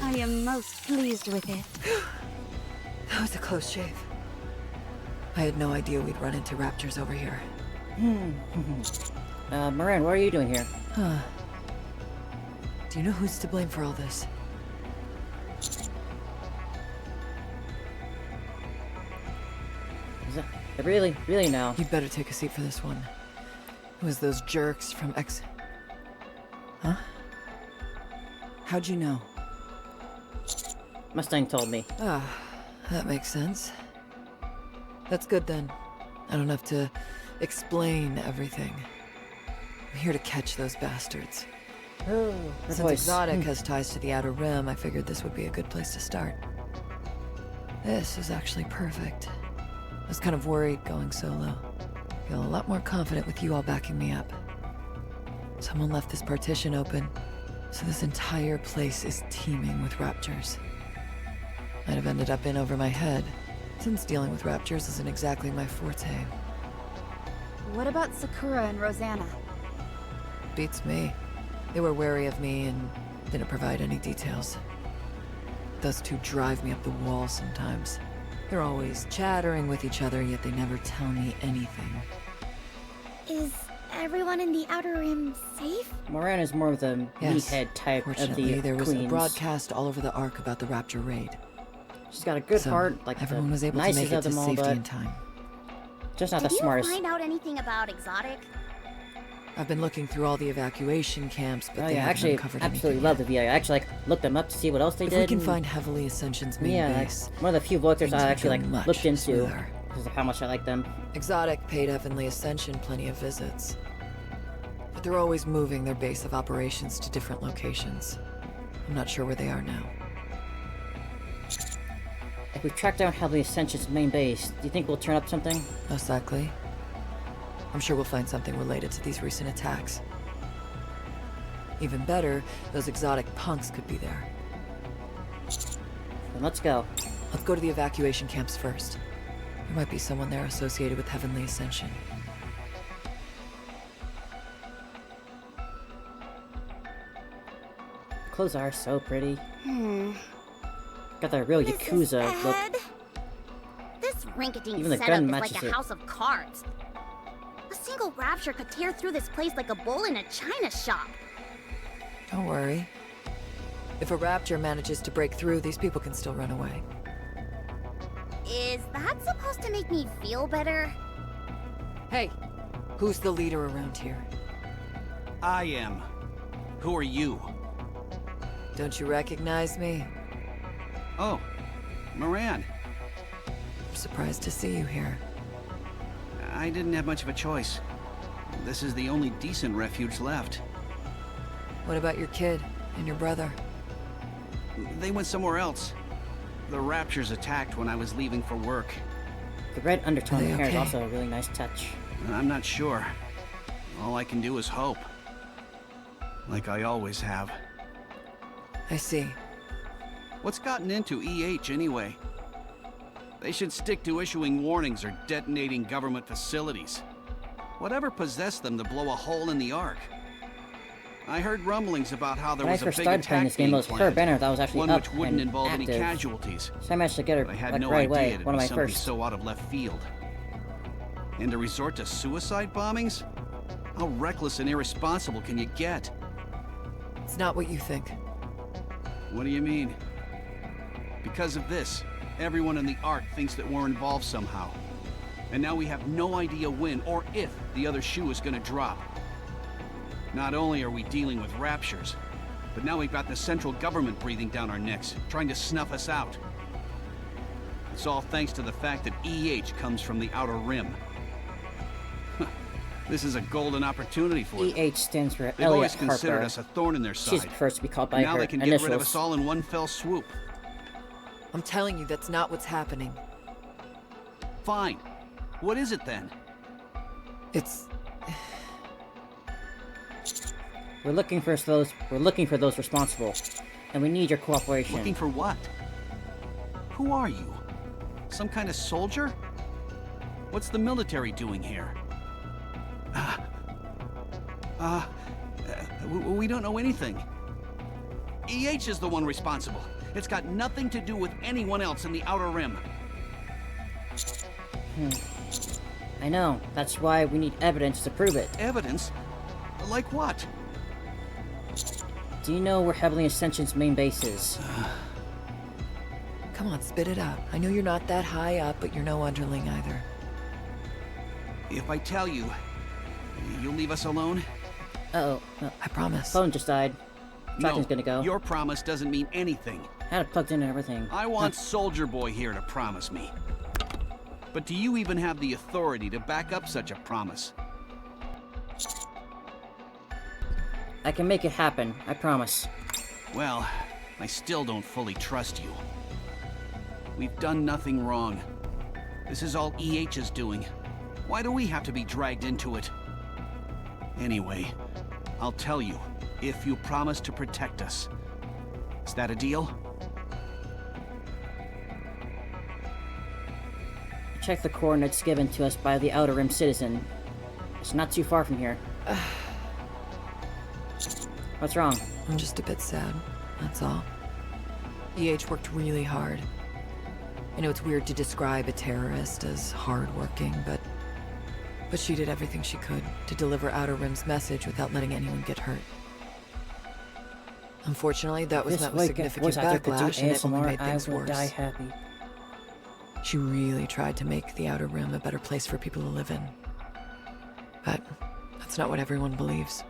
I am most pleased with it. That was a close shave. I had no idea we'd run into raptors over here. Moran, what are you doing here? Huh. Do you know who's to blame for all this? Is that really now? You'd better take a seat for this one. It was those jerks from Huh? How'd you know? Mustang told me. Ah, that makes sense. That's good then. I don't have to explain everything. I'm here to catch those bastards. Oh, Since Exotic has ties to the Outer Rim, I figured this would be a good place to start. This is actually perfect. I was kind of worried going solo. Feel a lot more confident with you all backing me up. Someone left this partition open, so this entire place is teeming with raptors. Might have ended up in over my head, since dealing with raptors isn't exactly my forte. What about Sakura and Rosanna? Beats me. They were wary of me and didn't provide any details. Those two drive me up the wall sometimes. They're always chattering with each other, yet they never tell me anything. Is everyone in the Outer Rim safe? Moran is more of the meathead type of Fortunately, the there was queens. a broadcast all over the Ark about the Rapture raid. She's got a good So, heart, like everyone was able to nicest make it of to them all, safety but in time. just not Did the smartest. you find out anything about Exotic? I've been looking through all the evacuation camps, but Oh they yeah, haven't actually, uncovered absolutely anything love the VA. I actually looked them up to see what else they If did. we can and- find Heavily Ascension's main yeah, base, one of the few voicers things I would actually go much looked into smoother. because of how much I like them. Exotic paid Heavenly Ascension plenty of visits. But they're always moving their base of operations to different locations. I'm not sure where they are now. If we track down Heavily Ascension's main base, do you think we'll turn up something? Most likely. I'm sure we'll find something related to these recent attacks. Even better, those exotic punks could be there. Then let's go. Let's go to the evacuation camps first. There might be someone there associated with Heavenly Ascension. Clothes are so pretty. Hmm. Got that real Yakuza look. This rinky-dink Even the setup gun is matches like a it. house of cards. A single rapture could tear through this place like a bull in a china shop. Don't worry. If a rapture manages to break through, these people can still run away. Is that supposed to make me feel better? Hey, who's the leader around here? I am. Who are you? Don't you recognize me? Oh, Moran. I'm surprised to see you here. I didn't have much of a choice. This is the only decent refuge left. What about your kid and your brother? They went somewhere else. The Raptures attacked when I was leaving for work. The red undertone Are they in hair is okay? also a really nice touch. I'm not sure. All I can do is hope. Like I always have. I see. What's gotten into EH anyway? They should stick to issuing warnings or detonating government facilities. Whatever possessed them to blow a hole in the Ark? I heard rumblings about how there When I was a first big started playing attack this game, being it was her planned. banner that was actually One up which wouldn't and involve active. any casualties. So I managed to get her But I had like no right idea away. it'd One of be my something first. so out of left field. And to resort to suicide bombings? How reckless and irresponsible can you get? It's not what you think. What do you mean? Because of this, everyone in the Ark thinks that we're involved somehow. And now we have no idea when or if the other shoe is gonna drop. Not only are we dealing with raptures, but now we've got the central government breathing down our necks, trying to snuff us out. It's all thanks to the fact that EH comes from the Outer Rim. This is a golden opportunity for them. EH stands for They've Elliot always considered Harper. us a thorn in their side. She prefers to be called by now her they can initials. get rid of us all in one fell swoop. I'm telling you, that's not what's happening. Fine. What is it then? It's... We're looking for those responsible, and we need your cooperation. Looking for what? Who are you? Some kind of soldier? What's the military doing here? We don't know anything. EH is the one responsible. It's got nothing to do with anyone else in the Outer Rim. I know. That's why we need evidence to prove it. Evidence? Like what? Do you know where Heavenly Ascension's main base is? Come on, spit it out. I know you're not that high up, but you're no underling either. If I tell you, you'll leave us alone? Uh-oh. I promise. Phone just died. Tracking's gonna go. Your promise doesn't mean anything. Had it plugged in and everything. I want Soldier Boy here to promise me. But do you even have the authority to back up such a promise? I can make it happen, I promise. Well, I still don't fully trust you. We've done nothing wrong. This is all EH's doing. Why do we have to be dragged into it? Anyway, I'll tell you, if you promise to protect us. Is that a deal? Check the coordinates given to us by the Outer Rim citizen. It's not too far from here. What's wrong? I'm just a bit sad, that's all. EH worked really hard. I know it's weird to describe a terrorist as hardworking, but she did everything she could to deliver Outer Rim's message without letting anyone get hurt. Unfortunately, that was met with significant backlash, and it only made things worse. Die happy. She really tried to make the Outer Rim a better place for people to live in. But that's not what everyone believes.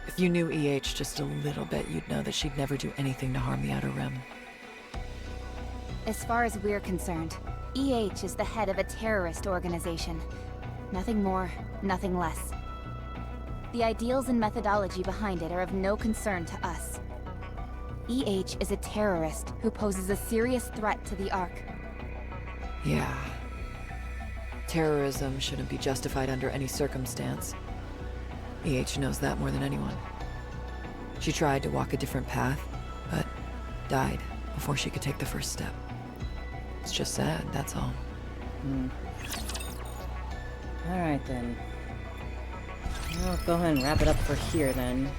If you knew EH just a little bit, you'd know that she'd never do anything to harm the Outer Rim. As far as we're concerned, EH is the head of a terrorist organization. Nothing more, nothing less. The ideals and methodology behind it are of no concern to us. EH is a terrorist who poses a serious threat to the Ark. Yeah. Terrorism shouldn't be justified under any circumstance. EH knows that more than anyone. She tried to walk a different path, but died before she could take the first step. It's just sad, that's all. Alright then. I'll go ahead and wrap it up for here then.